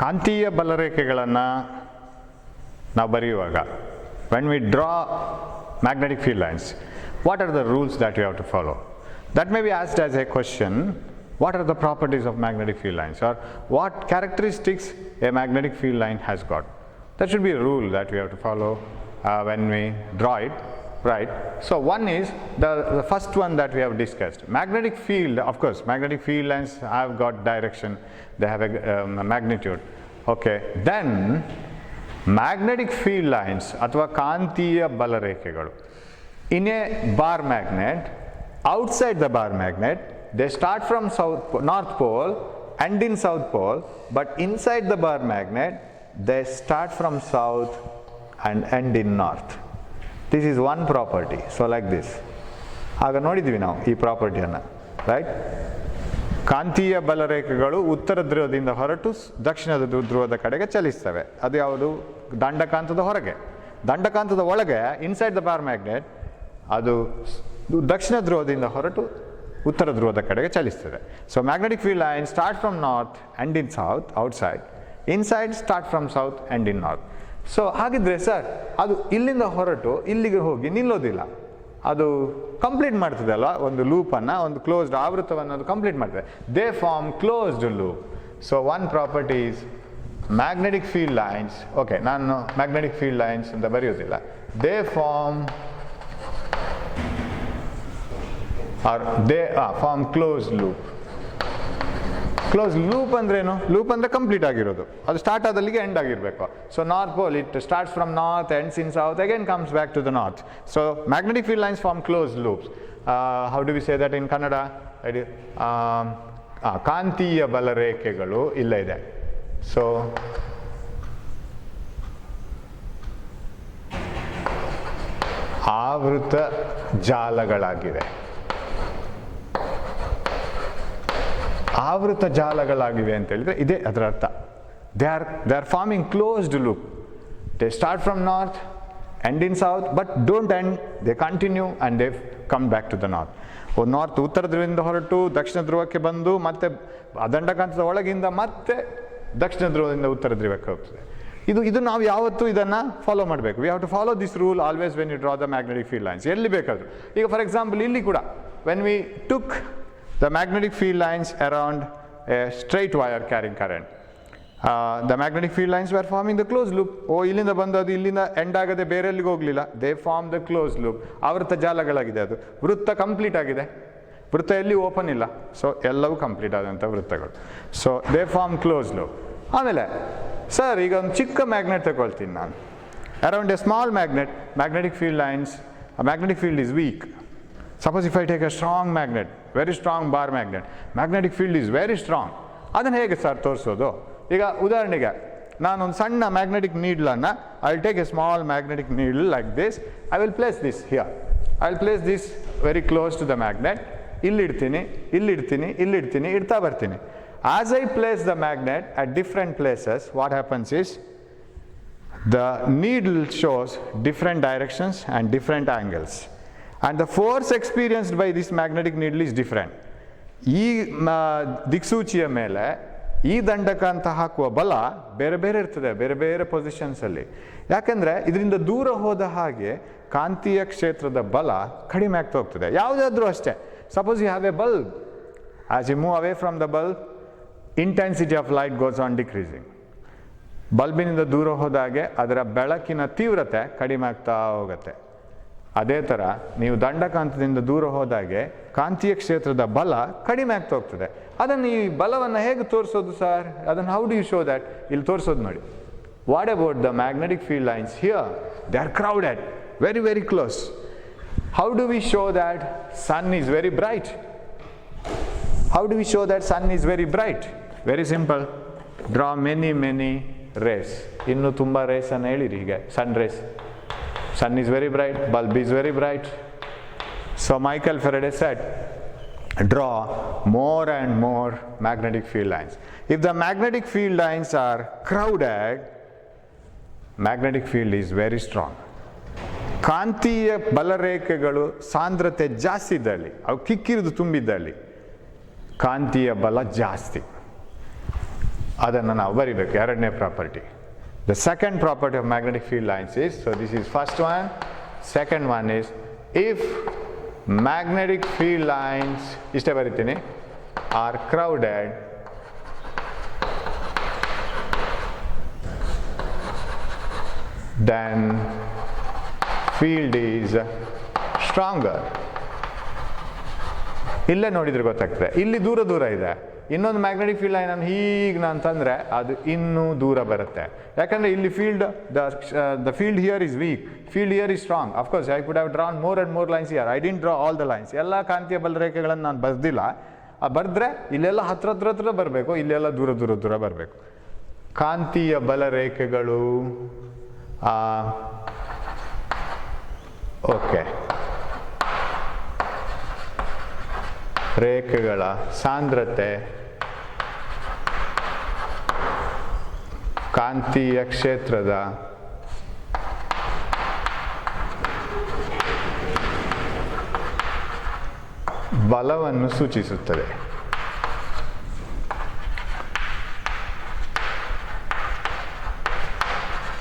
ಕಾಂತೀಯ ಬಲರೇಖೆಗಳನ್ನು ನಾವು ಬರೆಯುವಾಗ when we draw magnetic field lines, what are the rules that we have to follow? That may be asked as a question, what are the properties of magnetic field lines, or what characteristics a magnetic field line has got? That should be a rule that we have to follow when we draw it, right? So one is the first one that we have discussed. Magnetic field, of course, magnetic field lines have got direction, they have a magnitude. Okay, then magnetic field lines ಅಥವಾ ಕಾಂತೀಯ ಬಲರೇಖೆಗಳು in a bar magnet, outside the bar magnet, they start from north pole end in south pole, but inside the bar magnet they start from south and end in north. This is one property. So like this, ಆಗ ನೋಡಿದ್ವಿ ನಾವು ಈ ಪ್ರಾಪರ್ಟಿಯನ್ನು, right? ಕಾಂತೀಯ ಬಲರೇಖೆಗಳು ಉತ್ತರ ಧ್ರುವದಿಂದ ಹೊರಟು ದಕ್ಷಿಣದ ಧ್ರುವದ ಕಡೆಗೆ ಚಲಿಸ್ತವೆ. ಅದು ಯಾವುದು? ದಂಡಕಾಂತದ ಹೊರಗೆ. ದಂಡಕಾಂತದ ಒಳಗೆ ಇನ್ಸೈಡ್ ದ ಬಾರ್ ಮ್ಯಾಗ್ನೆಟ್ ಅದು ದಕ್ಷಿಣ ಧ್ರುವದಿಂದ ಹೊರಟು ಉತ್ತರ ಧ್ರುವದ ಕಡೆಗೆ ಚಲಿಸ್ತದೆ. So magnetic field line start from north and in south outside, inside start from south and in north. So ಹಾಗಿದ್ರೆ ಸರ್ ಅದು ಇಲ್ಲಿಂದ ಹೊರಟು ಇಲ್ಲಿಗೆ ಹೋಗಿ ನಿಲ್ಲೋದಿಲ್ಲ, ಅದು ಕಂಪ್ಲೀಟ್ ಮಾಡ್ತದೆ ಅಲ್ವಾ, ಒಂದು ಲೂಪನ್ನು, ಒಂದು ಕ್ಲೋಸ್ಡ್ ಆವೃತ್ತವನ್ನು ಅದು ಕಂಪ್ಲೀಟ್ ಮಾಡ್ತದೆ. They form closed loop. So one property is magnetic field lines. Okay, ನಾನು ಮ್ಯಾಗ್ನೆಟಿಕ್ ಫೀಲ್ಡ್ ಲೈನ್ಸ್ ಅಂತ ಬರೆಯೋದಿಲ್ಲ. They form form closed loop. Close loop ಅಂದ್ರೇನು? ಲೂಪ್ ಅಂದರೆ ಕಂಪ್ಲೀಟ್ ಆಗಿರೋದು, ಅದು ಸ್ಟಾರ್ಟ್ ಆದಲ್ಲಿಗೆ ಎಂಡ್ ಆಗಿರಬೇಕು. So north pole, it starts from north, ends in south, again comes back to the north. So magnetic field lines form close loops. How do we say that in Kannada? ಕಾಂತೀಯ ಬಲರೇಖೆಗಳು ಇಲ್ಲ ಇದೆ. So ಆವೃತ ಜಾಲಗಳಾಗಿವೆ. ಆವೃತ ಜಾಲಗಳಾಗಿವೆ ಅಂತ ಹೇಳಿದ್ರೆ ಇದೇ ಅದರ ಅರ್ಥ. They are forming closed loop. They start from north, end in south, but don't end, they continue and they come back to the north. North ಉತ್ತರ ಧ್ರುವದಿಂದ ಹೊರಟು ದಕ್ಷಿಣ ಧ್ರುವಕ್ಕೆ ಬಂದು ಮತ್ತೆ ದಂಡಕಾಂತದ ಒಳಗಿಂದ ಮತ್ತೆ ದಕ್ಷಿಣ ಧ್ರುವದಿಂದ ಉತ್ತರ ಧ್ರುವಕ್ಕೆ ಹೋಗ್ತದೆ. ಇದು ನಾವು ಯಾವತ್ತೂ ಇದನ್ನು ಫಾಲೋ ಮಾಡಬೇಕು. We have to follow this rule always when you draw the magnetic field lines. ಎಲ್ಲಿ ಬೇಕಾದರೂ, ಈಗ ಫಾರ್ ಎಕ್ಸಾಂಪಲ್ ಇಲ್ಲಿ ಕೂಡ when we took the magnetic field lines around a straight wire carrying current, the magnetic field lines were forming the closed loop. ಇಲ್ಲಿಂದ ಬಂದು ಅದು ಇಲ್ಲಿಂದ end ಆಗದೆ ಬೇರೆ ಎಲ್ಲಿಗೆ ಹೋಗಲಿಲ್ಲ. They form the close loop. ಆವೃತ್ತ ಜಾಲಗಳಾಗಿದೆ. ಅದು ವೃತ್ತ ಕಂಪ್ಲೀಟ್ ಆಗಿದೆ, ವೃತ್ತ ಎಲ್ಲಿ ಓಪನ್ ಇಲ್ಲ. ಸೊ ಎಲ್ಲವೂ ಕಂಪ್ಲೀಟ್ ಆದಂಥ ವೃತ್ತಗಳು. So they form close loop. ಆಮೇಲೆ ಸರ್ ಈಗ ಒಂದು ಚಿಕ್ಕ ಮ್ಯಾಗ್ನೆಟ್ ತಗೊಳ್ತೀನಿ ನಾನು. Around a small magnet, magnetic field lines, magnetic field is weak. Suppose if I take a strong magnet, very strong bar magnet, magnetic field is very strong. ಅದನ್ನು ಹೇಗೆ sir ತೋರಿಸೋದು? ಈಗ ಉದಾಹರಣೆಗೆ ನಾನೊಂದು ಸಣ್ಣ ಮ್ಯಾಗ್ನೆಟಿಕ್ ನೀಡ್ಲನ್ನು, I will take a small magnetic needle like this. I will place this here. I will place this very close to the magnet. ಇಲ್ಲಿಡ್ತೀನಿ, ಇಲ್ಲಿಡ್ತೀನಿ, ಇಲ್ಲಿಡ್ತೀನಿ, ಇಡ್ತಾ ಬರ್ತೀನಿ. As I place the magnet at different places, what happens is the needle shows different directions and different angles, and the force experienced by this magnetic needle is different. ಈ ದಿಕ್ಸೂಚಿಯ ಮೇಲೆ ಈ ದಂಡಕಾಂತ ಹಾಕುವ ಬಲ ಬೇರೆ ಬೇರೆ ಇರ್ತದೆ, ಬೇರೆ ಬೇರೆ ಪೊಸಿಷನ್ಸಲ್ಲಿ. ಯಾಕೆಂದರೆ ಇದರಿಂದ ದೂರ ಹೋದ ಹಾಗೆ ಕಾಂತೀಯ ಕ್ಷೇತ್ರದ ಬಲ ಕಡಿಮೆ ಆಗ್ತಾ ಹೋಗ್ತದೆ. ಯಾವುದಾದ್ರೂ ಅಷ್ಟೇ. Suppose you have a bulb, as you move away from the bulb, intensity of light goes on decreasing. ಬಲ್ಬಿನಿಂದ ದೂರ ಹೋದಾಗೆ ಅದರ ಬೆಳಕಿನ ತೀವ್ರತೆ ಕಡಿಮೆ ಆಗ್ತಾ ಹೋಗುತ್ತೆ. ಅದೇ ಥರ ನೀವು ದಂಡಕಾಂತದಿಂದ ದೂರ ಹೋದಾಗೆ ಕಾಂತೀಯ ಕ್ಷೇತ್ರದ ಬಲ ಕಡಿಮೆ ಆಗ್ತಾ ಹೋಗ್ತದೆ. ಅದನ್ನು, ಈ ಬಲವನ್ನು ಹೇಗೆ ತೋರಿಸೋದು ಸರ್? ಅದನ್ನು how do you show that? ಇಲ್ಲಿ ತೋರಿಸೋದು ನೋಡಿ. What about the magnetic field lines here? They are crowded, very very close. How do we show that sun is very bright? How do we show that sun is very bright? Very simple. Draw many rays. ಇನ್ನೂ ತುಂಬ ರೇಸನ್ನು ಹೇಳಿರಿ. ಹೀಗೆ sun rays. Sun is very bright, bulb is very bright. So Michael Faraday said, draw more and more magnetic field lines. If the magnetic field lines are crowded, magnetic field is very strong. ಕಾಂತೀಯ ಬಲರೇಖೆಗಳು ಸಾಂದ್ರತೆ ಜಾಸ್ತಿ ಇದ್ದಲ್ಲಿ, ಅವು ಕಿಕ್ಕಿರಿದು ತುಂಬಿದ್ದಲ್ಲಿ ಕಾಂತೀಯ ಬಲ ಜಾಸ್ತಿ. ಅದನ್ನು ನಾವು ಬರಿಬೇಕು, ಎರಡನೇ property. The second property of magnetic field lines is, so this is first one. Second one is, if magnetic field lines, ಇಷ್ಟೇ ಬರಿತೀನಿ, are crowded, then field is stronger. ಇಲ್ಲೇ ನೋಡಿದ್ರೆ ಗೊತ್ತಾಗ್ತದೆ, ಇಲ್ಲಿ ದೂರ ದೂರ ಇದೆ. ಇನ್ನೊಂದು ಮ್ಯಾಗ್ನೆಟಿಕ್ ಫೀಲ್ಡ್ ಲೈನ್ ಹೀಗೆ ನಾನು ತಂದರೆ ಅದು ಇನ್ನೂ ದೂರ ಬರುತ್ತೆ. ಯಾಕಂದರೆ ಇಲ್ಲಿ field, the field here is weak, field here is strong. Of course I could have drawn more and more lines here. I didn't draw all the lines. ಎಲ್ಲ ಕಾಂತೀಯ ಬಲರೇಖೆಗಳನ್ನು ನಾನು ಬರೆದಿಲ್ಲ. ಬರೆದ್ರೆ ಇಲ್ಲೆಲ್ಲ ಹತ್ರ ಬರಬೇಕು, ಇಲ್ಲೆಲ್ಲ ದೂರ ದೂರ ದೂರ ಬರಬೇಕು. ಕಾಂತೀಯ ಬಲರೇಖೆಗಳು, ಓಕೆ, ರೇಖೆಗಳ ಸಾಂದ್ರತೆ ಕಾಂತೀಯ ಕ್ಷೇತ್ರದ ಬಲವನ್ನು ಸೂಚಿಸುತ್ತದೆ.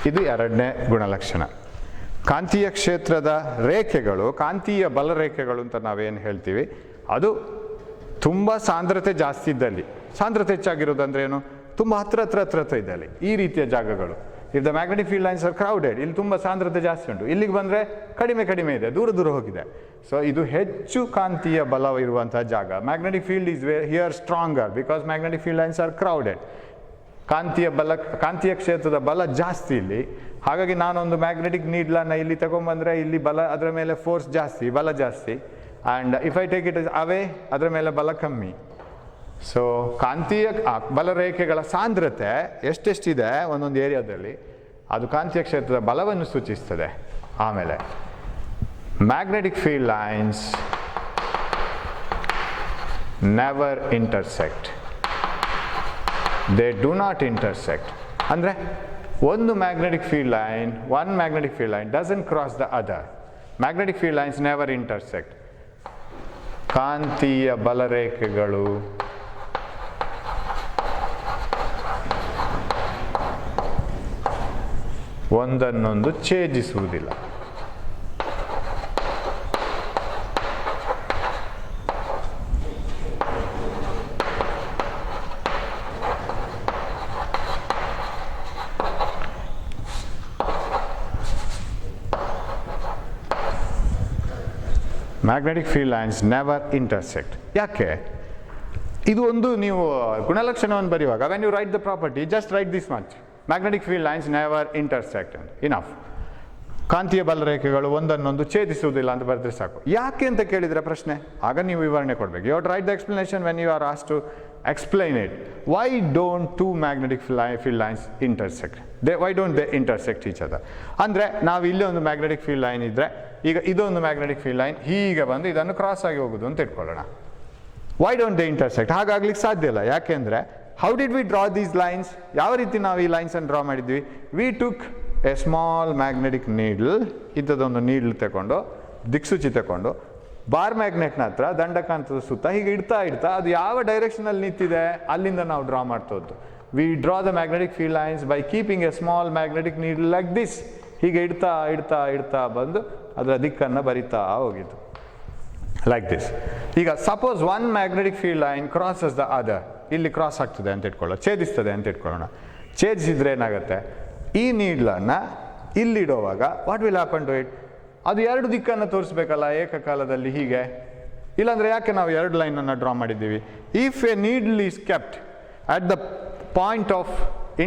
ಇದು ಎರಡನೇ ಗುಣಲಕ್ಷಣ. ಕಾಂತೀಯ ಕ್ಷೇತ್ರದ ರೇಖೆಗಳು, ಕಾಂತೀಯ ಬಲರೇಖೆಗಳು ಅಂತ ನಾವೇನು ಹೇಳ್ತೀವಿ, ಅದು ತುಂಬ ಸಾಂದ್ರತೆ ಜಾಸ್ತಿ ಇದ್ದಲ್ಲಿ, ಸಾಂದ್ರತೆ ಹೆಚ್ಚಾಗಿರೋದಂದ್ರೆ ಏನು, ತುಂಬ ಹತ್ರ ಇದ್ದಲ್ಲಿ, ಈ ರೀತಿಯ ಜಾಗಗಳು. If the magnetic field lines are crowded, ಇಲ್ಲಿ ತುಂಬ ಸಾಂದ್ರತೆ ಜಾಸ್ತಿ ಉಂಟು, ಇಲ್ಲಿಗೆ ಬಂದರೆ ಕಡಿಮೆ ಇದೆ, ದೂರ ಹೋಗಿದೆ. ಸೊ ಇದು ಹೆಚ್ಚು ಕಾಂತೀಯ ಬಲ ಇರುವಂತಹ ಜಾಗ. Magnetic field is here stronger because magnetic field lines are crowded. ಕಾಂತೀಯ ಕ್ಷೇತ್ರದ ಬಲ ಜಾಸ್ತಿ ಇಲ್ಲಿ. ಹಾಗಾಗಿ ನಾನೊಂದು ಮ್ಯಾಗ್ನೆಟಿಕ್ ನೀಡ್ಲನ್ನು ಇಲ್ಲಿ ತಗೊಂಡ್ಬಂದರೆ ಇಲ್ಲಿ ಬಲ, ಅದರ ಮೇಲೆ ಫೋರ್ಸ್ ಜಾಸ್ತಿ, ಬಲ ಜಾಸ್ತಿ. And if I take it ಅವೇ, ಅದರ ಮೇಲೆ ಬಲ ಕಮ್ಮಿ. ಸೊ ಕಾಂತೀಯ ಬಲರೇಖೆಗಳ ಸಾಂದ್ರತೆ ಎಷ್ಟೆಷ್ಟಿದೆ ಒಂದೊಂದು ಏರಿಯಾದಲ್ಲಿ, ಅದು ಕಾಂತೀಯ ಕ್ಷೇತ್ರದ ಬಲವನ್ನು ಸೂಚಿಸ್ತದೆ. ಆಮೇಲೆ magnetic field lines never intersect. They do not intersect. ಅಂದರೆ ಒಂದು magnetic field line doesn't cross the other. Magnetic field lines never intersect. ಕಾಂತೀಯ ಬಲರೇಖೆಗಳು ಒಂದನ್ನೊಂದು ಛೇದಿಸುವುದಿಲ್ಲ. Magnetic field lines never intersect. ಯಾಕೆ? ಇದು ಒಂದು ನೀವು ಗುಣಲಕ್ಷಣವನ್ನು ಬರೆಯುವಾಗ, when you write the property, just write this much, magnetic field lines never intersect, enough. ಕಾಂತೀಯ ಬಲರೇಖೆಗಳು ಒಂದನ್ನೊಂದು ಛೇದಿಸುವುದಿಲ್ಲ ಅಂತ ಬರೆದ್ರೆ ಸಾಕು. ಯಾಕೆ ಅಂತ ಕೇಳಿದರೆ ಪ್ರಶ್ನೆ, ಆಗ ನೀವು ವಿವರಣೆ ಕೊಡಬೇಕು. You have to write the explanation when you are asked to explain it. Why don't two magnetic field lines intersect? Why don't they intersect each other? ಅಂದರೆ ನಾವು ಇಲ್ಲೇ ಒಂದು ಮ್ಯಾಗ್ನೆಟಿಕ್ ಫೀಲ್ಡ್ ಲೈನ್ ಇದ್ದರೆ, ಈಗ ಇದೊಂದು ಮ್ಯಾಗ್ನೆಟಿಕ್ ಫೀಲ್ಡ್ ಲೈನ್ ಹೀಗೆ ಬಂದು ಇದನ್ನು ಕ್ರಾಸ್ ಆಗಿ ಹೋಗೋದು ಅಂತ ಇಟ್ಕೊಳ್ಳೋಣ. Why don't they intersect? ಹಾಗಾಗ್ಲಿಕ್ಕೆ ಸಾಧ್ಯ ಇಲ್ಲ. ಯಾಕೆಂದರೆ how did we draw these lines? ಯಾವ ರೀತಿ ನಾವು ಈ ಲೈನ್ಸನ್ನು ಡ್ರಾ ಮಾಡಿದ್ವಿ? We took a small magnetic needle, ಇಂಥದ್ದೊಂದು ನೀಡ್ಲ್ ತಗೊಂಡು, ದಿಕ್ಸೂಚಿ ತಗೊಂಡು, ಬಾರ್ ಮ್ಯಾಗ್ನೆಟ್ನ ಹತ್ರ ದಂಡಕಾಂತದ ಸುತ್ತ ಹೀಗೆ ಇಡ್ತಾ ಅದು ಯಾವ ಡೈರೆಕ್ಷನಲ್ಲಿ ನಿಂತಿದೆ ಅಲ್ಲಿಂದ ನಾವು ಡ್ರಾ ಮಾಡ್ತೋದು. We draw the magnetic field lines by keeping a small magnetic needle like this. ಹೀಗೆ ಇಡ್ತಾ ಬಂದು ಅದರ ದಿಕ್ಕನ್ನು ಬರಿತಾ ಹೋಗಿದ್ದು ಲೈಕ್ ದಿಸ್. ಈಗ suppose one magnetic field line crosses the other, ಇಲ್ಲಿ ಕ್ರಾಸ್ ಆಗ್ತದೆ ಅಂತ ಇಟ್ಕೊಳ್ಳೋಣ, ಛೇದಿಸ್ತದೆ ಅಂತ ಇಟ್ಕೊಳ್ಳೋಣ. ಛೇದಿಸಿದ್ರೆ ಏನಾಗುತ್ತೆ? ಈ ನೀಡ್ಲನ್ನು ಇಲ್ಲಿಡುವಾಗ what will happen to it? ಅದು ಎರಡು ದಿಕ್ಕನ್ನು ತೋರಿಸ್ಬೇಕಲ್ಲ ಏಕಕಾಲದಲ್ಲಿ ಹೀಗೆ. ಇಲ್ಲಾಂದರೆ ಯಾಕೆ ನಾವು ಎರಡು ಲೈನನ್ನು ಡ್ರಾ ಮಾಡಿದ್ದೀವಿ? If A needle is kept at the point of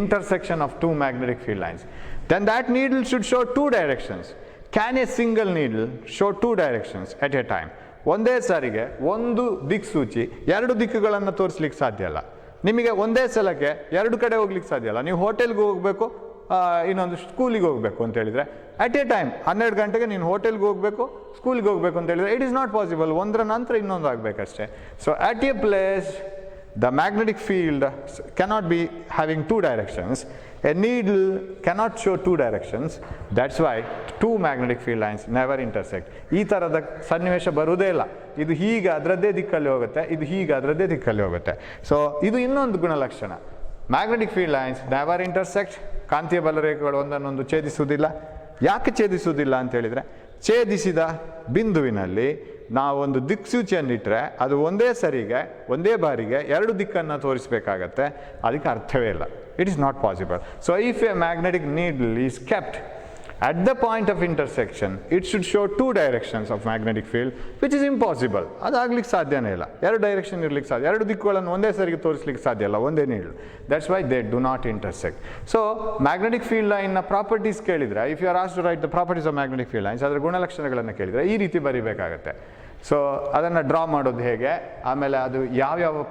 intersection of two magnetic field lines, then that needle should show two directions. Can a single needle show two directions at a time? ಒಂದೇ ಸಾರಿಗೆ ಒಂದು ದಿಕ್ಸೂಚಿ ಎರಡು ದಿಕ್ಕುಗಳನ್ನು ತೋರಿಸ್ಲಿಕ್ಕೆ ಸಾಧ್ಯ ಇಲ್ಲ. ನಿಮಗೆ ಒಂದೇ ಸಲಕ್ಕೆ ಎರಡು ಕಡೆ ಹೋಗ್ಲಿಕ್ಕೆ ಸಾಧ್ಯ ಇಲ್ಲ. ನೀವು ಹೋಟೆಲ್ಗೆ ಹೋಗಬೇಕು, ಇನ್ನೊಂದು ಸ್ಕೂಲಿಗೆ ಹೋಗಬೇಕು ಅಂತ ಹೇಳಿದರೆ ಅಟ್ ಎ ಟೈಮ್ 12 ಗಂಟೆಗೆ ನೀನು ಹೋಟೆಲ್ಗೆ ಹೋಗಬೇಕು, ಸ್ಕೂಲಿಗೆ ಹೋಗಬೇಕು ಅಂತ ಹೇಳಿದರೆ ಇಟ್ ಈಸ್ ನಾಟ್ ಪಾಸಿಬಲ್. ಒಂದರ ನಂತರ ಇನ್ನೊಂದು ಆಗಬೇಕಷ್ಟೇ. So at a place the magnetic field cannot be having two directions. A needle cannot show two directions. That's why two magnetic field lines never intersect. ಈ ಥರದ ಸನ್ನಿವೇಶ ಬರುವುದೇ ಇಲ್ಲ. ಇದು ಹೀಗೆ ಅದರದ್ದೇ ದಿಕ್ಕಲ್ಲಿ ಹೋಗುತ್ತೆ, ಇದು ಹೀಗೆ ಅದರದ್ದೇ ದಿಕ್ಕಲ್ಲಿ ಹೋಗುತ್ತೆ. ಸೊ ಇದು ಇನ್ನೊಂದು ಗುಣಲಕ್ಷಣ. Magnetic field lines never intersect. ಕಾಂತೀಯ ಬಲರೇಖೆಗಳು ಒಂದನ್ನೊಂದು ಛೇದಿಸುವುದಿಲ್ಲ. ಯಾಕೆ ಛೇದಿಸುವುದಿಲ್ಲ ಅಂತ ಹೇಳಿದರೆ, ಛೇದಿಸಿದ ಬಿಂದುವಿನಲ್ಲಿ ನಾವೊಂದು ದಿಕ್ಸೂಚಿಯನ್ನಿಟ್ಟರೆ ಅದು ಒಂದೇ ಸರಿಗೆ ಒಂದೇ ಬಾರಿಗೆ ಎರಡು ದಿಕ್ಕನ್ನು ತೋರಿಸಬೇಕಾಗತ್ತೆ. ಅದಕ್ಕೆ ಅರ್ಥವೇ ಇಲ್ಲ. It is not possible. So if A magnetic needle is kept at the point of intersection, it should show two directions of magnetic field, which is impossible. ಅದಾಗ್ಲಿಕ್ಕೆ ಸಾಧ್ಯನೇ ಇಲ್ಲ. ಎರಡು ಡೈರೆಕ್ಷನ್ ಇರ್ಲಿಕ್ಕೆ ಸಾಧ್ಯ, ಎರಡು ದಿಕ್ಕುಗಳನ್ನು ಒಂದೇ ಸರಿಗೆ ತೋರಿಸ್ಲಿಕ್ಕೆ ಸಾಧ್ಯ ಇಲ್ಲ, ಒಂದೇ needle. That's why they do not intersect. So magnetic field ಲೈನ್ನ ಪ್ರಾಪರ್ಟೀಸ್ ಕೇಳಿದರೆ, if you are asked to write the properties of magnetic field lines, ಅದರ ಗುಣಲಕ್ಷಣಗಳನ್ನು ಕೇಳಿದರೆ ಈ ರೀತಿ ಬರೀಬೇಕಾಗತ್ತೆ. ಸೊ ಅದನ್ನು ಡ್ರಾ ಮಾಡೋದು ಹೇಗೆ, ಆಮೇಲೆ ಅದು ಯಾವ್ಯಾವ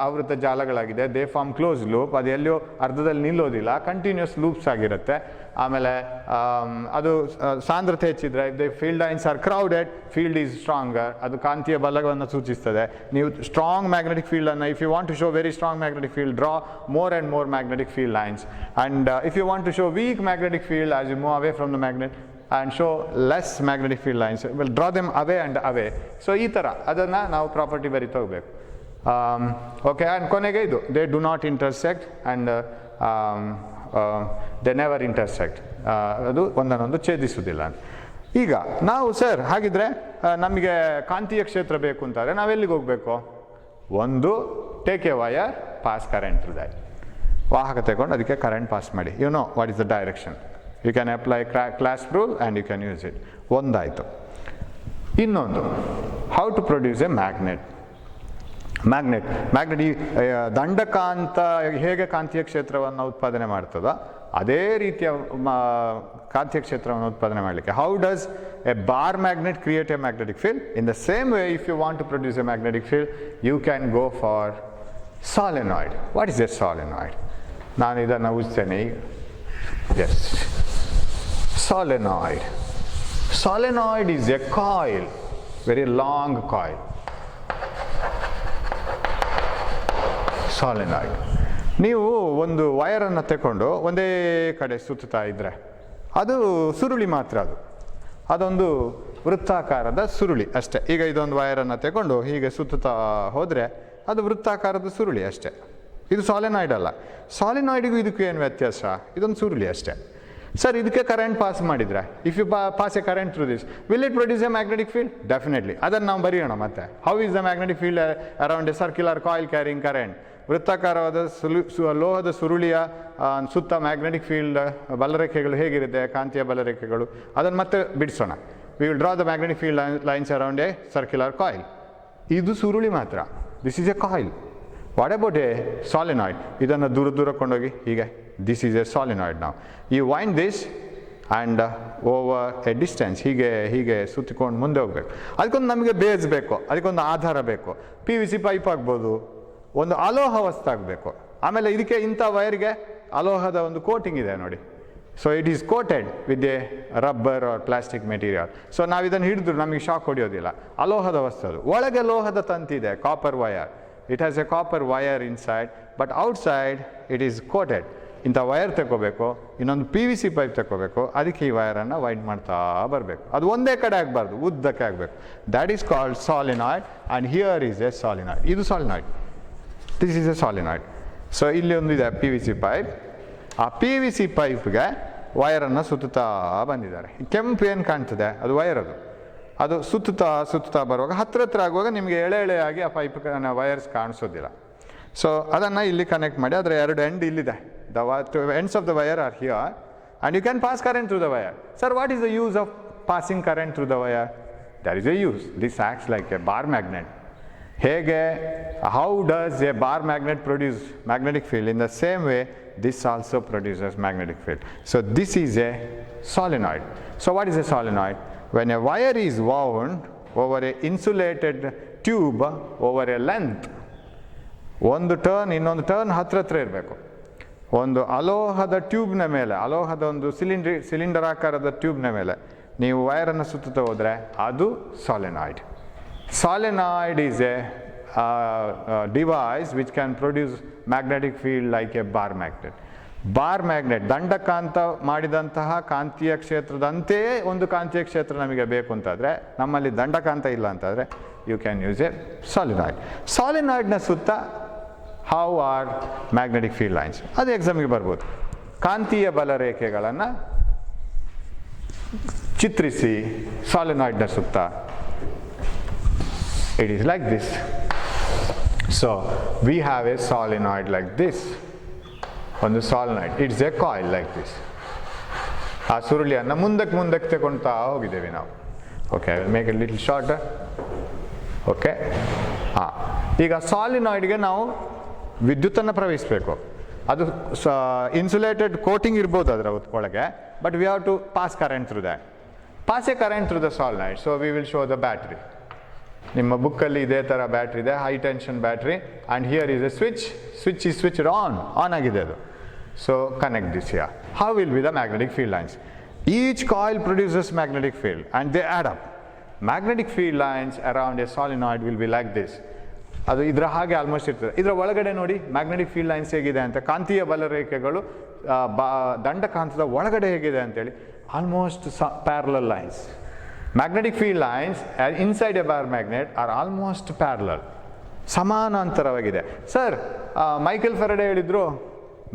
ಆವೃತ್ತ ಜಾಲಗಳಾಗಿದೆ, ದೇ ಫಾರ್ಮ್ ಕ್ಲೋಸ್ ಲೂಪ್, ಅದು ಎಲ್ಲಿಯೋ ಅರ್ಧದಲ್ಲಿ ನಿಲ್ಲೋದಿಲ್ಲ, ಕಂಟಿನ್ಯೂಸ್ ಲೂಪ್ಸ್ ಆಗಿರುತ್ತೆ. ಆಮೇಲೆ ಅದು ಸಾಂದ್ರತೆ ಹೆಚ್ಚಿದ್ರೆ, the field lines are crowded, field is stronger, ಅದು ಕಾಂತೀಯ ಬಲವನ್ನು ಸೂಚಿಸ್ತದೆ. ನೀವು ಸ್ಟ್ರಾಂಗ್ ಮ್ಯಾಗ್ನೆಟಿಕ್ ಫೀಲ್ಡನ್ನು, if you want to show very strong magnetic field, draw more and more magnetic field lines. And if you want to show weak magnetic field as you move away from the magnet and show less magnetic field lines, we'll draw them away and away. So ಈ ಥರ ಅದನ್ನು ನಾವು property ಬರೀತಾ ಹೋಗಬೇಕು. Okay, and ಕೊನೆಗೆ ಇದು they do not intersect and they never intersect, ಅದು ಒಂದನ್ನೊಂದು ಛೇದಿಸುವುದಿಲ್ಲ. ಈಗ ನಾವು ಸರ್ ಹಾಗಿದ್ರೆ ನಮಗೆ ಕಾಂತೀಯ ಕ್ಷೇತ್ರ ಬೇಕು ಅಂತಾರೆ, ನಾವೆಲ್ಲಿಗೆ ಹೋಗಬೇಕು? ಒಂದು, take a wire, pass current through that. ವಾಹಕ ತಗೊಂಡು ಅದಕ್ಕೆ ಕರೆಂಟ್ ಪಾಸ್ ಮಾಡಿ. You know what is the direction. You can apply clasp rule and you can use it. ಒಂದಾಯಿತು. ಇನ್ನೊಂದು, how to produce a magnet. Magnet ಈ ದಂಡಕಾಂತ ಹೇಗೆ ಕಾಂತೀಯ ಕ್ಷೇತ್ರವನ್ನು ಉತ್ಪಾದನೆ ಮಾಡ್ತದೋ ಅದೇ ರೀತಿಯ ಕಾಂತೀಯ ಕ್ಷೇತ್ರವನ್ನು ಉತ್ಪಾದನೆ ಮಾಡಲಿಕ್ಕೆ, how does a bar magnet create a magnetic field? In the same way, if you want to produce a magnetic field, you can go for solenoid. What is a solenoid? ನಾನು ಇದನ್ನು ಉಜ್ತೇನೆ ಈಗ. Yes, solenoid. Solenoid is a coil, very long coil. Solenoid. ನೀವು ಒಂದು ವಯರನ್ನು ತಗೊಂಡು ಒಂದೇ ಕಡೆ ಸುತ್ತಾ ಇದ್ದರೆ ಅದು ಸುರುಳಿ ಮಾತ್ರ, ಅದೊಂದು ವೃತ್ತಾಕಾರದ ಸುರುಳಿ ಅಷ್ಟೇ. ಈಗ ಇದೊಂದು ವಯರನ್ನು ತಗೊಂಡು ಹೀಗೆ ಸುತ್ತಾ ಹೋದರೆ ಅದು ವೃತ್ತಾಕಾರದ ಸುರುಳಿ ಅಷ್ಟೇ. ಇದು ಸಾಲಿನಾಯ್ಡ್ ಅಲ್ಲ. ಸಾಲಿನಾಯ್ಡಿಗೂ ಇದಕ್ಕೂ ಏನು ವ್ಯತ್ಯಾಸ? ಇದೊಂದು ಸುರುಳಿ ಅಷ್ಟೇ. ಸರ್, ಇದಕ್ಕೆ ಕರೆಂಟ್ ಪಾಸ್ ಮಾಡಿದರೆ, if you pass a current through this, will it produce a magnetic field? Definitely. ಅದನ್ನು ನಾವು ಬರೆಯೋಣ ಮತ್ತೆ. How is the magnetic field around a circular coil carrying current? ವೃತ್ತಾಕಾರವಾದ ಲೋಹದ ಸುರುಳಿಯ ಸುತ್ತ ಮ್ಯಾಗ್ನೆಟಿಕ್ ಫೀಲ್ಡ್ ಬಲರೇಖೆಗಳು ಹೇಗಿರುತ್ತೆ, ಕಾಂತೀಯ ಬಲರೇಖೆಗಳು, ಅದನ್ನು ಮತ್ತೆ ಬಿಡಿಸೋಣ. We will draw the magnetic field lines around a circular coil. ಇದು ಸುರುಳಿ ಮಾತ್ರ. This is a coil. What about a solenoid? ಇದನ್ನು ದೂರ ಕೊಂಡೋಗಿ ಹೀಗೆ, ದಿಸ್ ಈಸ್ ಎ ಸಾಲಿನಾಯ್ಡ್. ನಾವು you wind this and over a distance, ಹೀಗೆ ಸುತ್ತಿಕೊಂಡು ಮುಂದೆ ಹೋಗಬೇಕು. ಅದಕ್ಕೊಂದು ನಮಗೆ ಬೇಸ್ ಬೇಕು, ಅದಕ್ಕೊಂದು ಆಧಾರ ಬೇಕು. PVC ಪೈಪ್ ಆಗ್ಬೋದು, ಒಂದು ಅಲೋಹ ವಸ್ತು ಆಗಬೇಕು. ಆಮೇಲೆ ಇದಕ್ಕೆ ಇಂಥ ವೈರ್ಗೆ ಅಲೋಹದ ಒಂದು ಕೋಟಿಂಗ್ ಇದೆ ನೋಡಿ. So it is coated with a rubber or plastic material. So ನಾವು ಇದನ್ನು ಹಿಡಿದ್ರು ನಮಗೆ ಶಾಕ್ ಹೊಡೆಯೋದಿಲ್ಲ. ಅಲೋಹದ ವಸ್ತು ಅದು. ಒಳಗೆ ಲೋಹದ ತಂತಿದೆ, copper wire. It has a copper wire inside, but outside it is coated. ಇಂಥ ವಯರ್ ತಗೋಬೇಕು, ಇನ್ನೊಂದು PVC ಪೈಪ್ ತಗೋಬೇಕು, ಅದಕ್ಕೆ ಈ ವಯರನ್ನು ವೈಂಡ್ ಮಾಡ್ತಾ ಬರಬೇಕು. ಅದು ಒಂದೇ ಕಡೆ ಆಗಬಾರ್ದು, ಉದ್ದಕ್ಕೆ ಆಗಬೇಕು. That is called solenoid and here is a solenoid. ಇದು solenoid, this is a solenoid. So ಇಲ್ಲಿ ಒಂದಿದೆ PVC ಪೈಪ್. ಆ PVC ಪೈಪ್ಗೆ ವಯರನ್ನು ಸುತ್ತುತ್ತಾ ಬಂದಿದ್ದಾರೆ. ಕೆಂಪು ಏನು ಕಾಣ್ತದೆ ಅದು ವಯರ್. ಅದು ಸುತ್ತುತ್ತಾ ಬರುವಾಗ ಹತ್ರ ಆಗುವಾಗ ನಿಮಗೆ ಎಳೆಯಾಗಿ ಆ ಪೈಪ್ ವಯರ್ಸ್ ಕಾಣಿಸೋದಿಲ್ಲ. ಸೊ ಅದನ್ನು ಇಲ್ಲಿ ಕನೆಕ್ಟ್ ಮಾಡಿ, ಅದರ ಎರಡು ಎಂಡ್ ಇಲ್ಲಿದೆ. The ends of the wire are here and you can pass current through the wire. Sir, what is the use of passing current through the wire? There is a use. This acts like a bar magnet. ಹೇಗೆ, how does a bar magnet produce magnetic field? In the same way this also produces magnetic field. So this is a solenoid. So what is a solenoid? When a wire is wound over a insulated tube over a length, ಒಂದು turn ಇನ್ನೊಂದು turn ಹತ್ರ ಇರಬೇಕು. ಒಂದು ಅಲೋಹದ ಟ್ಯೂಬ್ನ ಮೇಲೆ, ಅಲೋಹದ ಒಂದು cylinder ಆಕಾರದ ಟ್ಯೂಬ್ನ ಮೇಲೆ ನೀವು ವೈರನ್ನು ಸುತ್ತುತ್ತಾ ಹೋದರೆ ಅದು solenoid. Solenoid is a device which can produce magnetic field like a bar magnet. Bar magnet, ದಂಡಕಾಂತ ಮಾಡಿದಂತಹ ಕಾಂತೀಯ ಕ್ಷೇತ್ರದಂತೆಯೇ ಒಂದು ಕಾಂತೀಯ ಕ್ಷೇತ್ರ ನಮಗೆ ಬೇಕು ಅಂತಾದರೆ, ನಮ್ಮಲ್ಲಿ ದಂಡಕಾಂತ ಇಲ್ಲ ಅಂತಾದರೆ, ಯು ಕ್ಯಾನ್ ಯೂಸ್ ಎ ಸಾಲಿನಾಯ್ಡ್. ಸಾಲಿನಾಯ್ಡ್ನ ಸುತ್ತ how are magnetic field lines? ಅದು ಎಕ್ಸಾಮಿಗೆ ಬರ್ಬೋದು. ಕಾಂತೀಯ ಬಲರೇಖೆಗಳನ್ನು ಚಿತ್ರಿಸಿ ಸಾಲಿನಾಯ್ಡ್ನ ಸುತ್ತ. It is like this. So we have a solenoid like this. ಒಂದು solenoid, it's a coil like this. ಆ ಸುರುಳಿಯನ್ನು ಮುಂದಕ್ಕೆ ತಗೊಳ್ತಾ ಹೋಗಿದ್ದೇವೆ ನಾವು. Okay, I will make it little shorter. Okay, ಹಾಂ. ಈಗ ಸಾಲಿನಾಯ್ಡ್ಗೆ ನಾವು ವಿದ್ಯುತ್ತನ್ನು ಪ್ರವಹಿಸಬೇಕು. ಅದು ಇನ್ಸುಲೇಟೆಡ್ ಕೋಟಿಂಗ್ ಇರ್ಬೋದು ಅದರ ಒಳಗೆ, but we have to pass current through that. Pass a current through the solenoid. So we will show the battery. ನಿಮ್ಮ ಬುಕ್ಕಲ್ಲಿ ಇದೇ ಥರ ಬ್ಯಾಟ್ರಿ ಇದೆ, high tension battery, and here is a switch is switched on ಆಗಿದೆ ಅದು. So connect this here. How will be the magnetic field lines? Each coil produces magnetic field and they add up. Magnetic field lines around a solenoid will be like this. ಅದು ಇದರ ಹಾಗೆ almost ಇರ್ತದೆ. ಇದರ ಒಳಗಡೆ ನೋಡಿ magnetic field lines ಹೇಗಿದೆ ಅಂತ. ಕಾಂತೀಯ ಬಲರೇಖೆಗಳು ದಂಡಕಾಂತದ ಒಳಗಡೆ ಹೇಗಿದೆ ಅಂತೇಳಿ, almost parallel lines. Magnetic field lines inside a bar magnet are almost parallel. ಸಮಾನಾಂತರವಾಗಿದೆ. ಸರ್, ಮೈಕೆಲ್ ಫೆರಡೆ ಹೇಳಿದ್ರು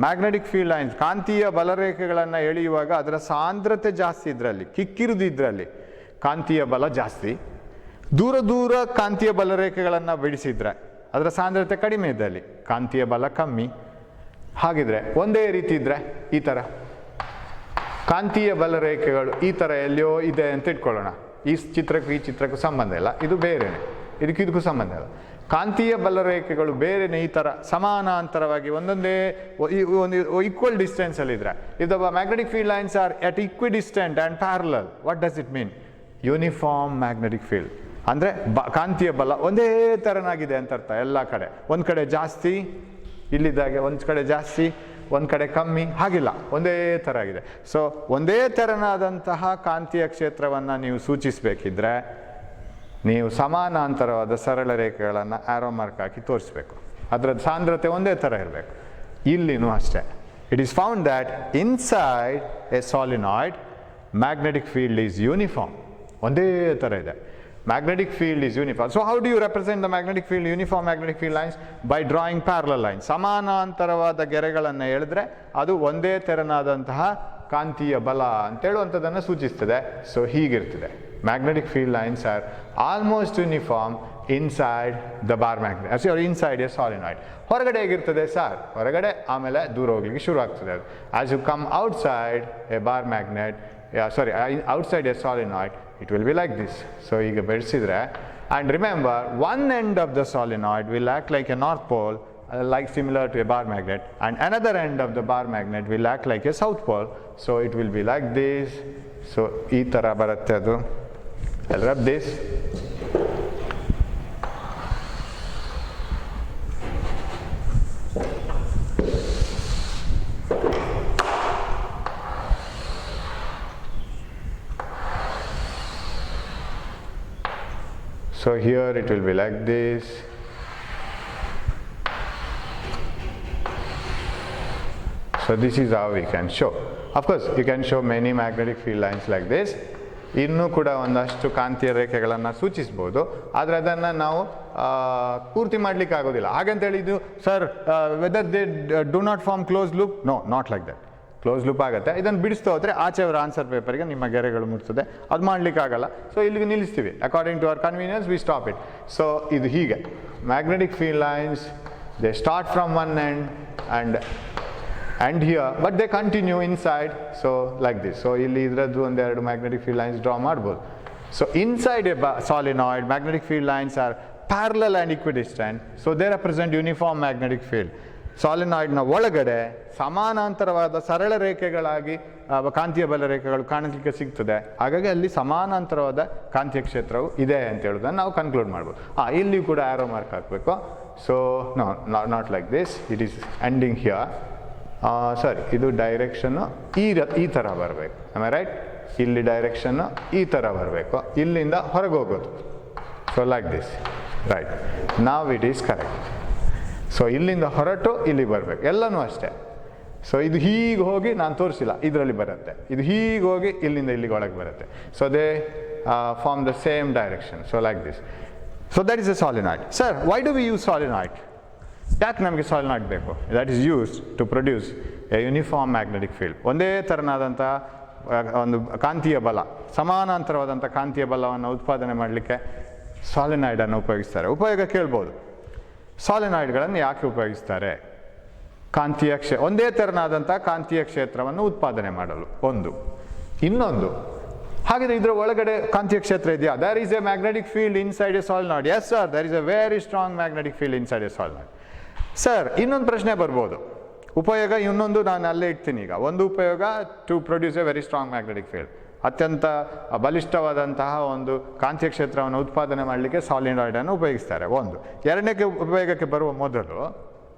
ಮ್ಯಾಗ್ನೆಟಿಕ್ ಫೀಲ್ಡ್ ಲೈನ್ಸ್, ಕಾಂತೀಯ ಬಲರೇಖೆಗಳನ್ನು ಎಳೆಯುವಾಗ ಅದರ ಸಾಂದ್ರತೆ ಜಾಸ್ತಿ ಇದರಲ್ಲಿ, ಕಿಕ್ಕಿರುದು ಇದರಲ್ಲಿ ಕಾಂತೀಯ ಬಲ ಜಾಸ್ತಿ. ದೂರ ಕಾಂತೀಯ ಬಲರೇಖೆಗಳನ್ನು ಬಿಡಿಸಿದ್ರೆ ಅದರ ಸಾಂದ್ರತೆ ಕಡಿಮೆ ಇದ್ದಲ್ಲಿ ಕಾಂತೀಯ ಬಲ ಕಮ್ಮಿ. ಹಾಗಿದ್ರೆ ಒಂದೇ ರೀತಿ ಇದ್ದರೆ ಈ ಥರ ಕಾಂತೀಯ ಬಲರೇಖೆಗಳು ಈ ಥರ ಎಲ್ಲಿಯೋ ಇದೆ ಅಂತ ಇಟ್ಕೊಳ್ಳೋಣ. ಈ ಚಿತ್ರಕ್ಕೂ ಸಂಬಂಧ ಇಲ್ಲ, ಇದು ಬೇರೆನೆ, ಇದಕ್ಕೂ ಸಂಬಂಧ ಇಲ್ಲ. ಕಾಂತೀಯ ಬಲರೇಖೆಗಳು ಬೇರೆನೆ ಈ ಥರ ಸಮಾನಾಂತರವಾಗಿ ಒಂದೊಂದೇ ಒಂದು ಈಕ್ವಲ್ ಡಿಸ್ಟೆನ್ಸಲ್ಲಿದ್ದರೆ, if the magnetic field lines are at equidistant and parallel, what does it mean? Uniform magnetic field. ಅಂದರೆ ಕಾಂತೀಯ ಬಲ ಒಂದೇ ಥರನಾಗಿದೆ ಅಂತ ಅರ್ಥ. ಎಲ್ಲ ಕಡೆ ಒಂದು ಕಡೆ ಜಾಸ್ತಿ, ಇಲ್ಲಿದ್ದಾಗೆ ಒಂದು ಕಡೆ ಜಾಸ್ತಿ, ಒಂದು ಕಡೆ ಕಮ್ಮಿ, ಹಾಗಿಲ್ಲ, ಒಂದೇ ಥರ ಆಗಿದೆ. ಸೊ ಒಂದೇ ಥರನಾದಂತಹ ಕಾಂತೀಯ ಕ್ಷೇತ್ರವನ್ನು ನೀವು ಸೂಚಿಸಬೇಕಿದ್ರೆ ನೀವು ಸಮಾನಾಂತರವಾದ ಸರಳ ರೇಖೆಗಳನ್ನು ಆರೋ ಮಾರ್ಕ್ ಹಾಕಿ ತೋರಿಸ್ಬೇಕು. ಅದರ ಸಾಂದ್ರತೆ ಒಂದೇ ಥರ ಇರಬೇಕು. ಇಲ್ಲಿನೂ ಅಷ್ಟೇ. It is found that inside a solenoid magnetic field is uniform. ಒಂದೇ ಥರ ಇದೆ. Magnetic field is uniform. So how do you represent the magnetic field, uniform magnetic field lines? By drawing parallel lines. ಸಮಾನಾಂತರವಾದ ಗೆರೆಗಳನ್ನು ಎಳೆದ್ರೆ ಅದು ಒಂದೇ ತೆರನಾದಂತಹ ಕಾಂತೀಯ ಬಲ ಅಂತೇಳುವಂಥದ್ದನ್ನು ಸೂಚಿಸ್ತದೆ. So ಹೀಗಿರ್ತದೆ. Magnetic field lines are almost uniform inside the bar magnet, or inside a solenoid. ಹೊರಗಡೆ ಹೇಗಿರ್ತದೆ sir? ಹೊರಗಡೆ ಆಮೇಲೆ ದೂರ ಹೋಗ್ಲಿಕ್ಕೆ ಶುರು ಆಗ್ತದೆ ಅದು. As you come outside a bar magnet, outside a solenoid, it will be like this. So ಈಗ ಬೆಳೆಸಿದ್ರೆ, and remember, one end of the solenoid will act like a north pole, like similar to a bar magnet, and another end of the bar magnet will act like a south pole. So it will be like this. So ಈ ಥರ ಬರುತ್ತೆ ಅದು. I'll rub this. So here it will be like this. So this is how we can show. Of course, you can show many magnetic field lines like this. ಇನ್ನೂ ಕೂಡ ಒಂದಷ್ಟು ಕಾಂತೀಯ ರೇಖೆಗಳನ್ನು ಸೂಚಿಸ್ಬೋದು, ಆದರೆ ಅದನ್ನು ನಾವು ಪೂರ್ತಿ ಮಾಡಲಿಕ್ಕೆ ಆಗೋದಿಲ್ಲ. ಹಾಗಂತೇಳಿ ಇದು sir whether they do not form close loop, no, not like that. Close loop ಆಗುತ್ತೆ. ಇದನ್ನು ಬಿಡಿಸ್ತಾ ಹೋದರೆ ಆಚೆಯವರ ಆನ್ಸರ್ ಪೇಪರ್ಗೆ ನಿಮ್ಮ ಗೆರೆಗಳು ಮುಟ್ತದೆ, ಅದು ಮಾಡಲಿಕ್ಕಾಗಲ್ಲ. ಸೊ ಇಲ್ಲಿಗೆ ನಿಲ್ಲಿಸ್ತೀವಿ. According to our convenience we stop it. So ಇದು ಹೀಗೆ magnetic field lines, they start from one and here, but they continue inside. So like this. So ಇಲ್ಲಿ ಇದರದ್ದು ಒಂದೆರಡು ಮ್ಯಾಗ್ನೆಟಿಕ್ ಫೀಲ್ಡ್ ಲೈನ್ಸ್ ಡ್ರಾ ಮಾಡ್ಬೋದು. So inside A solenoid, magnetic field lines are parallel and equidistant. So they represent uniform magnetic field. ಸಾಲಿನಾಯ್ಡ್ನ ಒಳಗಡೆ ಸಮಾನಾಂತರವಾದ ಸರಳ ರೇಖೆಗಳಾಗಿ ಕಾಂತೀಯ ಬಲ ರೇಖೆಗಳು ಕಾಣಲಿಕ್ಕೆ ಸಿಗ್ತದೆ. ಹಾಗಾಗಿ ಅಲ್ಲಿ ಸಮಾನಾಂತರವಾದ ಕಾಂತೀಯ ಕ್ಷೇತ್ರವು ಇದೆ ಅಂತ ಹೇಳೋದನ್ನು ನಾವು ಕನ್ಕ್ಲೂಡ್ ಮಾಡ್ಬೋದು. ಇಲ್ಲಿ ಕೂಡ ಆರೋ ಮಾರ್ಕ್ ಹಾಕಬೇಕು. So no, not like this, it is ending here. ಇದು ಡೈರೆಕ್ಷನ್ನು ಈ ಥರ ಬರಬೇಕು. ಆಮೇಲೆ ರೈಟ್, ಇಲ್ಲಿ ಡೈರೆಕ್ಷನ್ನು ಈ ಥರ ಬರಬೇಕು, ಇಲ್ಲಿಂದ ಹೊರಗೆ ಹೋಗೋದು. So like this, right. ನಾವ್ ಇಟ್ ಈಸ್ ಕರೆಕ್ಟ್. ಸೊ ಇಲ್ಲಿಂದ ಹೊರಟು ಇಲ್ಲಿ ಬರಬೇಕು, ಎಲ್ಲನೂ ಅಷ್ಟೇ. ಸೊ ಇದು ಹೀಗೆ ಹೋಗಿ ನಾನು ತೋರಿಸಿಲ್ಲ, ಇದರಲ್ಲಿ ಬರುತ್ತೆ. ಇದು ಹೀಗೆ ಹೋಗಿ ಇಲ್ಲಿಂದ ಇಲ್ಲಿಗೆ ಒಳಗೆ ಬರುತ್ತೆ. So they form the same direction. So like this. So that is a solenoid. Sir, why do we use solenoid? ಯಾಕೆ ನಮಗೆ ಸಾಲಿನಾಯ್ಡ್ ಬೇಕು? That is used to produce a uniform magnetic field. ಒಂದೇ ಥರನಾದಂಥ ಒಂದು ಕಾಂತೀಯ ಬಲ, ಸಮಾನಾಂತರವಾದಂಥ ಕಾಂತೀಯ ಬಲವನ್ನು ಉತ್ಪಾದನೆ ಮಾಡಲಿಕ್ಕೆ ಸಾಲಿನಾಯ್ಡನ್ನು ಉಪಯೋಗಿಸ್ತಾರೆ. ಉಪಯೋಗ ಕೇಳ್ಬೋದು, ಸಾಲಿನಾಯ್ಡ್ಗಳನ್ನು ಯಾಕೆ ಉಪಯೋಗಿಸ್ತಾರೆ? ಒಂದೇ ತೆರನಾದಂಥ ಕಾಂತೀಯ ಕ್ಷೇತ್ರವನ್ನು ಉತ್ಪಾದನೆ ಮಾಡಲು ಒಂದು. ಇನ್ನೊಂದು, ಹಾಗಿದ್ರೆ ಇದರ ಒಳಗಡೆ ಕಾಂತೀಯ ಕ್ಷೇತ್ರ ಇದೆಯಾ? There is a magnetic field inside a solenoid. Yes sir, there is a very strong magnetic field inside a solenoid. Sir, ಇನ್ನೊಂದು ಪ್ರಶ್ನೆ ಬರ್ಬೋದು, ಉಪಯೋಗ ಇನ್ನೊಂದು ನಾನು ಅಲ್ಲೇ ಇಡ್ತೀನಿ ಈಗ. ಒಂದು ಉಪಯೋಗ to produce a very strong magnetic field, ಅತ್ಯಂತ ಬಲಿಷ್ಠವಾದಂತಹ ಒಂದು ಕಾಂತೀಯ ಕ್ಷೇತ್ರವನ್ನು ಉತ್ಪಾದನೆ ಮಾಡಲಿಕ್ಕೆ ಸಾಲಿನಾಯ್ಡನ್ನು ಉಪಯೋಗಿಸ್ತಾರೆ ಒಂದು. ಎರಡನೇ ಉಪಯೋಗಕ್ಕೆ ಬರುವ ಮೊದಲು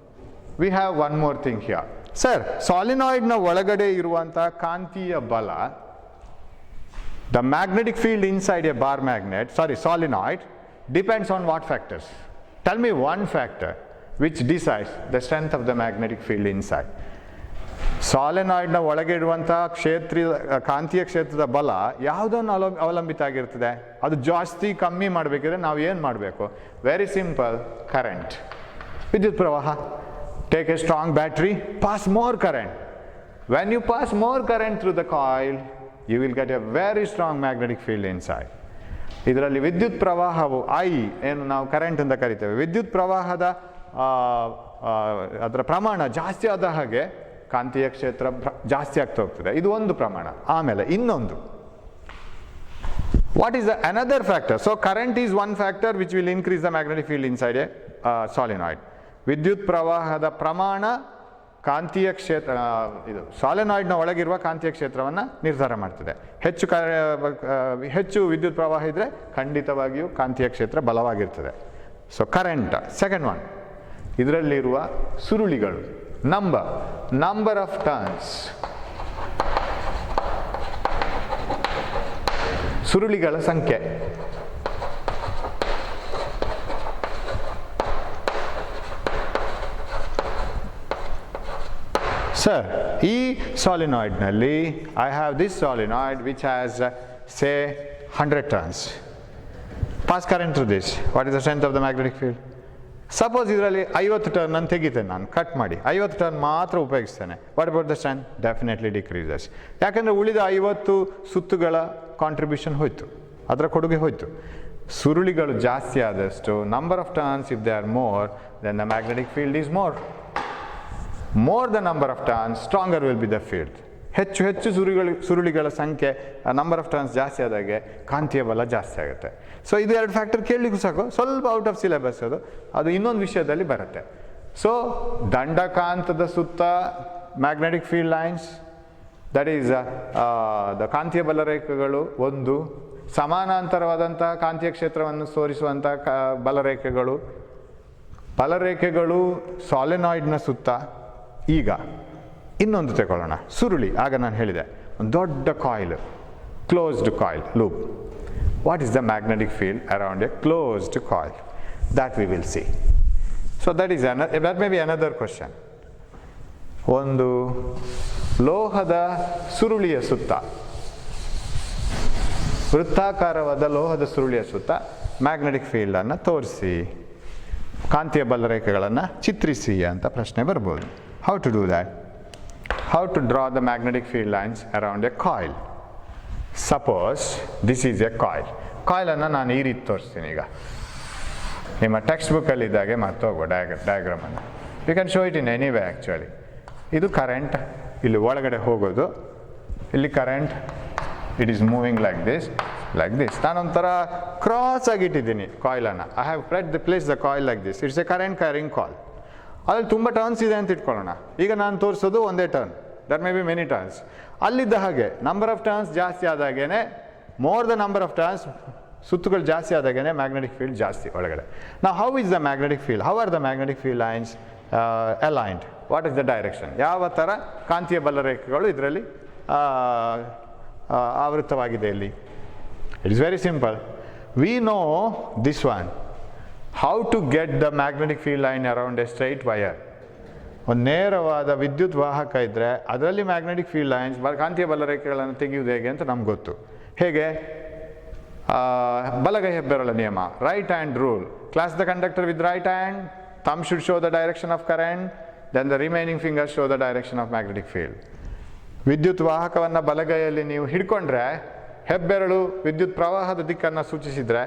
we have one more thing here. Sir, ಸಾಲಿನಾಯ್ಡ್ನ ಒಳಗಡೆ ಇರುವಂಥ ಕಾಂತೀಯ ಬಲ, the magnetic field inside a bar magnet, solenoid depends on what factors? Tell me one factor which decides the strength of the magnetic field inside. ಸಾಲಿನಾಯ್ಡ್ನ ಒಳಗೆ ಇರುವಂಥ ಕಾಂತೀಯ ಕ್ಷೇತ್ರದ ಬಲ ಯಾವುದನ್ನು ಅವಲಂಬಿತ ಆಗಿರ್ತದೆ? ಅದು ಜಾಸ್ತಿ ಕಮ್ಮಿ ಮಾಡಬೇಕಿದ್ರೆ ನಾವು ಏನು ಮಾಡಬೇಕು? ವೆರಿ ಸಿಂಪಲ್, ಕರೆಂಟ್, ವಿದ್ಯುತ್ ಪ್ರವಾಹ. Take a strong battery, pass more current. When you pass more current through the coil, you will get a very strong magnetic field inside. ಇದರಲ್ಲಿ ವಿದ್ಯುತ್ ಪ್ರವಾಹವು ಏನು ನಾವು ಕರೆಂಟ್ ಅಂತ ಕರಿತೇವೆ, ವಿದ್ಯುತ್ ಪ್ರವಾಹದ ಅದರ ಪ್ರಮಾಣ ಜಾಸ್ತಿ ಆದ ಹಾಗೆ ಕಾಂತೀಯ ಕ್ಷೇತ್ರ ಜಾಸ್ತಿ ಆಗ್ತಾ ಹೋಗ್ತದೆ. ಇದು ಒಂದು ಪ್ರಮಾಣ. ಆಮೇಲೆ ಇನ್ನೊಂದು, what is the another factor? So current is one factor which will increase the magnetic field inside a solenoid. ವಿದ್ಯುತ್ ಪ್ರವಾಹದ ಪ್ರಮಾಣ ಕಾಂತೀಯ ಕ್ಷೇತ್ರ, ಇದು ಸಾಲಿನಾಯ್ಡ್ನ ಒಳಗಿರುವ ಕಾಂತೀಯ ಕ್ಷೇತ್ರವನ್ನು ನಿರ್ಧಾರ ಮಾಡ್ತದೆ. ಹೆಚ್ಚು ವಿದ್ಯುತ್ ಪ್ರವಾಹ ಇದ್ದರೆ ಖಂಡಿತವಾಗಿಯೂ ಕಾಂತೀಯ ಕ್ಷೇತ್ರ ಬಲವಾಗಿರ್ತದೆ. So current. ಸೆಕೆಂಡ್ ಒನ್, ಇದರಲ್ಲಿರುವ ಸುರುಳಿಗಳು, ನಂಬರ್ ಆಫ್ ಟರ್ನ್ಸ್, ಸುರುಳಿಗಳ ಸಂಖ್ಯೆ. ಸರ್, ಈ ಸಾಲಿನಾಯ್ಡ್ನಲ್ಲಿ I have this solenoid which has say 100 turns. Pass current through this, what is the strength of the magnetic field? Suppose ಇದರಲ್ಲಿ 50 ಟರ್ನ್ ನಾನು ತೆಗಿತೇನೆ, ನಾನು ಕಟ್ ಮಾಡಿ 50 ಟರ್ನ್ ಮಾತ್ರ ಉಪಯೋಗಿಸ್ತೇನೆ. What about the strength? Definitely decreases. ಯಾಕೆಂದರೆ ಉಳಿದ 50 ಸುತ್ತುಗಳ ಕಾಂಟ್ರಿಬ್ಯೂಷನ್ ಹೋಯಿತು, ಅದರ ಕೊಡುಗೆ ಹೋಯಿತು. ಸುರುಳಿಗಳು ಜಾಸ್ತಿ ಆದಷ್ಟು, number of turns if they are more, then the magnetic field is more. More the number of turns, stronger will be the field. ಹೆಚ್ಚು ಸುರುಳಿಗಳ ಸಂಖ್ಯೆ, ನಂಬರ್ ಆಫ್ ಟರ್ನ್ಸ್ ಜಾಸ್ತಿ ಆದಾಗೆ ಕಾಂತೀಯ ಬಲ ಜಾಸ್ತಿ ಆಗುತ್ತೆ. ಸೊ ಇದು ಎರಡು ಫ್ಯಾಕ್ಟರ್ ಕೇಳಲಿಕ್ಕೂ ಸಾಕು, ಸ್ವಲ್ಪ ಔಟ್ ಆಫ್ ಸಿಲೆಬಸ್ ಅದು ಇನ್ನೊಂದು ವಿಷಯದಲ್ಲಿ ಬರುತ್ತೆ. ಸೊ ದಂಡಕಾಂತದ ಸುತ್ತ magnetic field lines, that is the ಕಾಂತೀಯ ಬಲರೇಖೆಗಳು ಒಂದು, ಸಮಾನಾಂತರವಾದಂಥ ಕಾಂತೀಯ ಕ್ಷೇತ್ರವನ್ನು ತೋರಿಸುವಂಥ ಬಲರೇಖೆಗಳು ಸಾಲಿನಾಯ್ಡ್ನ ಸುತ್ತ. ಈಗ ಇನ್ನೊಂದು ತಗೊಳ್ಳೋಣ, ಸುರುಳಿ. ಆಗ ನಾನು ಹೇಳಿದೆ ಒಂದು ದೊಡ್ಡ coil, closed coil loop. What is the magnetic field around A closed coil? That we will see. So that may B another question. ಒಂದು ಲೋಹದ ಸುರುಳಿಯ ಸುತ್ತ, ವೃತ್ತಾಕಾರವಾದ ಲೋಹದ ಸುರುಳಿಯ ಸುತ್ತ ಮ್ಯಾಗ್ನೆಟಿಕ್ ಫೀಲ್ಡನ್ನು ತೋರಿಸಿ, ಕಾಂತೀಯ ಬಲರೇಖೆಗಳನ್ನು ಚಿತ್ರಿಸಿ ಅಂತ ಪ್ರಶ್ನೆ ಬರ್ಬೋದು. How to do that? How to draw the magnetic field lines around a coil? Suppose this is a coil. ಕಾಯಿಲನ್ನು ನಾನು ಈ ರೀತಿ ತೋರಿಸ್ತೀನಿ. ಈಗ ನಿಮ್ಮ ಟೆಕ್ಸ್ಟ್ ಬುಕ್ಕಲ್ಲಿ ಇದ್ದಾಗೆ ಮರ್ತೋಗೋ ಡಯಾಗ್ರಾಮನ್ನು. You can show it in any way actually. ಇದು ಕರೆಂಟ್ ಇಲ್ಲಿ ಒಳಗಡೆ ಹೋಗೋದು, ಇಲ್ಲಿ current, it is moving like this. ನಾನೊಂಥರ ಕ್ರಾಸ್ ಆಗಿಟ್ಟಿದ್ದೀನಿ ಕಾಯಿಲನ್ನು. I have place the coil like this. It's a current carrying coil. ಅದ್ರಲ್ಲಿ ತುಂಬ ಟರ್ನ್ಸ್ ಇದೆ ಅಂತ ಇಟ್ಕೊಳ್ಳೋಣ. ಈಗ ನಾನು ತೋರಿಸೋದು ಒಂದೇ turn, that may be many turns. ಅಲ್ಲಿದ್ದ ಹಾಗೆ ನಂಬರ್ ಆಫ್ ಟರ್ನ್ಸ್ ಜಾಸ್ತಿ ಆದಾಗೇ, more the number of turns, ಸುತ್ತುಗಳು ಜಾಸ್ತಿ ಆದಾಗೇ ಮ್ಯಾಗ್ನೆಟಿಕ್ ಫೀಲ್ಡ್ ಜಾಸ್ತಿ ಒಳಗಡೆ. ನಾವು how is the magnetic field? How are the magnetic field lines aligned? What is the direction? ಯಾವ ಥರ ಕಾಂತೀಯ ಬಲರೇಖೆಗಳು ಇದರಲ್ಲಿ ಆವೃತವಾಗಿದೆ ಇಲ್ಲಿ? It is very simple. We know this one. How to get the magnetic field line around a straight wire? ಒಂದು ನೇರವಾದ ವಿದ್ಯುತ್ ವಾಹಕ ಇದ್ದರೆ ಅದರಲ್ಲಿ ಮ್ಯಾಗ್ನೆಟಿಕ್ ಫೀಲ್ಡ್ ಲೈನ್ಸ್, ಕಾಂತೀಯ ಬಲರೇಖೆಗಳನ್ನು ತೆಗೆಯುವುದು ಹೇಗೆ ಅಂತ ನಮ್ಗೆ ಗೊತ್ತು. ಹೇಗೆ? ಬಲಗೈ ಹೆಬ್ಬೆರಳ ನಿಯಮ, right hand rule. Class the conductor with right hand, thumb should show the direction of current, then the remaining fingers show the direction of magnetic field. ವಿದ್ಯುತ್ ವಾಹಕವನ್ನು ಬಲಗೈಯಲ್ಲಿ ನೀವು ಹಿಡ್ಕೊಂಡ್ರೆ ಹೆಬ್ಬೆರಳು ವಿದ್ಯುತ್ ಪ್ರವಾಹದ ದಿಕ್ಕನ್ನು ಸೂಚಿಸಿದರೆ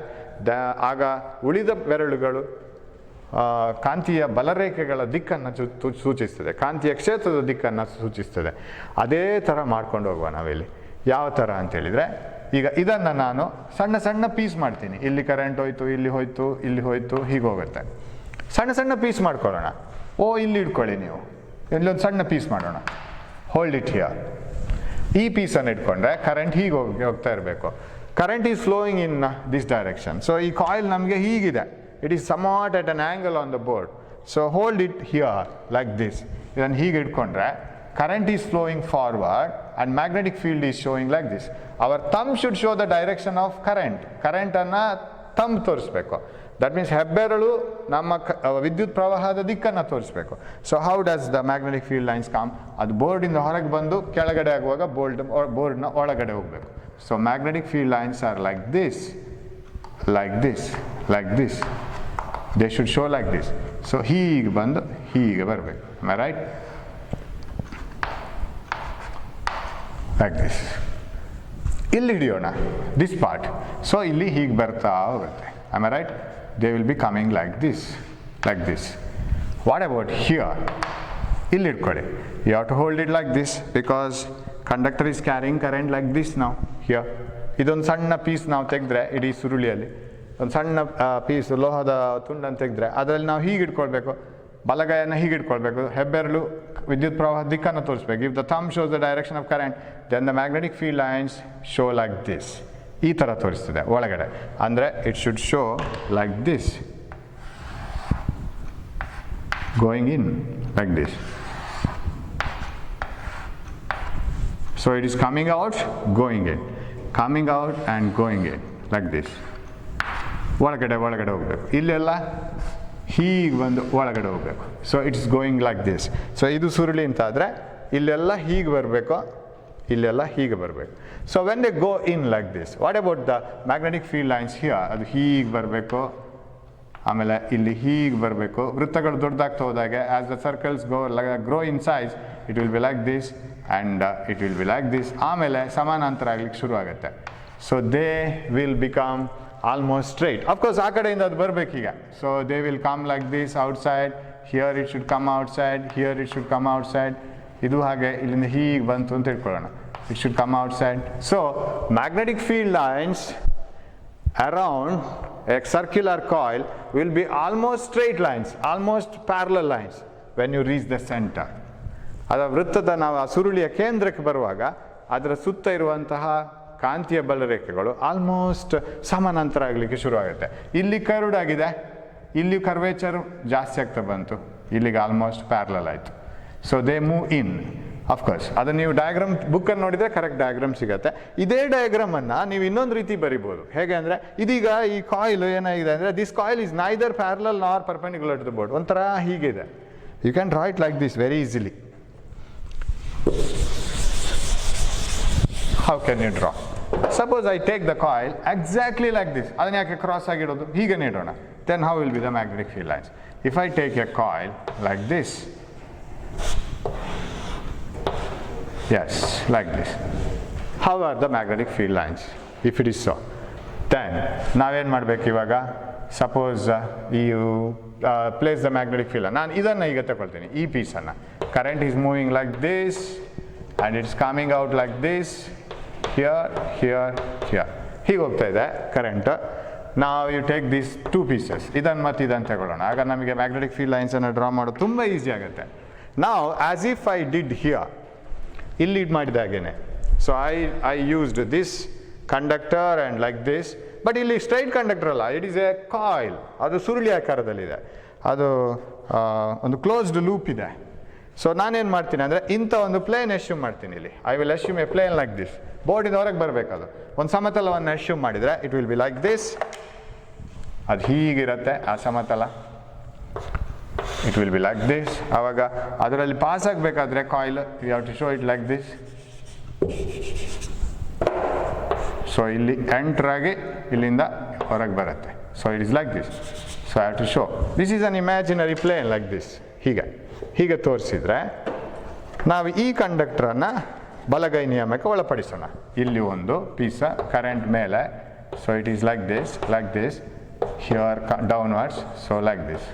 ಆಗ ಉಳಿದ ಬೆರಳುಗಳು ಕಾಂತೀಯ ಬಲರೇಖೆಗಳ ದಿಕ್ಕನ್ನು ಸೂಚಿಸ್ತದೆ, ಕಾಂತೀಯ ಕ್ಷೇತ್ರದ ದಿಕ್ಕನ್ನು ಸೂಚಿಸ್ತದೆ. ಅದೇ ಥರ ಮಾಡ್ಕೊಂಡು ಹೋಗುವ ನಾವಿಲ್ಲಿ. ಯಾವ ಥರ ಅಂತೇಳಿದರೆ, ಈಗ ಇದನ್ನು ನಾನು ಸಣ್ಣ ಸಣ್ಣ ಪೀಸ್ ಮಾಡ್ತೀನಿ. ಇಲ್ಲಿ ಕರೆಂಟ್ ಹೋಯ್ತು, ಇಲ್ಲಿ ಹೋಯ್ತು, ಇಲ್ಲಿ ಹೋಯ್ತು, ಹೀಗೆ ಹೋಗುತ್ತೆ. ಸಣ್ಣ ಸಣ್ಣ ಪೀಸ್ ಮಾಡ್ಕೊಳ್ಳೋಣ. ಇಲ್ಲಿ ಇಟ್ಕೊಳ್ಳಿ ನೀವು, ಇಲ್ಲೊಂದು ಸಣ್ಣ ಪೀಸ್ ಮಾಡೋಣ. Hold it here. ಈ ಪೀಸನ್ನು ಇಟ್ಕೊಂಡ್ರೆ ಕರೆಂಟ್ ಹೀಗೆ ಹೋಗ್ತಾ ಇರಬೇಕು. Current is flowing in this direction. So ಈ ಕಾಯಿಲ್ ನಮಗೆ ಹೀಗಿದೆ. It is somewhat at an angle on the board. So hold it here like this. ಇದನ್ನು ಹೀಗೆ ಇಟ್ಕೊಂಡ್ರೆ current is flowing forward and magnetic field is showing like this. Our thumb should show the direction of current. ಕರೆಂಟನ್ನು thumb ತೋರಿಸ್ಬೇಕು. That means ಹೆಬ್ಬೆರಳು ನಮ್ಮ ವಿದ್ಯುತ್ ಪ್ರವಾಹದ ದಿಕ್ಕನ್ನು ತೋರಿಸ್ಬೇಕು. So how does the magnetic field lines come? ಅದು ಬೋರ್ಡಿಂದ ಹೊರಗೆ ಬಂದು ಕೆಳಗಡೆ ಆಗುವಾಗ ಬೋರ್ಡ್ನ ಒಳಗಡೆ ಹೋಗಬೇಕು. So magnetic field lines are like this, like this, like this. They should show like this. So ಹೀಗೆ ಬಂದು ಹೀಗೆ ಬರಬೇಕು. Am I right? Like this. ಇಲ್ಲಿ ಹಿಡಿಯೋಣ ದಿಸ್ ಪಾರ್ಟ್. ಸೊ ಇಲ್ಲಿ ಹೀಗೆ ಬರ್ತಾ ಹೋಗುತ್ತೆ. Am I right? They will be coming like this, like this. What about here? ಇಲ್ಲಿ ಇಟ್ಕೊಳ್ಳಿ. You have to hold it like this because conductor is carrying current like this now, here. ಇದೊಂದು ಸಣ್ಣ piece ನಾವು ತೆಗೆದ್ರೆ, ಇಡೀ ಸುರುಳಿಯಲ್ಲಿ ಒಂದು ಸಣ್ಣ ಪೀಸ್ ಲೋಹದ ತುಂಡನ್ನು ತೆಗೆದ್ರೆ ಅದರಲ್ಲಿ ನಾವು ಹೀಗೆ ಇಟ್ಕೊಳ್ಬೇಕು. ಬಲಗೈಯನ್ನು ಹೀಗೆ ಇಟ್ಕೊಳ್ಬೇಕು. ಹೆಬ್ಬೆರಳು ವಿದ್ಯುತ್ ಪ್ರವಾಹ ದಿಕ್ಕನ್ನು ತೋರಿಸ್ಬೇಕು. If the thumb shows the direction of current, then the magnetic field lines show like this. ಈ ಥರ ತೋರಿಸ್ತದೆ ಒಳಗಡೆ. ಅಂದರೆ it should show like this, going in like this. So it is coming out, going in, coming out and going in like this. ಒಳಗಡೆ ಒಳಗಡೆ ಹೋಗಬೇಕು. ಇಲ್ಲೆಲ್ಲ ಹೀಗೆ ಬಂದು ಒಳಗಡೆ ಹೋಗಬೇಕು. So it's going like this. So ಇದು ಸುರುಳಿ ಅಂತಾದರೆ ಇಲ್ಲೆಲ್ಲ ಹೀಗೆ ಬರಬೇಕು, ಇಲ್ಲೆಲ್ಲ ಹೀಗೆ ಬರಬೇಕು. So when they go in like this, what about the magnetic field lines here? ಅದು ಹೀಗೆ ಬರಬೇಕು, ಆಮೇಲೆ ಇಲ್ಲಿ ಹೀಗೆ ಬರಬೇಕು. ವೃತ್ತಗಳು ದೊಡ್ಡದಾಗ್ತಾ ಹೋದಾಗೆ as the circles grow in size it will be like this and it will be like this. ಆಮೇಲೆ ಸಮಾನಾಂತರ ಆಗ್ಲಿಕ್ಕೆ ಶುರು ಆಗುತ್ತೆ. So they will become almost straight. Of course ಆ ಕಡೆಯಿಂದ ಅದು ಬರಬೇಕೀಗ. So they will come like this outside. Here it should come outside, here it should come outside. ಇದು ಹಾಗೆ ಇಲ್ಲಿಂದ ಹೀಗೆ ಬಂತು ಅಂತ ಇಟ್ಕೊಳ್ಳೋಣ. It should come outside. So magnetic field lines around a circular coil will be almost straight lines, almost parallel lines when you reach the center. ಅದರ ವೃತ್ತದ ನಾವು ಆ ಸುರುಳಿಯ ಕೇಂದ್ರಕ್ಕೆ ಬರುವಾಗ ಅದರ ಸುತ್ತ ಇರುವಂತಹ ಕಾಂತೀಯ ಬಲರೇಖೆಗಳು ಆಲ್ಮೋಸ್ಟ್ ಸಮಾನಾಂತರ ಆಗಲಿಕ್ಕೆ ಶುರುವಾಗುತ್ತೆ. ಇಲ್ಲಿ ಕರ್ವ್ಡ್ ಆಗಿದೆ, ಇಲ್ಲಿ ಕರ್ವೇಚರ್ ಜಾಸ್ತಿ ಆಗ್ತಾ ಬಂತು, ಇಲ್ಲಿಗೆ ಆಲ್ಮೋಸ್ಟ್ ಪ್ಯಾರಲಲ್ ಆಯಿತು. So they move in. Of course ಅದನ್ನು ನೀವು ಡಯಾಗ್ರಾಮ್ ಬುಕ್ಕನ್ನು ನೋಡಿದರೆ ಕರೆಕ್ಟ್ ಡಯಾಗ್ರಾಮ್ ಸಿಗುತ್ತೆ. ಇದೇ ಡಯಾಗ್ರಾಮನ್ನು ನೀವು ಇನ್ನೊಂದು ರೀತಿ ಬರಿಬೋದು. ಹೇಗೆ ಅಂದರೆ, ಇದೀಗ ಈ ಕಾಯಿಲ್ ಏನಾಗಿದೆ ಅಂದರೆ, this coil is neither parallel nor perpendicular to the board. ಒಂಥರ ಹೀಗಿದೆ. You can draw it like this very easily. How can you draw? Suppose I take the coil exactly like this. ಅದನ್ನ ಯಾಕೆ cross ಆಗಿಡೋದು? ಹೀಗೆ ಇಡೋಣ. Then how will be the magnetic field lines? If I take a coil like this, yes, like this. How are the magnetic field lines if it is so? Then ನಾವೇನು ಮಾಡಬೇಕು ಇವಾಗ? Suppose you place the magnetic field. ನಾನು ಇದನ್ನು ಈಗ ತಗೊಳ್ತೀನಿ, ಈ ಪೀಸನ್ನು. Current is moving like this and it's coming out like this, here here here. ಹೀಗೆ ಹೋಗ್ತಾ ಇದೆ ಕರೆಂಟ್. ನಾವು you take this two pieces, ಇದನ್ನು ಮತ್ತು ಇದನ್ನು ತಗೊಳ್ಳೋಣ. ಆಗ ನಮಗೆ ಮ್ಯಾಗ್ನೆಟಿಕ್ ಫೀಲ್ಡ್ ಲೈನ್ಸನ್ನು ಡ್ರಾ ಮಾಡೋದು ತುಂಬ ಈಸಿ ಆಗುತ್ತೆ. ನಾವು as if I did here, ಇಲ್ಲಿ ಮಾಡಿದ ಹಾಗೇನೆ. So I used this conductor and like this. But ಇಲ್ಲಿ ಸ್ಟ್ರೈಟ್ ಕಂಡಕ್ಟರ್ ಅಲ್ಲ, ಇಟ್ ಈಸ್ ಎ ಕಾಯಿಲ್. ಅದು ಸುರುಳಿ ಆಕಾರದಲ್ಲಿದೆ. ಅದು ಒಂದು ಕ್ಲೋಸ್ಡ್ ಲೂಪ್ ಇದೆ. ಸೊ ನಾನೇನು ಮಾಡ್ತೀನಿ ಅಂದರೆ, ಇಂಥ ಒಂದು ಪ್ಲೇನ್ ಎಶ್ಯೂಮ್ ಮಾಡ್ತೀನಿ ಇಲ್ಲಿ. I will assume a plane like this. ಬೋರ್ಡಿಂದ ಹೊರಗೆ ಬರಬೇಕದು. ಒಂದು ಸಮತಲವನ್ನು ಎಶ್ಯೂಮ್ ಮಾಡಿದರೆ it will be like this. ಅದು ಹೀಗಿರುತ್ತೆ ಆ ಸಮತಲ. It will be like this. ಆವಾಗ ಅದರಲ್ಲಿ ಪಾಸ್ ಆಗಬೇಕಾದ್ರೆ coil, you have to show it like this. So ಇಲ್ಲಿ ಎಂಟ್ರಾಗಿ ಇಲ್ಲಿಂದ ಹೊರಗೆ ಬರುತ್ತೆ. So it is like this. So I have to show this is an imaginary plane like this. ಹೀಗೆ ತೋರಿಸಿದ್ರೆ ನಾವು ಈ ಕಂಡಕ್ಟ್ರನ್ನು ಬಲಗೈ ನಿಯಮಕ್ಕೆ ಒಳಪಡಿಸೋಣ. ಇಲ್ಲಿ ಒಂದು ಪೀಸ ಕರೆಂಟ್ ಮೇಲೆ, so it is like this here downwards, so like this.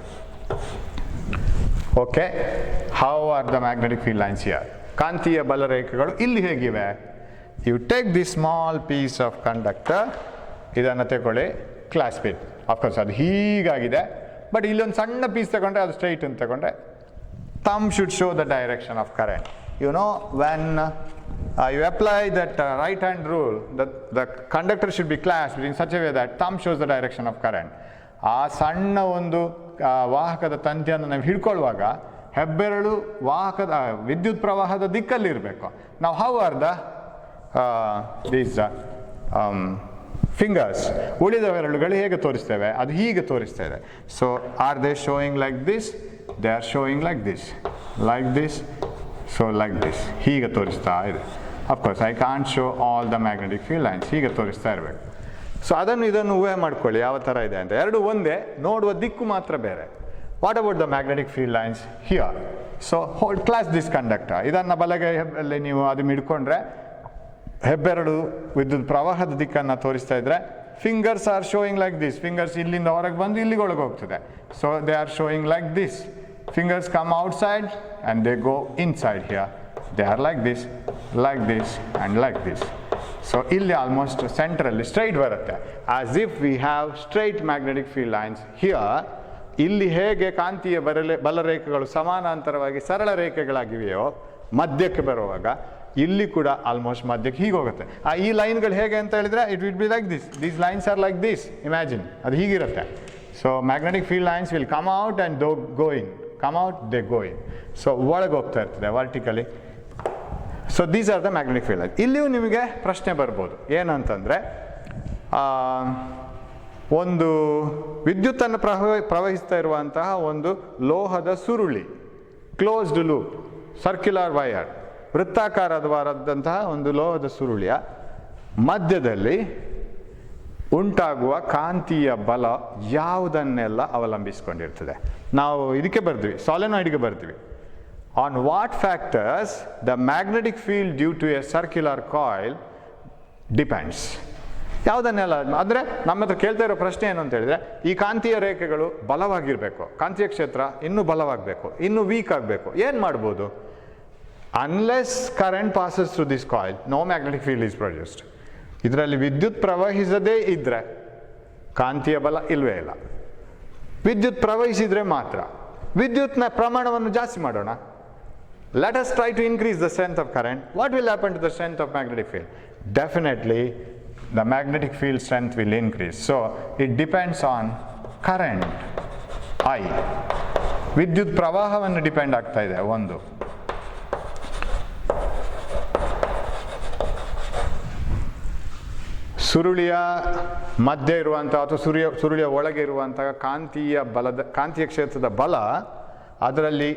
Okay, how are the magnetic field lines here? ಕಾಂತೀಯ ಬಲರೇಖೆಗಳು ಇಲ್ಲಿ ಹೇಗಿವೆ? You take this small piece of conductor, ಇದನ್ನು ತಗೊಳ್ಳಿ, ಕ್ಲಾಸ್ಪ್ ಇಟ್. ಅಫ್ಕೋರ್ಸ್ ಅದು ಹೀಗಾಗಿದೆ, ಬಟ್ ಇಲ್ಲೊಂದು ಸಣ್ಣ ಪೀಸ್ ತಗೊಂಡ್ರೆ ಅದು ಸ್ಟ್ರೈಟ್ ಅಂತ ತಗೊಂಡ್ರೆ thumb should show the direction of current. You know, when you apply that right hand rule, the conductor should be clasped in such a way that thumb shows the direction of current. ಆ ಸಣ್ಣ ಒಂದು ವಾಹಕದ ತಂತಿಯನ್ನು ನಾವು ಹಿಡ್ಕೊಳ್ಳುವಾಗ ಹೆಬ್ಬೆರಳು ವಾಹಕದ ವಿದ್ಯುತ್ ಪ್ರವಾಹದ ದಿಕ್ಕಲ್ಲಿ ಇರಬೇಕು. ನಾವು ಹೌ ಆರ್ ದೀಸ್ ಫಿಂಗರ್ಸ್, ಉಳಿದ ಬೆರಳುಗಳು ಹೇಗೆ ತೋರಿಸ್ತೇವೆ? ಅದು ಹೀಗೆ ತೋರಿಸ್ತಾ ಇದೆ. So are they showing like this? They are showing like this, so like this, ಹೀಗೆ ತೋರಿಸ್ತಾ ಇದೆ. Of course I can't show all the magnetic field lines, ಹೀಗೆ ತೋರಿಸ್ತಾ ಇರಬೇಕು. ಸೊ ಇದನ್ನು ಊಹೆ ಮಾಡ್ಕೊಳ್ಳಿ ಯಾವ ಥರ ಇದೆ ಅಂತ. ಎರಡು ಒಂದೇ, ನೋಡುವ ದಿಕ್ಕು ಮಾತ್ರ ಬೇರೆ. What about the magnetic field lines here? So hold class this conductor. ಇದನ್ನು ಬಲಗೈಯಲ್ಲಿ ನೀವು ಅದು ಹಿಡ್ಕೊಂಡ್ರೆ ಹೆಬ್ಬೆರಳು ವಿದ್ಯುತ್ ಪ್ರವಾಹದ ದಿಕ್ಕನ್ನು ತೋರಿಸ್ತಾ ಇದ್ರೆ, fingers R showing like this. Fingers ಇಲ್ಲಿಂದ ಹೊರಗೆ ಬಂದು ಇಲ್ಲಿಗೆ ಒಳಗೆ ಹೋಗ್ತದೆ. So they are showing like this. Fingers come outside and they go inside here. They are like this and like this. So ಇಲ್ಲಿ almost centrally straight ಬರುತ್ತೆ. As if we have straight magnetic field lines here. ಇಲ್ಲಿ ಹೇಗೆ ಕಾಂತೀಯ ಬಲರೇಖೆಗಳು ಸಮಾನಾಂತರವಾಗಿ ಸರಳ ರೇಖೆಗಳಾಗಿವೆಯೋ ಮಧ್ಯಕ್ಕೆ ಬರುವಾಗ ಇಲ್ಲಿ ಕೂಡ ಆಲ್ಮೋಸ್ಟ್ ಮಧ್ಯಕ್ಕೆ ಹೀಗೆ ಹೋಗುತ್ತೆ. ಈ ಲೈನ್ಗಳು ಹೇಗೆ ಅಂತ ಹೇಳಿದ್ರೆ it will be like this. These lines are like this. Imagine, ಅದು ಹೀಗಿರುತ್ತೆ. So magnetic field lines will come out and go in. Come out, they go in. So ಒಳಗೆ ಹೋಗ್ತಾ ಇರ್ತದೆ vertically. So these are the magnetic field lines. ಇಲ್ಲಿಯೂ ನಿಮಗೆ ಪ್ರಶ್ನೆ ಬರ್ಬೋದು, ಏನಂತಂದರೆ ಒಂದು ವಿದ್ಯುತ್ತನ್ನು ಪ್ರವಹಿಸ್ತಾ ಇರುವಂತಹ ಒಂದು ಲೋಹದ ಸುರುಳಿ, ಕ್ಲೋಸ್ಡ್ ಲೂಪ್, ಸರ್ಕ್ಯುಲರ್ ವೈರ್, ವೃತ್ತಾಕಾರವಾದಂತಹ ಒಂದು ಲೋಹದ ಸುರುಳಿಯ ಮಧ್ಯದಲ್ಲಿ ಉಂಟಾಗುವ ಕಾಂತೀಯ ಬಲ ಯಾವುದನ್ನೆಲ್ಲ ಅವಲಂಬಿಸಿಕೊಂಡಿರ್ತದೆ? ನಾವು ಇದಕ್ಕೆ ಬರ್ತೀವಿ, ಸಾಲೆನಾಯ್ಡ್ಗೆ ಬರ್ತೀವಿ. On what factors the magnetic field due to a circular coil depends? ಯಾವುದನ್ನೆಲ್ಲ ಅಂದರೆ ನಮ್ಮ ಹತ್ರ ಕೇಳ್ತಾ ಇರೋ ಪ್ರಶ್ನೆ ಏನು ಅಂತ ಹೇಳಿದ್ರೆ, ಈ ಕಾಂತೀಯ ರೇಖೆಗಳು ಬಲವಾಗಿರಬೇಕು, ಕಾಂತೀಯ ಕ್ಷೇತ್ರ ಇನ್ನೂ ಬಲವಾಗಬೇಕು, ಇನ್ನೂ ವೀಕ್ ಆಗಬೇಕು, ಏನು ಮಾಡ್ಬೋದು? Unless current passes through this coil, no magnetic field is produced. ಇದರಲ್ಲಿ ವಿದ್ಯುತ್ ಪ್ರವಹಿಸದೇ ಇದ್ದರೆ ಕಾಂತೀಯ ಬಲ ಇಲ್ಲವೇ ಇಲ್ಲ. ವಿದ್ಯುತ್ ಪ್ರವಹಿಸಿದರೆ ಮಾತ್ರ. ವಿದ್ಯುತ್ನ ಪ್ರಮಾಣವನ್ನು ಜಾಸ್ತಿ ಮಾಡೋಣ. Let us try to increase the strength of current. What will happen to the strength of magnetic field? Definitely the magnetic field strength will increase. So it depends on current I. ವಿದ್ಯುತ್ ಪ್ರವಾಹವನ್ನು depend ಆಗ್ತಾ ಇದೆ ಒಂದು. ಸುರುಳಿಯ ಮಧ್ಯೆ ಇರುವಂಥ ಅಥವಾ ಸುರುಳಿಯ ಒಳಗೆ ಇರುವಂತಹ ಕಾಂತೀಯ ಕ್ಷೇತ್ರದ ಬಲ ಅದರಲ್ಲಿ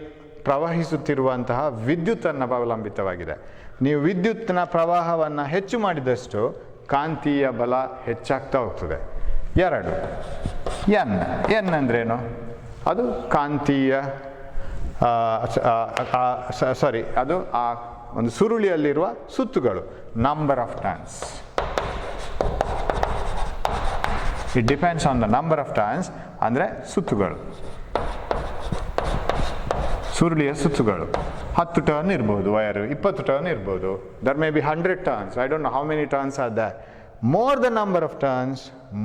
ಪ್ರವಹಿಸುತ್ತಿರುವಂತಹ ವಿದ್ಯುತ್ತನ್ನು ಅವಲಂಬಿತವಾಗಿದೆ. ನೀವು ವಿದ್ಯುತ್ತಿನ ಪ್ರವಾಹವನ್ನು ಹೆಚ್ಚು ಮಾಡಿದಷ್ಟು ಕಾಂತೀಯ ಬಲ ಹೆಚ್ಚಾಗ್ತಾ ಹೋಗ್ತದೆ. ಎರಡು, ಎನ್ ಅಂದ್ರೇನು? ಅದು ಕಾಂತೀಯ ಅದು ಆ ಒಂದು ಸುರುಳಿಯಲ್ಲಿರುವ ಸುತ್ತುಗಳು, number of turns. It depends on the number of turns, ಅಂದರೆ ಸುತ್ತುಗಳು, ಸುರುಳಿಯ ಸುತ್ತುಗಳು. 10 ಟರ್ನ್ ಇರ್ಬೋದು ವೈರು, 20 ಟರ್ನ್ ಇರ್ಬೋದು. There may be 100 turns. I don't know how many turns are there. More the number of turns,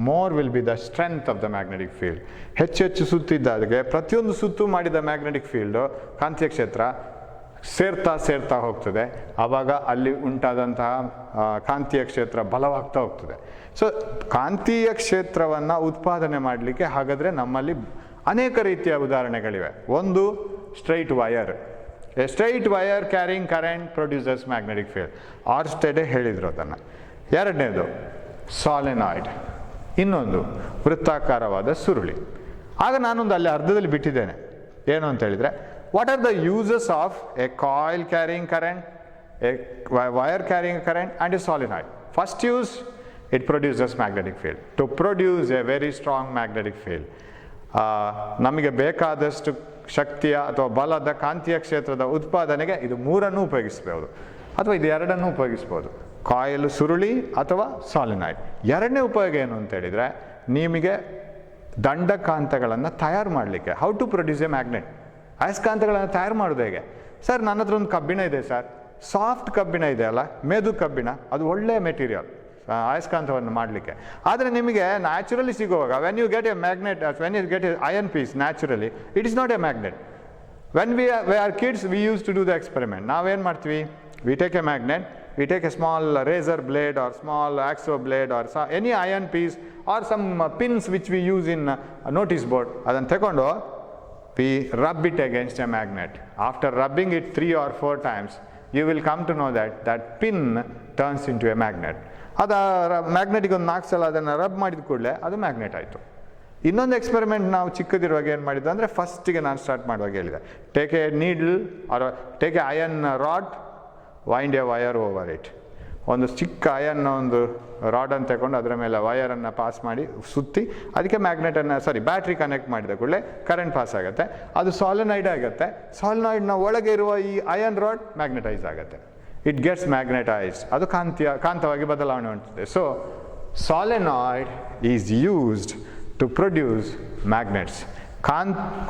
more will be the strength of the magnetic field. ಹೆಚ್ಚು ಸುತ್ತಿದ್ದಾಗೆ ಪ್ರತಿಯೊಂದು ಸುತ್ತು ಮಾಡಿದ ಮ್ಯಾಗ್ನೆಟಿಕ್ ಫೀಲ್ಡು, ಕಾಂತೀಯ ಕ್ಷೇತ್ರ ಸೇರ್ತಾ ಹೋಗ್ತದೆ. ಆವಾಗ ಅಲ್ಲಿ ಉಂಟಾದಂತಹ ಕಾಂತೀಯ ಕ್ಷೇತ್ರ ಬಲವಾಗ್ತಾ ಹೋಗ್ತದೆ. ಸೊ ಕಾಂತೀಯ ಕ್ಷೇತ್ರವನ್ನು ಉತ್ಪಾದನೆ ಮಾಡಲಿಕ್ಕೆ ಹಾಗಾದರೆ ನಮ್ಮಲ್ಲಿ ಅನೇಕ ರೀತಿಯ ಉದಾಹರಣೆಗಳಿವೆ. ಒಂದು, straight wire. A straight wire carrying current producers magnetic field. ಆರ್ಸ್ಟೆಡೆ ಹೇಳಿದರು ಅದನ್ನು. ಎರಡನೇದು ಸಾಲೆನಾಯ್ಡ್. ಇನ್ನೊಂದು ವೃತ್ತಾಕಾರವಾದ ಸುರುಳಿ. ಆಗ ನಾನೊಂದು ಅಲ್ಲಿ ಅರ್ಧದಲ್ಲಿ ಬಿಟ್ಟಿದ್ದೇನೆ. ಏನು ಅಂತ ಹೇಳಿದರೆ, what are the uses of a coil carrying current, a wire carrying current and a solenoid? First use, it produces magnetic field. To produce a very strong magnetic field, ನಮಗೆ ಬೇಕಾದಷ್ಟು ಶಕ್ತಿಯ ಅಥವಾ ಬಲದ ಕಾಂತೀಯ ಕ್ಷೇತ್ರದ ಉತ್ಪಾದನೆಗೆ ಇದು ಮೂರನ್ನು ಉಪಯೋಗಿಸ್ಬೋದು, ಅಥವಾ ಇದು ಎರಡನ್ನು ಉಪಯೋಗಿಸ್ಬೋದು, ಕಾಯಿಲ್ ಸುರುಳಿ ಅಥವಾ ಸಾಲಿನಾಯ್ಡ್. ಎರಡನೇ ಉಪಯೋಗ ಏನು ಅಂತ ಹೇಳಿದರೆ, ನಿಮಗೆ ದಂಡಕಾಂತಗಳನ್ನು ತಯಾರು ಮಾಡಲಿಕ್ಕೆ, how to produce a magnet. ಅಯಸ್ಕಾಂತಗಳನ್ನು ತಯಾರು ಮಾಡೋದು ಹೇಗೆ? ಸರ್ ನನ್ನ ಹತ್ರ ಒಂದು ಕಬ್ಬಿಣ ಇದೆ ಸರ್, ಸಾಫ್ಟ್ ಕಬ್ಬಿಣ ಇದೆ ಅಲ್ಲ, ಮೆದು ಕಬ್ಬಿಣ, ಅದು ಒಳ್ಳೆಯ ಮೆಟೀರಿಯಲ್ ಅಯಸ್ಕಾಂತವನ್ನು ಮಾಡಲಿಕ್ಕೆ. ಆದರೆ ನಿಮಗೆ ನ್ಯಾಚುರಲಿ ಸಿಗುವಾಗ, when you get a magnet, when you get a iron piece naturally, it is not a magnet. When we are kids, we use to do the experiment. ನಾವೇನು ಮಾಡ್ತೀವಿ, we take a magnet, we take a small razor blade or small axo blade or any iron piece or some pins which we use in notice board, adannu tekondo we rub it against a magnet. After rubbing it 3 or 4 times, you will come to know that that pin turns into a magnet. ada magnet ಗೆ ಒಂದು 4 ಸಲ ಅದನ್ನು rub ಮಾಡಿದ ಕೂಡಲೇ ಅದು magnet ಆಯಿತು. ಇನ್ನೊಂದು experiment ನಾವು ಚಿಕ್ಕದಿರುವಾಗ ಏನು ಮಾಡಿದ್ದು ಅಂದರೆ, ಫಸ್ಟಿಗೆ ನಾನು ಸ್ಟಾರ್ಟ್ ಮಾಡುವಾಗ ಹೇಳಿದೆ, take a needle or take a iron rod, wind a wire over it. ಒಂದು ಚಿಕ್ಕ ಅಯನ್ನ ಒಂದು ರಾಡನ್ನು ತಗೊಂಡು ಅದರ ಮೇಲೆ ವಯರನ್ನು ಪಾಸ್ ಮಾಡಿ ಸುತ್ತಿ ಅದಕ್ಕೆ ಬ್ಯಾಟ್ರಿ ಕನೆಕ್ಟ್ ಮಾಡಿದ ಕೂಡಲೇ ಕರೆಂಟ್ ಪಾಸ್ ಆಗುತ್ತೆ, ಅದು ಸಾಲಿನಾಯ್ಡ್ ಆಗುತ್ತೆ. ಸಾಲಿನಾಯ್ಡ್ನ ಒಳಗೆ ಇರುವ ಈ ಅಯನ್ ರಾಡ್ ಮ್ಯಾಗ್ನೆಟೈಸ್ ಆಗುತ್ತೆ, ಇಟ್ ಗೆಟ್ಸ್ ಮ್ಯಾಗ್ನೆಟೈಸ್ಡ್, ಅದು ಕಾಂತವಾಗಿ ಬದಲಾವಣೆ ಹೊಂದುತ್ತದೆ. So solenoid is used to produce magnets.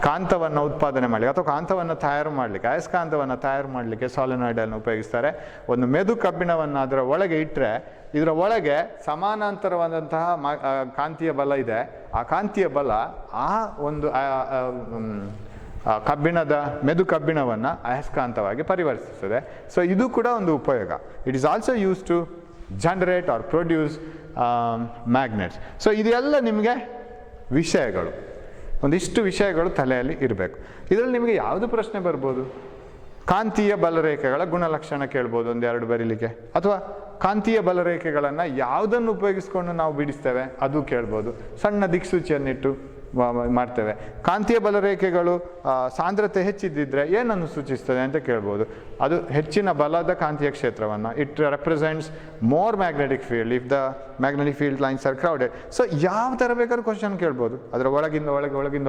ಕಾಂತವನ್ನು ಉತ್ಪಾದನೆ ಮಾಡಲಿಕ್ಕೆ ಅಥವಾ ಕಾಂತವನ್ನು ತಯಾರು ಮಾಡಲಿಕ್ಕೆ, ಅಯಸ್ಕಾಂತವನ್ನು ತಯಾರು ಮಾಡಲಿಕ್ಕೆ ಸಾಲಿನಾಯ್ಡನ್ನು ಉಪಯೋಗಿಸ್ತಾರೆ. ಒಂದು ಮೆದು ಕಬ್ಬಿಣವನ್ನು ಅದರ ಒಳಗೆ ಇಟ್ಟರೆ, ಇದರ ಒಳಗೆ ಸಮಾನಾಂತರವಾದಂತಹ ಕಾಂತೀಯ ಬಲ ಇದೆ. ಆ ಕಾಂತೀಯ ಬಲ ಆ ಒಂದು ಮೆದು ಕಬ್ಬಿಣವನ್ನು ಅಯಸ್ಕಾಂತವಾಗಿ ಪರಿವರ್ತಿಸ್ತದೆ. ಸೊ ಇದು ಕೂಡ ಒಂದು ಉಪಯೋಗ. It is also use to generate or produce magnets. So ಇದೆಲ್ಲ ನಿಮಗೆ ವಿಷಯಗಳು, ಒಂದಿಷ್ಟು ವಿಷಯಗಳು ತಲೆಯಲ್ಲಿ ಇರಬೇಕು. ಇದರಲ್ಲಿ ನಿಮಗೆ ಯಾವುದು ಪ್ರಶ್ನೆ ಬರ್ಬೋದು? ಕಾಂತೀಯ ಬಲರೇಖೆಗಳ ಗುಣಲಕ್ಷಣ ಕೇಳ್ಬೋದು, ಒಂದೆರಡು ಬರೀಲಿಕ್ಕೆ. ಅಥವಾ ಕಾಂತೀಯ ಬಲರೇಖೆಗಳನ್ನು ಯಾವುದನ್ನು ಉಪಯೋಗಿಸ್ಕೊಂಡು ನಾವು ಬಿಡಿಸ್ತೇವೆ ಅದು ಕೇಳ್ಬೋದು, ಸಣ್ಣ ದಿಕ್ಸೂಚಿಯನ್ನಿಟ್ಟು ಮಾಡ್ತೇವೆ. ಕಾಂತೀಯ ಬಲರೇಖೆಗಳು ಸಾಂದ್ರತೆ ಹೆಚ್ಚಿದ್ದಿದ್ರೆ ಏನನ್ನು ಸೂಚಿಸ್ತದೆ ಅಂತ ಕೇಳ್ಬೋದು. ಅದು ಹೆಚ್ಚಿನ ಬಲದ ಕಾಂತೀಯ ಕ್ಷೇತ್ರವನ್ನು, it represents more magnetic field if the magnetic field lines are crowded. So ಯಾವ ಥರ ಬೇಕಾದ್ರೂ ಕ್ವಶನ್ ಕೇಳ್ಬೋದು, ಅದರ ಒಳಗಿಂದ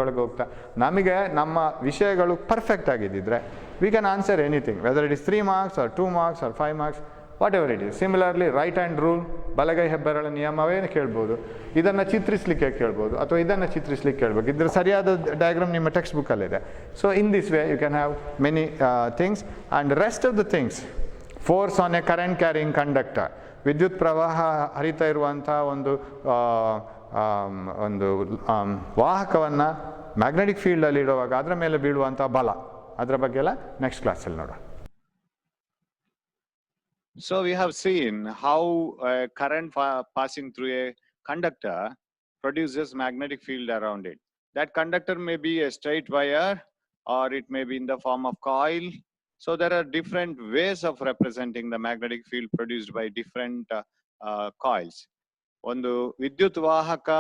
ಒಳಗೆ ಹೋಗ್ತಾ. ನಮಗೆ ನಮ್ಮ ವಿಷಯಗಳು ಪರ್ಫೆಕ್ಟ್ ಆಗಿದ್ದಿದ್ರೆ we can answer anything, whether it is 3 marks or 2 marks or 5 marks, whatever it is. Similarly right hand rule, ಬಲಗೈ ಹೆಬ್ಬೆರಳ ನಿಯಮವೇನು ಕೇಳ್ಬೋದು, ಇದನ್ನು ಚಿತ್ರಿಸಲಿಕ್ಕೆ ಕೇಳ್ಬೋದು, ಅಥವಾ ಇದನ್ನು ಚಿತ್ರಿಸಲಿಕ್ಕೆ ಕೇಳ್ಬೇಕು. ಇದ್ರ ಸರಿಯಾದ ಡಯಾಗ್ರಾಮ್ ನಿಮ್ಮ ಟೆಕ್ಸ್ಟ್ ಬುಕ್ಕಲ್ಲಿದೆ. So in this way you can have many things and rest of the things. Force on a current carrying conductor, ವಿದ್ಯುತ್ ಪ್ರವಾಹ ಹರಿತಾ ಇರುವಂಥ ಒಂದು ವಾಹಕವನ್ನು ಮ್ಯಾಗ್ನೆಟಿಕ್ ಫೀಲ್ಡಲ್ಲಿ ಇಡುವಾಗ ಅದರ ಮೇಲೆ ಬೀಳುವಂಥ ಬಲ, ಅದರ ಬಗ್ಗೆ ಎಲ್ಲ ನೆಕ್ಸ್ಟ್ ಕ್ಲಾಸಲ್ಲಿ ನೋಡೋಣ. So we have seen how a current passing through a conductor produces magnetic field around it. That conductor may be a straight wire or it may be in the form of coil. So there are different ways of representing the magnetic field produced by different coils. ಒಂದು ವಿದ್ಯುತ್ ವಾಹಕ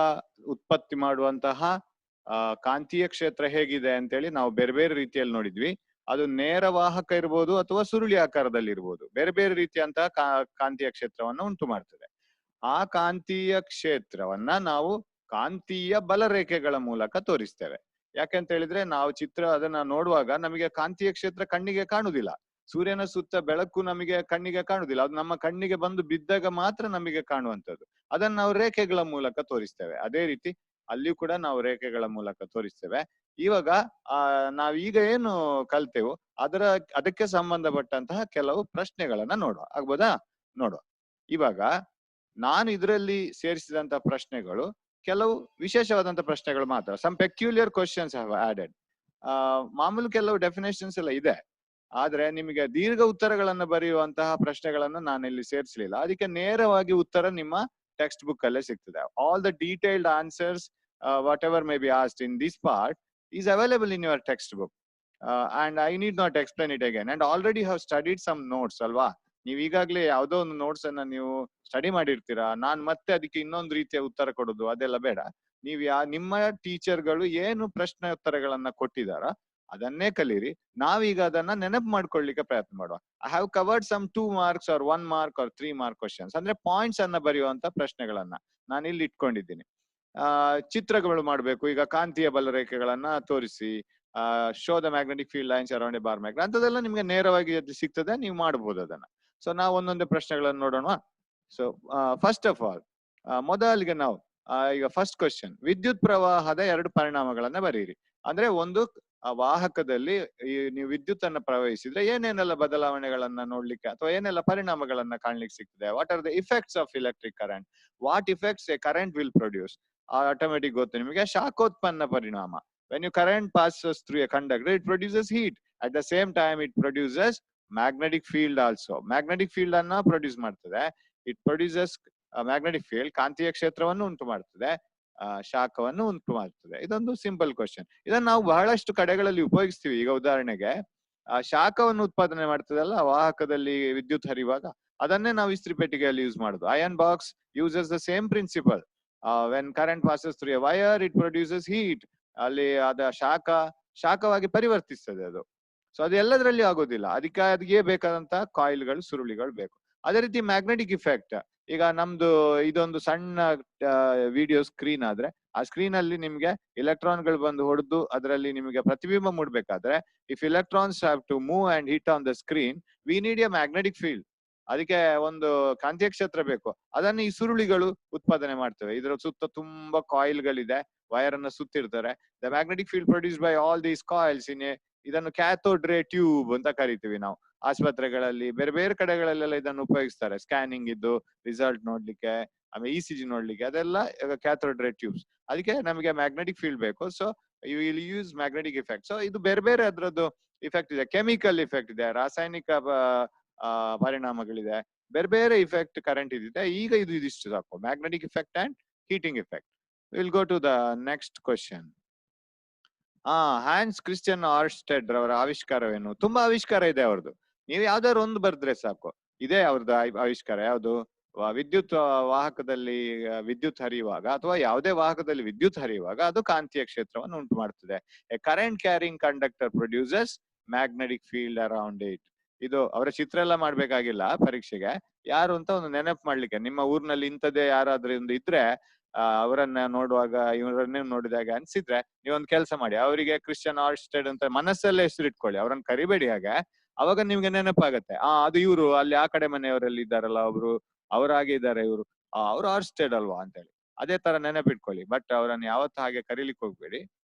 ಉತ್ಪತ್ತಿ ಮಾಡುವಂತಹ ಕಾಂತೀಯ ಕ್ಷೇತ್ರ ಹೇಗಿದೆ ಅಂತೇಳಿ ನಾವು ಬೇರೆ ಬೇರೆ ರೀತಿಯಲ್ಲಿ ನೋಡಿದ್ವಿ. ಅದು ನೇರ ವಾಹಕ ಇರ್ಬೋದು ಅಥವಾ ಸುರುಳಿ ಆಕಾರದಲ್ಲಿ ಇರ್ಬೋದು, ಬೇರೆ ಬೇರೆ ರೀತಿಯಂತಹ ಕಾಂತೀಯ ಕ್ಷೇತ್ರವನ್ನ ಉಂಟು ಮಾಡ್ತದೆ. ಆ ಕಾಂತೀಯ ಕ್ಷೇತ್ರವನ್ನ ನಾವು ಕಾಂತೀಯ ಬಲರೇಖೆಗಳ ಮೂಲಕ ತೋರಿಸ್ತೇವೆ. ಯಾಕೆಂತ ಹೇಳಿದ್ರೆ ನಾವು ಅದನ್ನ ನೋಡುವಾಗ ನಮಗೆ ಕಾಂತೀಯ ಕ್ಷೇತ್ರ ಕಣ್ಣಿಗೆ ಕಾಣುದಿಲ್ಲ, ಸೂರ್ಯನ ಸುತ್ತ ಬೆಳಕು ನಮಗೆ ಕಣ್ಣಿಗೆ ಕಾಣುದಿಲ್ಲ, ಅದು ನಮ್ಮ ಕಣ್ಣಿಗೆ ಬಂದು ಬಿದ್ದಾಗ ಮಾತ್ರ ನಮಗೆ ಕಾಣುವಂಥದ್ದು. ಅದನ್ನ ನಾವು ರೇಖೆಗಳ ಮೂಲಕ ತೋರಿಸ್ತೇವೆ. ಅದೇ ರೀತಿ ಅಲ್ಲಿಯೂ ಕೂಡ ನಾವು ರೇಖೆಗಳ ಮೂಲಕ ತೋರಿಸ್ತೇವೆ. ಇವಾಗ ನಾವೀಗ ಏನು ಕಲ್ತೆವು ಅದಕ್ಕೆ ಸಂಬಂಧಪಟ್ಟಂತಹ ಕೆಲವು ಪ್ರಶ್ನೆಗಳನ್ನ ಆಗ್ಬೋದಾ? ನೋಡುವ. ಇವಾಗ ನಾನು ಇದರಲ್ಲಿ ಸೇರಿಸಿದಂತಹ ಪ್ರಶ್ನೆಗಳು ಕೆಲವು ವಿಶೇಷವಾದಂತಹ ಪ್ರಶ್ನೆಗಳು ಮಾತ್ರ. Some peculiar questions have added. ಮಾಮೂಲು ಕೆಲವು ಡೆಫಿನೇಷನ್ಸ್ ಎಲ್ಲ ಇದೆ, ಆದ್ರೆ ನಿಮಗೆ ದೀರ್ಘ ಉತ್ತರಗಳನ್ನ ಬರೆಯುವಂತಹ ಪ್ರಶ್ನೆಗಳನ್ನ ನಾನು ಇಲ್ಲಿ ಸೇರಿಸಲಿಲ್ಲ. ಅದಕ್ಕೆ ನೇರವಾಗಿ ಉತ್ತರ ನಿಮ್ಮ ಟೆಕ್ಸ್ಟ್ ಬುಕ್ ಅಲ್ಲೇ ಸಿಗ್ತದೆ. All the detailed answers whatever may be asked in this part is available in your textbook, and I need not explain it again. And already have studied some notes alva. ನೀವು ಈಗಾಗಲೇ ಯಾವುದೋ ಒಂದು notes ಅನ್ನ ನೀವು study ಮಾಡಿರ್ತೀರಾ, ನಾನ್ ಮತ್ತೆ ಅದಕ್ಕೆ ಇನ್ನೊಂದು ರೀತಿಯ ಉತ್ತರ ಕೊಡೋದು ಅದೆಲ್ಲ ಬೇಡ. ನೀವು ನಿಮ್ಮ ಟೀಚರ್ಗಳು ಏನು ಪ್ರಶ್ನೆ ಉತ್ತರಗಳನ್ನ ಕೊಟ್ಟಿದಾರ ಅದನ್ನೇ ಕಲೀರಿ. ನಾವೀಗ ಅದನ್ನ ನೆನಪು ಮಾಡ್ಕೊಳ್ಳಿಕ್ಕೆ ಪ್ರಯತ್ನ ಮಾಡುವ. I have covered some 2 marks or 1 mark or 3 mark questions, ಅಂದ್ರೆ ಪಾಯಿಂಟ್ಸ್ ಅನ್ನ ಬರೆಯುವಂತ ಪ್ರಶ್ನೆಗಳನ್ನ ನಾನು ಇಲ್ಲಿ ಇಟ್ಕೊಂಡಿದ್ದೀನಿ. ಚಿತ್ರಗಳು ಮಾಡಬೇಕು. ಈಗ ಕಾಂತೀಯ ಬಲರೇಖೆಗಳನ್ನ ತೋರಿಸಿ show the magnetic field lines around a bar magnet ಅಂತದೆಲ್ಲ ನಿಮ್ಗೆ ನೇರವಾಗಿ ಅದು ಸಿಗ್ತದೆ, ನೀವು ಮಾಡಬಹುದು ಅದನ್ನ. ಸೊ ನಾವು ಒಂದೊಂದೇ ಪ್ರಶ್ನೆಗಳನ್ನು ನೋಡೋಣ. ಸೊ ಫಸ್ಟ್ ಆಫ್ ಆಲ್ ಮೊದಲಿಗೆ ನಾವು ಈಗ ಫಸ್ಟ್ ಕ್ವಶನ್, ವಿದ್ಯುತ್ ಪ್ರವಾಹದ 2 ಪರಿಣಾಮಗಳನ್ನ ಬರೀರಿ. ಅಂದ್ರೆ ಒಂದು ವಾಹಕದಲ್ಲಿ ನೀವು ವಿದ್ಯುತ್ ಅನ್ನ ಪ್ರವಹಿಸಿದ್ರೆ ಏನೇನೆಲ್ಲ ಬದಲಾವಣೆಗಳನ್ನ ನೋಡ್ಲಿಕ್ಕೆ ಅಥವಾ ಏನೆಲ್ಲ ಪರಿಣಾಮಗಳನ್ನ ಕಾಣ್ಲಿಕ್ಕೆ ಸಿಗ್ತದೆ. What are the effects of electric current, what effects A current will produce. Automatic ಗೊತ್ತು ನಿಮಗೆ. ಶಾಖೋತ್ಪನ್ನ ಪರಿಣಾಮ, when your current passes through a conductor it produces heat, at the same time it produces magnetic field also. magnetic field ಅನ್ನ produce ಮಾಡ್ತದೆ. it produces magnetic field, ಕಾಂತೀಯ ಕ್ಷೇತ್ರವನ್ನು ಉಂಟು ಮಾಡ್ತದೆ, ಶಾಖವನ್ನು ಉಂಟು ಮಾಡ್ತದೆ. ಇದೊಂದು ಸಿಂಪಲ್ ಕ್ವಶನ್. ಇದನ್ನ ನಾವು ಬಹಳಷ್ಟು ಕಡೆಗಳಲ್ಲಿ ಉಪಯೋಗಿಸ್ತೀವಿ. ಈಗ ಉದಾಹರಣೆಗೆ ಶಾಖವನ್ನು ಉತ್ಪಾದನೆ ಮಾಡ್ತದಲ್ಲ ವಾಹಕದಲ್ಲಿ ವಿದ್ಯುತ್ ಹರಿಯುವಾಗ, ಅದನ್ನೇ ನಾವು ಇಸ್ತ್ರಿ ಪೆಟ್ಟಿಗೆಯಲ್ಲಿ ಯೂಸ್ ಮಾಡುದು. Iron box uses the same principal. When current passes through A wire it produces heat. ಅಲ್ಲಿ ಅದ ಶಾಖವಾಗಿ ಪರಿವರ್ತಿಸ್ತದೆ ಅದು. ಸೊ ಅದು ಎಲ್ಲದರಲ್ಲಿ ಆಗೋದಿಲ್ಲ. ಅದಕ್ಕೆ ಬೇಕಾದಂತ ಕಾಯಿಲ್ಗಳು, ಸುರುಳಿಗಳು ಬೇಕು. ಅದೇ ರೀತಿ ಮ್ಯಾಗ್ನೆಟಿಕ್ ಇಫೆಕ್ಟ್. ಈಗ ನಮ್ದು ಇದೊಂದು ಸಣ್ಣ ವಿಡಿಯೋ ಸ್ಕ್ರೀನ್ ಆದ್ರೆ, ಆ ಸ್ಕ್ರೀನ್ ಅಲ್ಲಿ ನಿಮ್ಗೆ ಎಲೆಕ್ಟ್ರಾನ್ಗಳು ಬಂದು ಹೊಡೆದು ಅದರಲ್ಲಿ ನಿಮಗೆ ಪ್ರತಿಬಿಂಬ ಮೂಡ್ಬೇಕಾದ್ರೆ, if electrons have to move and hit on the screen, we need a magnetic field. ಅದಕ್ಕೆ ಒಂದು ಕಾಂತೀಯ ಕ್ಷೇತ್ರ ಬೇಕು. ಅದನ್ನು ಈ ಸುರುಳಿಗಳು ಉತ್ಪಾದನೆ ಮಾಡ್ತವೆ. ಇದರ ಸುತ್ತ ತುಂಬಾ ಕಾಯಿಲ್ಗಳಿದೆ, ವೈರ್ ಅನ್ನ ಸುತ್ತಿರ್ತಾರೆ. The magnetic field produce by all these coils in ಇದನ್ನು ಕ್ಯಾಥೋಡ್ ರೇ ಟ್ಯೂಬ್ ಅಂತ ಕರಿತೀವಿ ನಾವು. ಆಸ್ಪತ್ರೆಗಳಲ್ಲಿ ಬೇರೆ ಬೇರೆ ಕಡೆಗಳಲ್ಲೆಲ್ಲ ಇದನ್ನು ಉಪಯೋಗಿಸ್ತಾರೆ. ಸ್ಕ್ಯಾನಿಂಗ್ ಇದ್ದು ರಿಸಲ್ಟ್ ನೋಡ್ಲಿಕ್ಕೆ, ಆಮೇಲೆ ECG ನೋಡ್ಲಿಕ್ಕೆ, ಅದೆಲ್ಲ ಕ್ಯಾಥೋಡ್ ರೇ ಟ್ಯೂಬ್ಸ್. ಅದಕ್ಕೆ ನಮಗೆ ಮ್ಯಾಗ್ನೆಟಿಕ್ ಫೀಲ್ಡ್ ಬೇಕು. So you will use magnetic effect. So ಇದು ಬೇರೆ ಬೇರೆ ಅದ್ರದ್ದು ಇಫೆಕ್ಟ್ ಇದೆ. ಕೆಮಿಕಲ್ ಇಫೆಕ್ಟ್ ಇದೆ, ರಾಸಾಯನಿಕ ಪರಿಣಾಮಗಳಿದೆ, ಬೇರೆ ಬೇರೆ ಇಫೆಕ್ಟ್ ಕರೆಂಟ್ ಇದೆ. ಈಗ ಇದಿಷ್ಟು ಸಾಕು, magnetic effect and heating effect. Will go to the next question. Hans Christian Oersted ರವರ ಆವಿಷ್ಕಾರವೇನು? ತುಂಬಾ ಆವಿಷ್ಕಾರ ಇದೆ ಅವ್ರದ್ದು. ನೀವು ಯಾವ್ದಾದ್ರು ಒಂದು ಬರ್ದ್ರೆ ಸಾಕು. ಇದೇ ಅವ್ರದ್ದು ಆವಿಷ್ಕಾರ. ಯಾವುದು? ವಿದ್ಯುತ್ ವಾಹಕದಲ್ಲಿ ವಿದ್ಯುತ್ ಹರಿಯುವಾಗ ಅಥವಾ ಯಾವುದೇ ವಾಹಕದಲ್ಲಿ ವಿದ್ಯುತ್ ಹರಿಯುವಾಗ ಅದು ಕಾಂತೀಯ ಕ್ಷೇತ್ರವನ್ನು ಉಂಟು ಮಾಡ್ತದೆ. A current carrying conductor produces magnetic field around it. ಇದು ಅವರ ಚಿತ್ರ ಎಲ್ಲ ಮಾಡ್ಬೇಕಾಗಿಲ್ಲ ಪರೀಕ್ಷೆಗೆ. ಯಾರು ಅಂತ ಒಂದು ನೆನಪು ಮಾಡ್ಲಿಕ್ಕೆ, ನಿಮ್ಮ ಊರಿನಲ್ಲಿ ಇಂಥದ್ದೇ ಯಾರಾದ್ರೂ ಒಂದು ಇದ್ರೆ ಅವರನ್ನ ನೋಡುವಾಗ ಇವರನ್ನೇ ನೋಡಿದಾಗ ಅನ್ಸಿದ್ರೆ ನೀವೊಂದು ಕೆಲಸ ಮಾಡಿ, ಅವರಿಗೆ ಕ್ರಿಶ್ಚಿಯನ್ ಆರ್ಸ್ಟೆಡ್ ಅಂತ ಮನಸ್ಸಲ್ಲೇ ಹೆಸರು ಇಟ್ಕೊಳ್ಳಿ, ಅವ್ರನ್ನ ಕರಿಬೇಡಿ. ಹಾಗೆ ಅವಾಗ ನಿಮ್ಗೆ ನೆನಪಾಗತ್ತೆ, ಅದು ಇವರು ಅಲ್ಲಿ ಆ ಕಡೆ ಮನೆಯವರಲ್ಲಿ ಇದ್ದಾರಲ್ಲ ಒಬ್ರು, ಅವರಾಗೆ ಇದ್ದಾರೆ ಇವರು, ಅವ್ರು ಆರ್ಸ್ಟೆಡ್ ಅಲ್ವಾ ಅಂತೇಳಿ ಅದೇ ತರ ನೆನಪಿಟ್ಕೊಳ್ಳಿ. ಬಟ್ ಅವರನ್ನ ಯಾವತ್ತು ಹಾಗೆ ಕರೀಲಿಕ್ಕೆ ಹೋಗ್ಬೇಡಿ.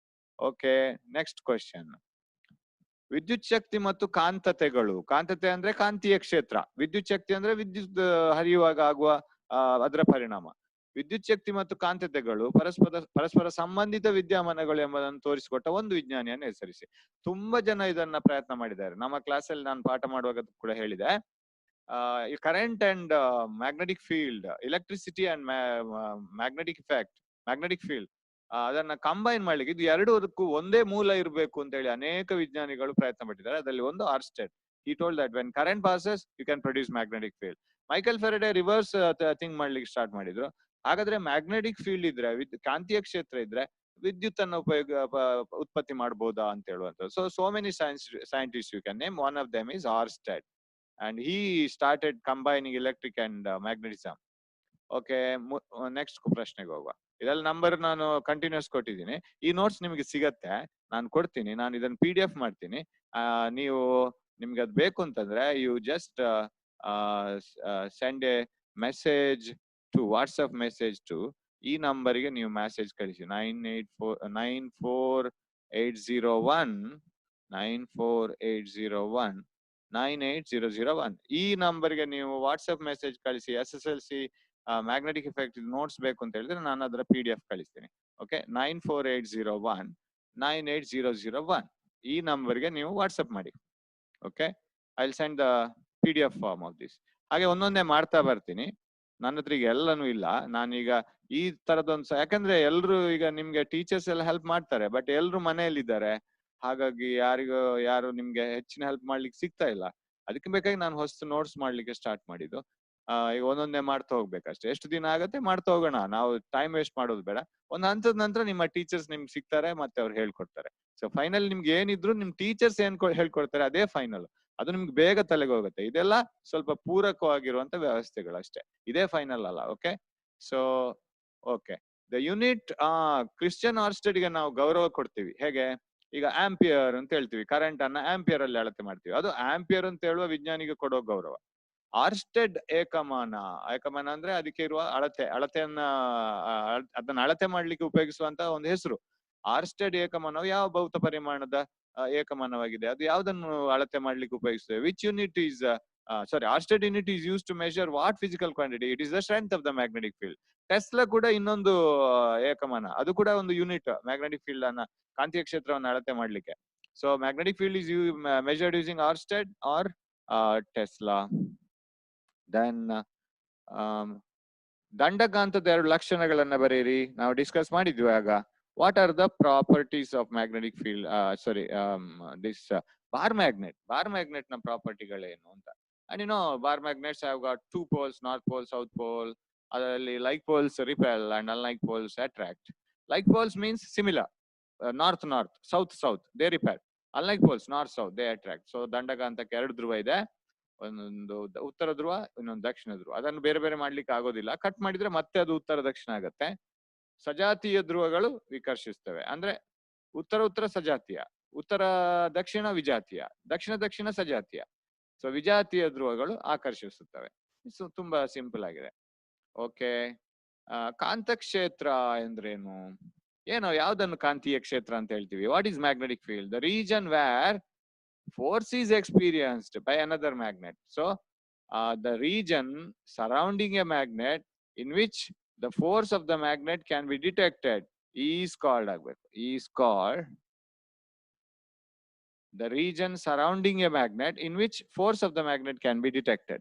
Okay, next question. ವಿದ್ಯುತ್ ಶಕ್ತಿ ಮತ್ತು ಕಾಂತತೆಗಳು. ಕಾಂತತೆ ಅಂದ್ರೆ ಕಾಂತೀಯ ಕ್ಷೇತ್ರ, ವಿದ್ಯುತ್ ಶಕ್ತಿ ಅಂದ್ರೆ ವಿದ್ಯುತ್ ಹರಿಯುವಾಗ ಆಗುವ ಅದರ ಪರಿಣಾಮ. ವಿದ್ಯುತ್ ಶಕ್ತಿ ಮತ್ತು ಕಾಂತತೆಗಳು ಪರಸ್ಪರ ಸಂಬಂಧಿತ ವಿದ್ಯಮಾನಗಳು ಎಂಬುದನ್ನು ತೋರಿಸಿಕೊಟ್ಟ ಒಂದು ವಿಜ್ಞಾನಿಯನ್ನು ಹೆಸರಿಸಿ. ತುಂಬಾ ಜನ ಇದನ್ನ ಪ್ರಯತ್ನ ಮಾಡಿದ್ದಾರೆ. ನಮ್ಮ ಕ್ಲಾಸಲ್ಲಿ ನಾನು ಪಾಠ ಮಾಡುವಾಗ ಕೂಡ ಹೇಳಿದೆ. Current and magnetic field, electricity and magnetic effect, magnetic field, ಅದನ್ನ ಕಂಬೈನ್ ಮಾಡ್ಲಿಕ್ಕೆ ಇದು ಎರಡಕ್ಕೂ ಒಂದೇ ಮೂಲ ಇರಬೇಕು ಅಂತ ಹೇಳಿ ಅನೇಕ ವಿಜ್ಞಾನಿಗಳು ಪ್ರಯತ್ನ ಪಟ್ಟಿದ್ದಾರೆ. ಅದರಲ್ಲಿ ಒಂದು ಆರ್ಸ್ಟೆಡ್. He told that when current passes you can produce magnetic field. Michael Faraday reverse think ಮಾಡ್ಲಿಕ್ಕೆ ಸ್ಟಾರ್ಟ್ ಮಾಡಿದ್ರು. ಹಾಗಾದ್ರೆ ಮ್ಯಾಗ್ನೆಟಿಕ್ ಫೀಲ್ಡ್ ಇದ್ರೆ, ಕಾಂತೀಯ ಕ್ಷೇತ್ರ ಇದ್ರೆ ವಿದ್ಯುತ್ ಅನ್ನು ಉತ್ಪತ್ತಿ ಮಾಡಬಹುದಾ ಅಂತ ಹೇಳುವಂತ. So many scientists you can name. One of them is Oersted and he started combining electric and magnetism. Okay, next ಪ್ರಶ್ನೆಗೆ ಹೋಗುವ. ಇದೆಲ್ಲ ನಂಬರ್ ನಾನು ಕಂಟಿನ್ಯೂಸ್ ಕೊಟ್ಟಿದ್ದೀನಿ. ಈ ನೋಟ್ಸ್ ನಿಮಗೆ ಸಿಗತ್ತೆ, ನಾನು ಕೊಡ್ತೀನಿ. ನಾನು ಇದನ್ನ PDF ಮಾಡ್ತೀನಿ. ನೀವು ನಿಮ್ಗೆ ಅದು ಬೇಕು ಅಂತಂದ್ರೆ you just send a message to WhatsApp message to ಈ ನಂಬರ್ಗೆ ನೀವು ಮೆಸೇಜ್ ಕಳಿಸಿ 94801 ಈ ನಂಬರ್ಗೆ ನೀವು ವಾಟ್ಸಪ್ ಮೆಸೇಜ್ ಕಳಿಸಿ. SSLC ಮ್ಯಾಗ್ನೆಟಿಕ್ ಇಫೆಕ್ಟ್ ನೋಟ್ಸ್ ಬೇಕು ಅಂತ ಹೇಳಿದ್ರೆ ನಾನು ಅದರ PDF ಕಳಿಸ್ತೀನಿ. ಓಕೆ, 94801 ಈ ನಂಬರ್ಗೆ ನೀವು ವಾಟ್ಸಪ್ ಮಾಡಿ. Okay, I will send the PDF form of this. ಹಾಗೆ ಒಂದೊಂದೇ ಮಾಡ್ತಾ ಬರ್ತೀನಿ. ನನ್ನ ಹತ್ರ ಈಗ ಎಲ್ಲನೂ ಇಲ್ಲ. ನಾನೀಗ ಈ ತರದೊಂದು ಯಾಕಂದ್ರೆ ಎಲ್ರು ಈಗ ನಿಮ್ಗೆ ಟೀಚರ್ಸ್ ಎಲ್ಲ ಹೆಲ್ಪ್ ಮಾಡ್ತಾರೆ, ಬಟ್ ಎಲ್ರು ಮನೆಯಲ್ಲಿದ್ದಾರೆ. ಹಾಗಾಗಿ ಯಾರು ನಿಮ್ಗೆ ಹೆಚ್ಚಿನ ಹೆಲ್ಪ್ ಮಾಡ್ಲಿಕ್ಕೆ ಸಿಗ್ತಾ ಇಲ್ಲ. ಅದಕ್ಕೆ ಬೇಕಾಗಿ ನಾನು ಹೊಸ ನೋಟ್ಸ್ ಮಾಡ್ಲಿಕ್ಕೆ ಸ್ಟಾರ್ಟ್ ಮಾಡಿದ್ದು. ಈಗ ಒಂದೊಂದೇ ಮಾಡ್ತಾ ಹೋಗ್ಬೇಕಷ್ಟೇ. ಎಷ್ಟು ದಿನ ಆಗತ್ತೆ ಮಾಡ್ತಾ ಹೋಗೋಣ, ನಾವು ಟೈಮ್ ವೇಸ್ಟ್ ಮಾಡೋದು ಬೇಡ. ಒಂದ್ ಹಂತದ ನಂತರ ನಿಮ್ಮ ಟೀಚರ್ಸ್ ನಿಮ್ಗೆ ಸಿಗ್ತಾರೆ, ಮತ್ತೆ ಅವ್ರು ಹೇಳ್ಕೊಡ್ತಾರೆ. ಸೊ ಫೈನಲ್ ನಿಮ್ಗೆ ಏನಿದ್ರು ನಿಮ್ ಟೀಚರ್ಸ್ ಏನ್ ಹೇಳ್ಕೊಡ್ತಾರೆ ಅದೇ ಫೈನಲ್. ಅದು ನಿಮ್ಗೆ ಬೇಗ ತಲೆಗೆ ಹೋಗುತ್ತೆ. ಇದೆಲ್ಲ ಸ್ವಲ್ಪ ಪೂರಕವಾಗಿರುವಂತ ವ್ಯವಸ್ಥೆಗಳು ಅಷ್ಟೇ, ಇದೇ ಫೈನಲ್ ಅಲ್ಲ. Okay, so okay, the unit Christian ಆರ್ಸ್ಟೆಡ್ಗೆ ನಾವು ಗೌರವ ಕೊಡ್ತೀವಿ. ಹೇಗೆ? ಈಗ ಆಂಪಿಯರ್ ಅಂತ ಹೇಳ್ತೀವಿ, ಕರೆಂಟ್ ಅನ್ನ ಆಂಪಿಯರ್ ಅಲ್ಲಿ ಅಳತೆ ಮಾಡ್ತೀವಿ, ಅದು ಆಂಪಿಯರ್ ಅಂತ ಹೇಳುವ ವಿಜ್ಞಾನಿಗೆ ಕೊಡೋ ಗೌರವ. ಆರ್ಸ್ಟೆಡ್ ಏಕಮಾನ, ಏಕಮಾನ ಅಂದ್ರೆ ಅದಕ್ಕೆ ಇರುವ ಅಳತೆಯನ್ನ ಅದನ್ನ ಅಳತೆ ಮಾಡ್ಲಿಕ್ಕೆ ಉಪಯೋಗಿಸುವಂತ ಒಂದು ಹೆಸರು. ಆರ್ಸ್ಟೆಡ್ ಏಕಮಾನವು ಯಾವ ಭೌತ ಪರಿಮಾಣದ ಏಕಮಾನವಾಗಿದೆ? ಅದು ಯಾವ್ದನ್ನು ಅಳತೆ ಮಾಡ್ಲಿಕ್ಕೆ ಉಪಯೋಗಿಸ್ತೇವೆ? Which unit is Oersted unit is use to measure what physical quantity? It is the strength of the magnetic field. Tesla ಕೂಡ ಇನ್ನೊಂದು ಏಕಮಾನ, ಅದು ಕೂಡ ಒಂದು ಯೂನಿಟ್ ಮ್ಯಾಗ್ನೆಟಿಕ್ ಫೀಲ್ಡ್ ಅನ್ನ, ಕಾಂತೀಯ ಕ್ಷೇತ್ರವನ್ನು ಅಳತೆ ಮಾಡ್ಲಿಕ್ಕೆ. So magnetic field is measured using Oersted or tesla. Then ದಂಡಕಾಂತದ ಎರಡು ಲಕ್ಷಣಗಳನ್ನ ಬರೆಯಿರಿ. ನಾವು ಡಿಸ್ಕಸ್ ಮಾಡಿದ್ವಿ ಆಗ. What are the properties of magnetic field? This bar magnet. Bar magnet ನ ಪ್ರಾಪರ್ಟಿಗಳೇನು ಅಂತ. And you know bar magnets have got 2 poles, north pole, south pole. ಅದರಲ್ಲಿ like poles repel and unlike poles attract. Like poles means similar, north north, south south, they repel. Unlike poles north south, they attract. So ದಂಡಕಾಂತಕ್ಕೆ ಎರಡು ಧ್ರುವ ಇದೆ, ಒಂದೊಂದು ಉತ್ತರ ಧ್ರುವ, ಇನ್ನೊಂದು ದಕ್ಷಿಣ ಧ್ರುವ. ಅದನ್ನು ಬೇರೆ ಬೇರೆ ಮಾಡ್ಲಿಕ್ಕೆ ಆಗೋದಿಲ್ಲ, ಕಟ್ ಮಾಡಿದ್ರೆ ಮತ್ತೆ ಅದು ಉತ್ತರ ದಕ್ಷಿಣ ಆಗತ್ತೆ. ಸಜಾತೀಯ ಧ್ರುವಗಳು ವಿಕರ್ಷಿಸ್ತವೆ, ಅಂದ್ರೆ ಉತ್ತರ ಉತ್ತರ ಸಜಾತೀಯ, ಉತ್ತರ ದಕ್ಷಿಣ ವಿಜಾತೀಯ, ದಕ್ಷಿಣ ದಕ್ಷಿಣ ಸಜಾತೀಯ. ಸೊ ವಿಜಾತೀಯ ಧ್ರುವಗಳು ಆಕರ್ಷಿಸುತ್ತವೆ. ಸೊ ತುಂಬಾ ಸಿಂಪಲ್ ಆಗಿದೆ. ಓಕೆ, ಕಾಂತಕ್ಷೇತ್ರ ಎಂದ್ರೇನು? ಏನೋ ಯಾವ್ದನ್ನು ಕಾಂತೀಯ ಕ್ಷೇತ್ರ ಅಂತ ಹೇಳ್ತೀವಿ? What is magnetic field? The region where force is experienced by another magnet. So the region surrounding a magnet in which the force of the magnet can be detected is called the region surrounding a magnet in which force of the magnet can be detected.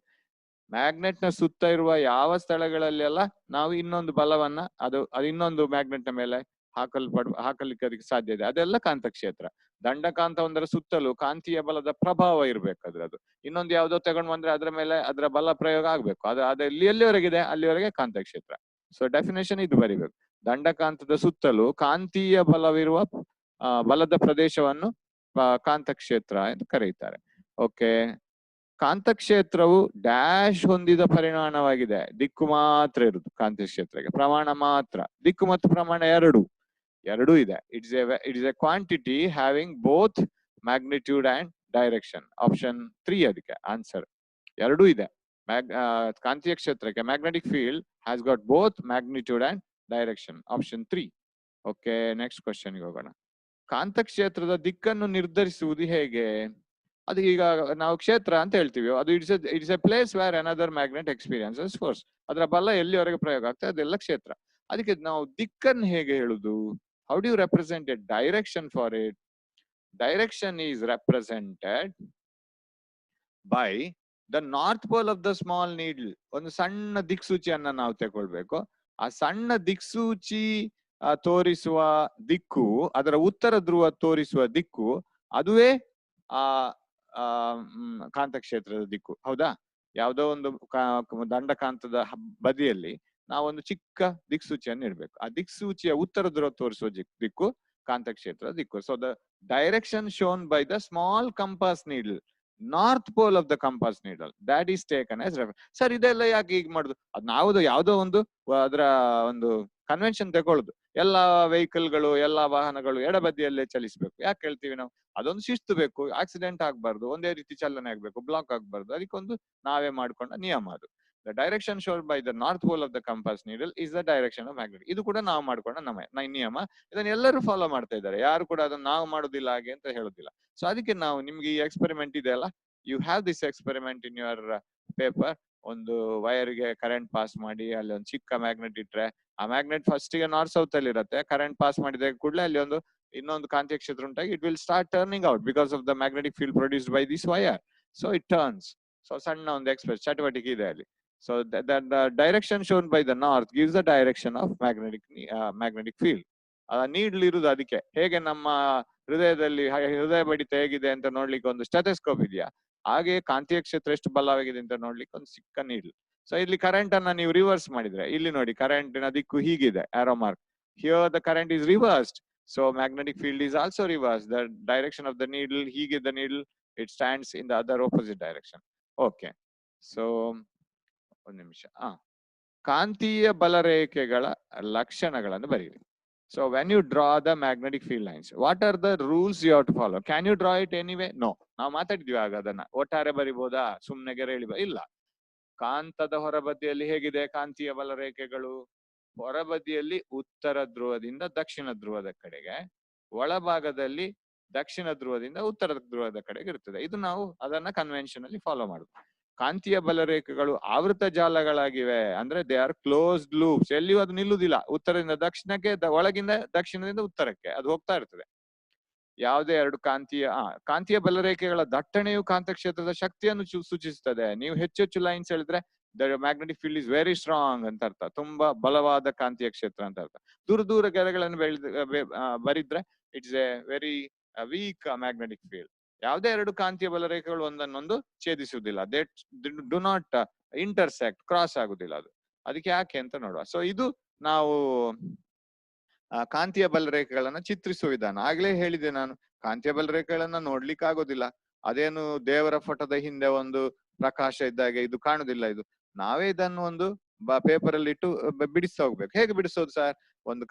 Magnet ನ ಸುತ್ತ ಇರುವ ಯಾವ ಸ್ಥಳಗಳಲ್ಲೆಲ್ಲ ನಾವು ಇನ್ನೊಂದು ಬಲವನ್ನ ಅದು ಇನ್ನೊಂದು magnet ನ ಮೇಲೆ ಹಾಕಲಿಕ್ಕೆ ಅದಕ್ಕೆ ಸಾಧ್ಯ ಇದೆ, ಅದೆಲ್ಲ ಕಾಂತಕ್ಷೇತ್ರ. ದಂಡಕಾಂತ ಒಂದರ ಸುತ್ತಲೂ ಕಾಂತೀಯ ಬಲದ ಪ್ರಭಾವ ಇರ್ಬೇಕಾದ್ರೆ, ಅದು ಇನ್ನೊಂದು ಯಾವ್ದೋ ತಗೊಂಡ್ ಬಂದ್ರೆ ಅದ್ರ ಮೇಲೆ ಅದರ ಬಲ ಪ್ರಯೋಗ ಆಗ್ಬೇಕು, ಅದು ಎಲ್ಲಿವರೆಗಿದೆ ಅಲ್ಲಿವರೆಗೆ ಕಾಂತಕ್ಷೇತ್ರ. ಸೊ ಡೆಫಿನೇಷನ್ ಇದು ಬರಿಬೇಕು. ದಂಡಕಾಂತದ ಸುತ್ತಲೂ ಕಾಂತೀಯ ಬಲವಿರುವ ಬಲದ ಪ್ರದೇಶವನ್ನು ಕಾಂತಕ್ಷೇತ್ರ ಎಂದು ಕರೆಯುತ್ತಾರೆ. ಓಕೆ, ಕಾಂತಕ್ಷೇತ್ರವು ಡ್ಯಾಶ್ ಹೊಂದಿದ ಪರಿಮಾಣವಾಗಿದೆ. ದಿಕ್ಕು ಮಾತ್ರ ಇರುದು ಕಾಂತಕ್ಷೇತ್ರಕ್ಕೆ, ಪ್ರಮಾಣ ಮಾತ್ರ. ದಿಕ್ಕು ಮತ್ತು ಪ್ರಮಾಣ ಎರಡೂ ಇದೆ. It's A quantity having both magnitude and direction. Option 3 ಅದಕ್ಕೆ ಆನ್ಸರ್. ಎರಡೂ ಇದೆ ಕಾಂತೀಯ ಕ್ಷೇತ್ರಕ್ಕೆ. Magnetic field has got both magnitude and direction. Option 3. Okay, next question ಹೋಗೋಣ. ಕಾಂತಕ್ಷೇತ್ರದ ದಿಕ್ಕನ್ನು ನಿರ್ಧರಿಸುವುದು ಹೇಗೆ? ಅದು ಈಗ ನಾವು ಕ್ಷೇತ್ರ ಅಂತ ಹೇಳ್ತೀವಿ, ಅದು it's A place where another magnet experiences force. ಅದರ ಬಲ ಎಲ್ಲಿವರೆಗೆ ಪ್ರಯೋಗ ಆಗ್ತದೆ ಅದೆಲ್ಲ ಕ್ಷೇತ್ರ. ಅದಕ್ಕೆ ನಾವು ದಿಕ್ಕನ್ನು ಹೇಗೆ ಹೇಳುದು? How do you represent a direction for it? Direction is represented by the north pole of the small needle. ಒಂದು ಸಣ್ಣ ದಿಕ್ಸೂಚಿಯನ್ನ ನಾವು ತಗೊಳ್ಬೇಕು. ಆ ಸಣ್ಣ ದಿಕ್ಸೂಚಿ ತೋರಿಸುವ ದಿಕ್ಕು, ಅದರ ಉತ್ತರ ಧ್ರುವ ತೋರಿಸುವ ದಿಕ್ಕು, ಅದುವೇ ಕಾಂತಕ್ಷೇತ್ರದ ದಿಕ್ಕು. ಹೌದಾ? ಯಾವುದೋ ಒಂದು ದಂಡಕಾಂತದ ಬದಿಯಲ್ಲಿ ನಾವೊಂದು ಚಿಕ್ಕ ದಿಕ್ಸೂಚಿಯನ್ನು ಇಡ್ಬೇಕು. ಆ ದಿಕ್ಸೂಚಿಯ ಉತ್ತರ ಧ್ರುವ ತೋರಿಸುವ ದಿಕ್ಕು ಕಾಂತಕ್ಷೇತ್ರದ ದಿಕ್ಕು. So the direction shown by the small compass needle, north pole of the compass needle, that is taken as reference. Sir ಇದೆಲ್ಲ ಯಾಕೆ ಈಗ ಮಾಡುದು? ಅದ್ ನಾವು ಯಾವುದೋ ಒಂದು ಅದರ ಒಂದು ಕನ್ವೆನ್ಷನ್ ತಗೊಳ್ಳುದು. ಎಲ್ಲಾ ವೆಹಿಕಲ್ಗಳು, ಎಲ್ಲಾ ವಾಹನಗಳು ಎಡಬದಿಯಲ್ಲೇ ಚಲಿಸಬೇಕು. ಯಾಕೆ ಹೇಳ್ತೀವಿ ನಾವು? ಅದೊಂದು ಶಿಸ್ತು ಬೇಕು, ಆಕ್ಸಿಡೆಂಟ್ ಆಗ್ಬಾರ್ದು, ಒಂದೇ ರೀತಿ ಚಲನೆ ಆಗ್ಬೇಕು, ಬ್ಲಾಕ್ ಆಗ್ಬಾರ್ದು. ಅದಕ್ಕೊಂದು ನಾವೇ ಮಾಡ್ಕೊಂಡ ನಿಯಮ ಅದು. The direction shown by the north pole of the compass needle is the direction of magnet. ಇದು ಕೂಡ ನಾವು ಮಾಡ್ಕೊಂಡ ನಿಯಮ. ಇದನ್ನ ಎಲ್ಲರೂ ಫಾಲೋ ಮಾಡ್ತಾ ಇದ್ದಾರೆ, ಯಾರು ಕೂಡ ಅದನ್ನ ನಾವು ಮಾಡೋದಿಲ್ಲ ಹಾಗೆ ಅಂತ ಹೇಳೋದಿಲ್ಲ. ಸೊ ಅದಕ್ಕೆ ನಾವು ನಿಮ್ಗೆ ಈ ಎಕ್ಸ್ಪೆರಿಮೆಂಟ್ ಇದೆ ಅಲ್ಲ, you have this experiment in your paper. ಒಂದು ವೈರ್ಗೆ ಕರೆಂಟ್ ಪಾಸ್ ಮಾಡಿ ಅಲ್ಲಿ ಒಂದು ಚಿಕ್ಕ ಮ್ಯಾಗ್ನೆಟ್ ಇಟ್ರೆ, ಆ ಮ್ಯಾಗ್ನೆಟ್ ಫಸ್ಟ್ ಗೆ ನಾರ್ತ್ ಸೌತ್ ಅಲ್ಲಿ ಇರುತ್ತೆ. ಕರೆಂಟ್ ಪಾಸ್ ಮಾಡಿದ ಕೂಡಲೇ ಅಲ್ಲಿ ಇನ್ನೊಂದು ಕಾಂತೀಯ ಕ್ಷೇತ್ರ ಉಂಟಾಗಿ it will start turning out because of the magnetic field produced by this wire. So it turns. So ಸಣ್ಣ ಒಂದು ಚಟುವಟಿಕೆ ಇದೆ ಅಲ್ಲಿ. So the direction shown by the north gives the direction of magnetic field. Needle ಇರುವುದು ಅದಕ್ಕೆ. ಹೇಗೆ ನಮ್ಮ ಹೃದಯದಲ್ಲಿ ಹೃದಯ ಬಡಿತ ಹೇಗಿದೆ ಅಂತ ನೋಡ್ಲಿಕ್ಕೆ ಒಂದು ಸ್ಟೆಥೋಸ್ಕೋಪ್ ಇದೆಯಾ, ಹಾಗೆ ಕಾಂತೀಯ ಕ್ಷೇತ್ರ ಎಷ್ಟು ಬಲವಾಗಿದೆ ಅಂತ ನೋಡ್ಲಿಕ್ಕೆ ಒಂದು ಚಿಕ್ಕ ನೀಡ್ಲ್. ಸೊ ಇಲ್ಲಿ ಕರೆಂಟ್ ಅನ್ನ ನೀವು ರಿವರ್ಸ್ ಮಾಡಿದ್ರೆ, ಇಲ್ಲಿ ನೋಡಿ ಕರೆಂಟಿನ ದಿಕ್ಕು ಹೀಗಿದೆ, arrow mark. Here the current is reversed. So magnetic field is also reversed. The direction of the needle, hige the needle, it stands in the other opposite direction. Okay. So, one ನಿಮಿಷ. ಕಾಂತೀಯ ಬಲರೇಖೆಗಳ ಲಕ್ಷಣಗಳನ್ನು ಬರೀರಿ. So when you draw the magnetic field lines, what are the rules you have to follow? Can you draw it anyway? No. ನಾವು ಮಾತಾಡಿದ್ವಿ ಆಗ ಅದನ್ನ. ಒಟ್ಟಾರೆ ಬರಿಬೋದಾ, ಸುಮ್ನೆ ಗೆರೆ ಎಳಿಬೋದಾ? ಇಲ್ಲ. ಕಾಂತದ ಹೊರಬದಿಯಲ್ಲಿ ಹೇಗಿದೆ ಕಾಂತೀಯ ಬಲರೇಖೆಗಳು? ಹೊರಬದಿಯಲ್ಲಿ ಉತ್ತರ ಧ್ರುವದಿಂದ ದಕ್ಷಿಣ ಧ್ರುವದ ಕಡೆಗೆ, ಒಳಭಾಗದಲ್ಲಿ ದಕ್ಷಿಣ ಧ್ರುವದಿಂದ ಉತ್ತರ ಧ್ರುವದ ಕಡೆಗೆ ಇರ್ತದೆ. ಇದು ನಾವು ಅದನ್ನ ಕನ್ವೆನ್ಷನ್ ಅಲ್ಲಿ ಫಾಲೋ ಮಾಡುದು. ಕಾಂತೀಯ ಬಲರೇಖೆಗಳು ಆವೃತ ಜಾಲಗಳಾಗಿವೆ, ಅಂದ್ರೆ ದೇ ಆರ್ ಕ್ಲೋಸ್ಡ್ ಲೂಪ್ಸ್. ಎಲ್ಲಿಯೂ ಅದು ನಿಲ್ಲುವುದಿಲ್ಲ. ಉತ್ತರದಿಂದ ದಕ್ಷಿಣಕ್ಕೆ, ಒಳಗಿಂದ ದಕ್ಷಿಣದಿಂದ ಉತ್ತರಕ್ಕೆ ಅದು ಹೋಗ್ತಾ ಇರ್ತದೆ. ಯಾವುದೇ ಎರಡು ಕಾಂತೀಯ ಬಲರೇಖೆಗಳ ದಟ್ಟಣೆಯು ಕಾಂತಕ್ಷೇತ್ರದ ಶಕ್ತಿಯನ್ನು ಸೂಚಿಸುತ್ತದೆ. ನೀವು ಹೆಚ್ಚು ಲೈನ್ಸ್ ಹೇಳಿದ್ರೆ the magnetic field is very strong ಅಂತ ಅರ್ಥ, ತುಂಬಾ ಬಲವಾದ ಕಾಂತೀಯ ಕ್ಷೇತ್ರ ಅಂತ ಅರ್ಥ. ದೂರ ಗೆರೆಗಳನ್ನು ಬರಿದ್ರೆ it's a very weak magnetic field. ಯಾವುದೇ ಎರಡು ಕಾಂತೀಯ ಬಲರೇಖೆಗಳು ಒಂದನ್ನೊಂದು ಛೇದಿಸುವುದಿಲ್ಲ. They do not intersect, cross ಆಗುದಿಲ್ಲ ಅದು. ಅದಕ್ಕೆ ಯಾಕೆ ಅಂತ ನೋಡುವ. ಸೊ ಇದು ನಾವು ಕಾಂತೀಯ ಬಲರೇಖೆಗಳನ್ನ ಚಿತ್ರಿಸುವ ವಿಧಾನ. ಆಗ್ಲೇ ಹೇಳಿದೆ ನಾನು, ಕಾಂತೀಯ ಬಲರೇಖೆಗಳನ್ನ ನೋಡ್ಲಿಕ್ಕೆ ಆಗೋದಿಲ್ಲ. ಅದೇನು ದೇವರ ಫೋಟೋದ ಹಿಂದೆ ಒಂದು ಪ್ರಕಾಶ ಇದ್ದಾಗೆ ಇದು ಕಾಣುದಿಲ್ಲ. ಇದು ನಾವೇ ಇದನ್ನು ಒಂದು ಪೇಪರ್ ಅಲ್ಲಿ ಇಟ್ಟು ಬಿಡಿಸ್ತಾ ಹೋಗ್ಬೇಕು. ಹೇಗೆ ಬಿಡಿಸೋದು ಸರ್? ಒಂದು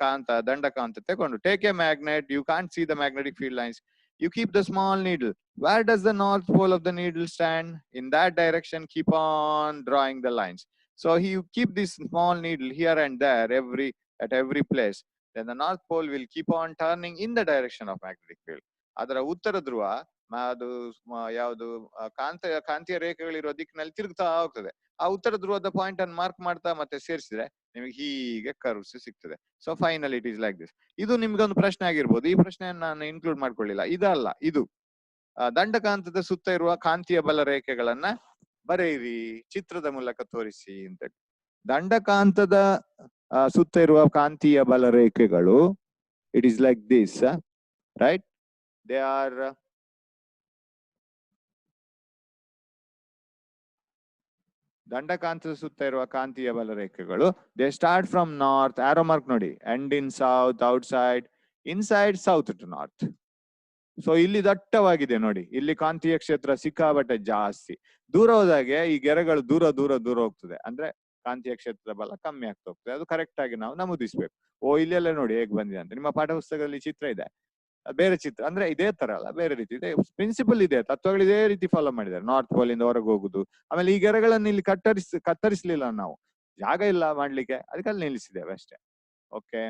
ದಂಡಕಾಂತ ತಗೊಂಡು, take a magnet, you can't see the magnetic field lines, you keep the small needle. Where does the north pole of the needle stand? In that direction, keep on drawing the lines. So you keep this small needle here and there at every place. Then the north pole will keep on turning in the direction of magnetic field. ಅದರ ಉತ್ತರ ಧ್ರುವ ಅದು ಯಾವುದು ಕಾಂತೀಯ ರೇಖೆಗಳಿರುವ ದಿಕ್ಕಿನಲ್ಲಿ ತಿರುಗ್ತಾ ಹೋಗ್ತದೆ. ಆ ಉತ್ತರ ಧ್ರುವದ ಪಾಯಿಂಟ್ ಅನ್ನು ಮಾರ್ಕ್ ಮಾಡ್ತಾ ಮತ್ತೆ ಸೇರಿಸಿದ್ರೆ ನಿಮಗೆ ಹೀಗೆ ಕರ್ವ್ಸ್ ಸಿಗ್ತದೆ. So final it is like this. ಇದು ನಿಮ್ಗೊಂದು ಪ್ರಶ್ನೆ ಆಗಿರ್ಬೋದು. ಈ ಪ್ರಶ್ನೆಯನ್ನು ನಾನು ಇನ್ಕ್ಲೂಡ್ ಮಾಡ್ಕೊಳ್ಳಿಲ್ಲ. ಇದಲ್ಲ, ಇದು ದಂಡಕಾಂತದ ಸುತ್ತ ಇರುವ ಕಾಂತೀಯ ಬಲ ರೇಖೆಗಳನ್ನ ಬರೆಯಿರಿ, ಚಿತ್ರದ ಮೂಲಕ ತೋರಿಸಿ ಅಂತ. ದಂಡಕಾಂತದ ಸುತ್ತ ಇರುವ ಕಾಂತೀಯ ಬಲ ರೇಖೆಗಳು, it is like this, right? They are ದಂಡಕಾಂತದ ಸುತ್ತ ಇರುವ ಕಾಂತೀಯ ಬಲ ರೇಖೆಗಳು, they start from north, arrow mark ನೋಡಿ, end in south, outside, inside, south to north. So ಇಲ್ಲಿ ದಟ್ಟವಾಗಿದೆ ನೋಡಿ, ಇಲ್ಲಿ ಕಾಂತೀಯ ಕ್ಷೇತ್ರ ಸಿಕ್ಕಾಬಟ್ಟೆ ಜಾಸ್ತಿ. ದೂರ ಹೋದಾಗೆ ಈ ಗೆರೆಗಳು ದೂರ ದೂರ ದೂರ ಹೋಗ್ತದೆ, ಅಂದ್ರೆ ಕಾಂತೀಯ ಕ್ಷೇತ್ರದ ಬಲ ಕಮ್ಮಿ ಆಗ್ತಾ ಹೋಗ್ತದೆ. ಅದು ಕರೆಕ್ಟ್ ಆಗಿ ನಾವು ನಮೂದಿಸ್ಬೇಕು. ಇಲ್ಲೆಲ್ಲ ನೋಡಿ ಹೇಗೆ ಬಂದಿದೆ ಅಂತ. ನಿಮ್ಮ ಪಾಠ ಪುಸ್ತಕದಲ್ಲಿ ಚಿತ್ರ ಇದೆ, ಬೇರೆ ಚಿತ್ರ, ಅಂದ್ರೆ ಇದೇ ತರ ಅಲ್ಲ, ಬೇರೆ ರೀತಿ ಇದೆ. ಪ್ರಿನ್ಸಿಪಲ್ ಇದೆ, ತತ್ವಗಳು ಇದೇ ರೀತಿ ಫಾಲೋ ಮಾಡಿದ್ದಾರೆ. ನಾರ್ತ್ ಪೋಲ್ ಇಂದ ಹೊರಗೆ ಹೋಗುದು, ಆಮೇಲೆ ಈ ಗೆರೆಗಳನ್ನು ಇಲ್ಲಿ ಕತ್ತರಿಸಲಿಲ್ಲ ನಾವು, ಜಾಗ ಇಲ್ಲ ಮಾಡ್ಲಿಕ್ಕೆ, ಅದಕ್ಕೆ ಅಲ್ಲಿ ನಿಲ್ಲಿಸಿದ್ದೇವೆ ಅಷ್ಟೇ. Okay,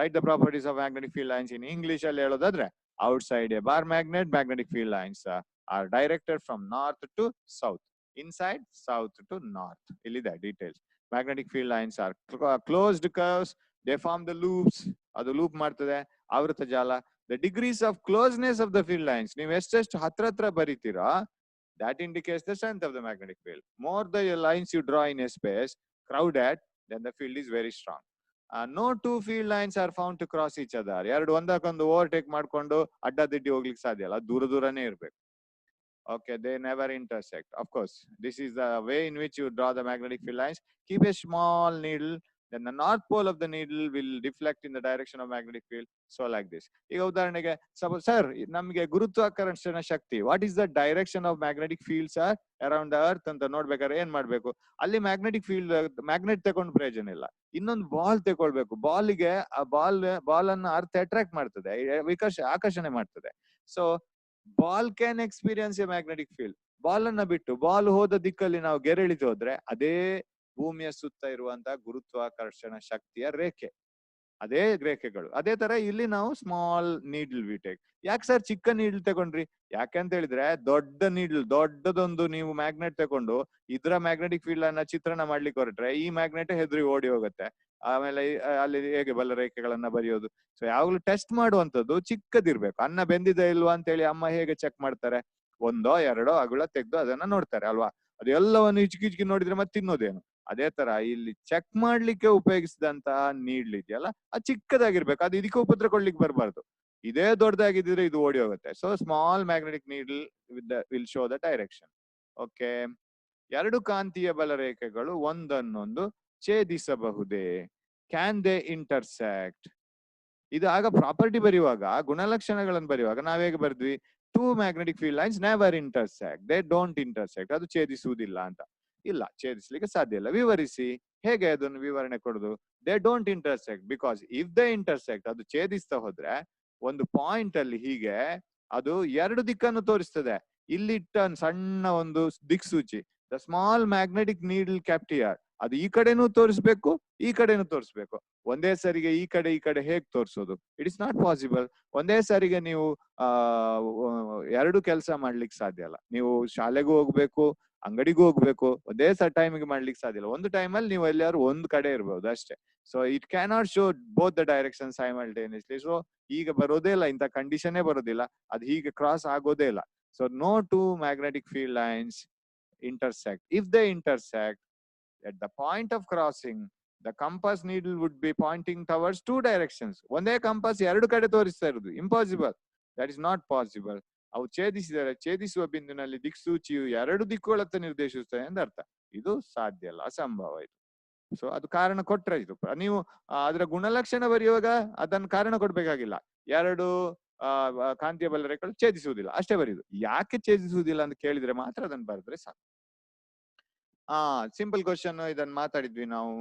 right the properties of magnetic field lines in English ಅಲ್ಲಿ ಹೇಳೋದಾದ್ರೆ, outside a bar magnet, magnetic field lines are directed from north to south, inside south to north. Illida details. Magnetic field lines are closed curves, they form the loops, adu loop martade, avrata jala. The degrees of closeness of the field lines, ನೀವು ಎಷ್ಟೆಷ್ಟು ಹತ್ರ ಬರೀತೀರಾ, that indicates the strength of the magnetic field. More the lines you draw in a space crowded, then the field is very strong. No two field lines are found to cross each other. ಎರಡು ಒಂದಕ್ಕೊಂದು overtake ಮಾಡ್ಕೊಂಡು ಅಡ್ಡದಿಡ್ಡಿ ಹೋಗ್ಲಿಕ್ಕೆ ಸಾಧ್ಯ ಇಲ್ಲ, ದೂರನೇ ಇರ್ಬೇಕು. Okay, they never intersect. Of course, this is the way in which you draw the magnetic field lines. Keep a small needle, then the north pole of the needle will deflect in the direction of magnetic field. So like this. ಈಗ ಉದಾಹರಣೆಗೆ, suppose sir, ನಮಗೆ ಗುರುತ್ವಾಕರ್ಷಣ ಶಕ್ತಿ, what is the direction of magnetic fields are around the earth ಅಂತ ನೋಡ್ಬೇಕಾದ್ರೆ ಏನ್ ಮಾಡ್ಬೇಕು? ಅಲ್ಲಿ magnetic field, magnet ತಗೊಂಡು ಪ್ರಯೋಜನ ಇಲ್ಲ, ಇನ್ನೊಂದು ಬಾಲ್ ತಗೊಳ್ಬೇಕು. ಬಾಲ್ಗೆ ಆ ಬಾಲ್ ಅನ್ನು ಅರ್ಥ ಅಟ್ರಾಕ್ಟ್ ಮಾಡ್ತದೆ, ಆಕರ್ಷಣೆ ಮಾಡ್ತದೆ. So ball can experience A magnetic field. Ball ಅನ್ನ ಬಿಟ್ಟು ಬಾಲ್ ಹೋದ ದಿಕ್ಕಲ್ಲಿ ನಾವು ಗೆರೆಳಿತು ಹೋದ್ರೆ ಅದೇ ಭೂಮಿಯ ಸುತ್ತ ಇರುವಂತಹ ಗುರುತ್ವಾಕರ್ಷಣ ಶಕ್ತಿಯ ರೇಖೆ, ಅದೇ ರೇಖೆಗಳು. ಅದೇ ತರ ಇಲ್ಲಿ ನಾವು ಸ್ಮಾಲ್ ನೀಡ್ಲ್ ವಿ ಟೇಕ್. ಯಾಕೆ ಸರ್ ಚಿಕ್ಕ ನೀಡ್ಲ್ ತಗೊಂಡ್ರಿ? ಯಾಕಂತ ಹೇಳಿದ್ರೆ ದೊಡ್ಡ ನೀಡ್ಲ್, ದೊಡ್ಡದೊಂದು ನೀವು ಮ್ಯಾಗ್ನೆಟ್ ತಗೊಂಡು ಇದ್ರ ಮ್ಯಾಗ್ನೆಟಿಕ್ ಫೀಲ್ಡ್ ಅನ್ನ ಚಿತ್ರಣ ಮಾಡ್ಲಿಕ್ಕೆ ಹೊರಟ್ರೆ ಈ ಮ್ಯಾಗ್ನೆಟ್ ಹೆದರಿ ಓಡಿ ಹೋಗುತ್ತೆ. ಆಮೇಲೆ ಅಲ್ಲಿ ಹೇಗೆ ಬಲ ರೇಖೆಗಳನ್ನ ಬರೆಯೋದು? ಸೊ ಯಾವಾಗ್ಲೂ ಟೆಸ್ಟ್ ಮಾಡುವಂತದ್ದು ಚಿಕ್ಕದಿರ್ಬೇಕು. ಅನ್ನ ಬೆಂದಿದೆ ಇಲ್ವಾ ಅಂತ ಹೇಳಿ ಅಮ್ಮ ಹೇಗೆ ಚೆಕ್ ಮಾಡ್ತಾರೆ? ಒಂದೋ ಎರಡೋ ಅಗುಳ ತೆಗೆದು ಅದನ್ನ ನೋಡ್ತಾರೆ ಅಲ್ವಾ? ಅದು ಎಲ್ಲವನ್ನು ಹಿಚ್ಕಿ ನೋಡಿದ್ರೆ ಮತ್ತೆ ತಿನ್ನೋದೇನು? ಅದೇ ತರ ಇಲ್ಲಿ ಚೆಕ್ ಮಾಡ್ಲಿಕ್ಕೆ ಉಪಯೋಗಿಸಿದಂತಹ ನೀಡ್ಲ್ ಇದೆಯಲ್ಲ, ಅದು ಚಿಕ್ಕದಾಗಿರ್ಬೇಕು, ಅದು ಇದಕ್ಕೆ ಉಪದ್ರ ಕೊಡ್ಲಿಕ್ಕೆ ಬರಬಾರ್ದು. ಇದೇ ದೊಡ್ಡದಾಗಿದ್ರೆ ಇದು ಓಡಿ ಹೋಗುತ್ತೆ. So small magnetic needle will show the direction. Okay, ಎರಡು ಕಾಂತೀಯ ಬಲ ರೇಖೆಗಳು ಒಂದನ್ನೊಂದು ಛೇದಿಸಬಹುದೇ? Can they intersect? ಇದು ಆಗ ಪ್ರಾಪರ್ಟಿ ಬರೆಯುವಾಗ, ಗುಣಲಕ್ಷಣಗಳನ್ನು ಬರೆಯುವಾಗ ನಾವ್ ಹೇಗೆ ಬರ್ದ್ವಿ? Two magnetic field lines never intersect, they don't intersect. ಅದು ಛೇದಿಸುವುದಿಲ್ಲ ಅಂತ. ಇಲ್ಲ, ಛೇದಿಸ್ಲಿಕ್ಕೆ ಸಾಧ್ಯ ಇಲ್ಲ. ವಿವರಿಸಿ. ಹೇಗೆ ಅದನ್ನು ವಿವರಣೆ ಕೊಡುದು? They don't intersect, because if they intersect, ಅದು ಛೇದಿಸ್ತಾ ಹೋದ್ರೆ ಒಂದು ಪಾಯಿಂಟ್ ಅಲ್ಲಿ ಹೀಗೆ ಅದು ಎರಡು ದಿಕ್ಕನ್ನು ತೋರಿಸ್ತದೆ. ಇಲ್ಲಿಟ್ಟ ಸಣ್ಣ ಒಂದು ದಿಕ್ಸೂಚಿ, ದ ಸ್ಮಾಲ್ ಮ್ಯಾಗ್ನೆಟಿಕ್ ನೀಡಲ್ ಕ್ಯಾಪ್ಟಿಯರ್, ಅದು ಈ ಕಡೆನೂ ತೋರಿಸ್ಬೇಕು, ಈ ಕಡೆನೂ ತೋರಿಸ್ಬೇಕು. ಒಂದೇ ಸರಿಗೆ ಈ ಕಡೆ ಹೇಗ್ ತೋರಿಸೋದು? It is not possible. ಒಂದೇ ಸಾರಿಗೆ ನೀವು ಎರಡು ಕೆಲಸ ಮಾಡ್ಲಿಕ್ಕೆ ಸಾಧ್ಯ ಅಲ್ಲ. ನೀವು ಶಾಲೆಗೂ ಹೋಗ್ಬೇಕು, ಅಂಗಡಿಗೂ ಹೋಗ್ಬೇಕು, ಒಂದೇ ಟೈಮಿಗೆ ಮಾಡ್ಲಿಕ್ಕೆ ಸಾಧ್ಯ ಇಲ್ಲ. ಒಂದು ಟೈಮಲ್ಲಿ ನೀವು ಎಲ್ಲಾರು ಒಂದ್ ಕಡೆ ಇರ್ಬೋದು ಅಷ್ಟೇ. So it cannot show both the direction simultaneously. So ಈಗ ಬರೋದೇ ಇಲ್ಲ, ಇಂಥ ಕಂಡೀಷನ್ನೇ ಬರೋದಿಲ್ಲ, ಅದು ಹೀಗೆ ಕ್ರಾಸ್ ಆಗೋದೇ ಇಲ್ಲ. So no two magnetic field lines intersect. If they intersect, at the point of crossing, the compass needle would be pointing towards two directions. ಒಂದೇ ಕಂಪಾಸ್ ಎರಡು ಕಡೆ ತೋರಿಸ್ತಾ ಇರುದು. Impossible. That is not possible. ಅವು ಛೇದಿಸಿದರೆ ಛೇದಿಸುವ ಬಿಂದುವಿನಲ್ಲಿ ದಿಕ್ಸೂಚಿಯು ಎರಡು ದಿಕ್ಕುಗಳತ್ತ ನಿರ್ದೇಶಿಸುತ್ತದೆ ಎಂದು ಅರ್ಥ. ಇದು ಸಾಧ್ಯ ಅಲ್ಲ, ಅಸಂಭವ ಇದು. ಸೊ ಅದು ಕಾರಣ ಕೊಟ್ರೆ ಇದು ನೀವು ಅದರ ಗುಣಲಕ್ಷಣ ಬರೆಯುವಾಗ ಅದನ್ನು ಕಾರಣ ಕೊಡ್ಬೇಕಾಗಿಲ್ಲ. ಎರಡು ಕಾಂತೀಯ ಬಲರೇಖೆಗಳು ಛೇದಿಸುವುದಿಲ್ಲ ಅಷ್ಟೇ ಬರೆಯುದು. ಯಾಕೆ ಛೇದಿಸುವುದಿಲ್ಲ ಅಂತ ಕೇಳಿದ್ರೆ ಮಾತ್ರ ಅದನ್ನು ಬರೆದ್ರೆ ಸಾಕು. ಸಿಂಪಲ್ ಕ್ವಶನ್, ಇದನ್ನ ಮಾತಾಡಿದ್ವಿ ನಾವು.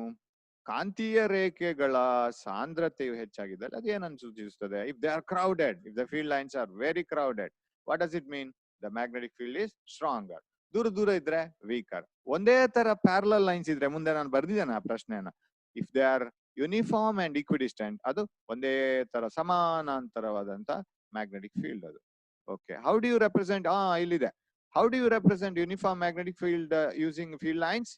ಕಾಂತೀಯ ರೇಖೆಗಳ ಸಾಂದ್ರತೆಯು ಹೆಚ್ಚಾಗಿದ್ದರೆ ಅದು ಏನನ್ನು ಸೂಚಿಸುತ್ತದೆ? If they are crowded, if the field lines are very crowded, what does it mean? The magnetic field is stronger. ದೂರ ಇದ್ರೆ ವೀಕರ್. ಒಂದೇ ತರ ಪ್ಯಾರಲಲ್ ಲೈನ್ಸ್ ಇದ್ರೆ, ಮುಂದೆ ನಾನು ಬರ್ದಿದ್ದೇನೆ ಆ ಪ್ರಶ್ನೆಯನ್ನ, if they are uniform and equidistant, ಅದು ಒಂದೇ ತರ ಸಮಾನಾಂತರವಾದಂತ ಮ್ಯಾಗ್ನೆಟಿಕ್ ಫೀಲ್ಡ್ ಅದು. Okay, how do you represent? ಇಲ್ಲಿದೆ. How do you represent uniform magnetic field using field lines?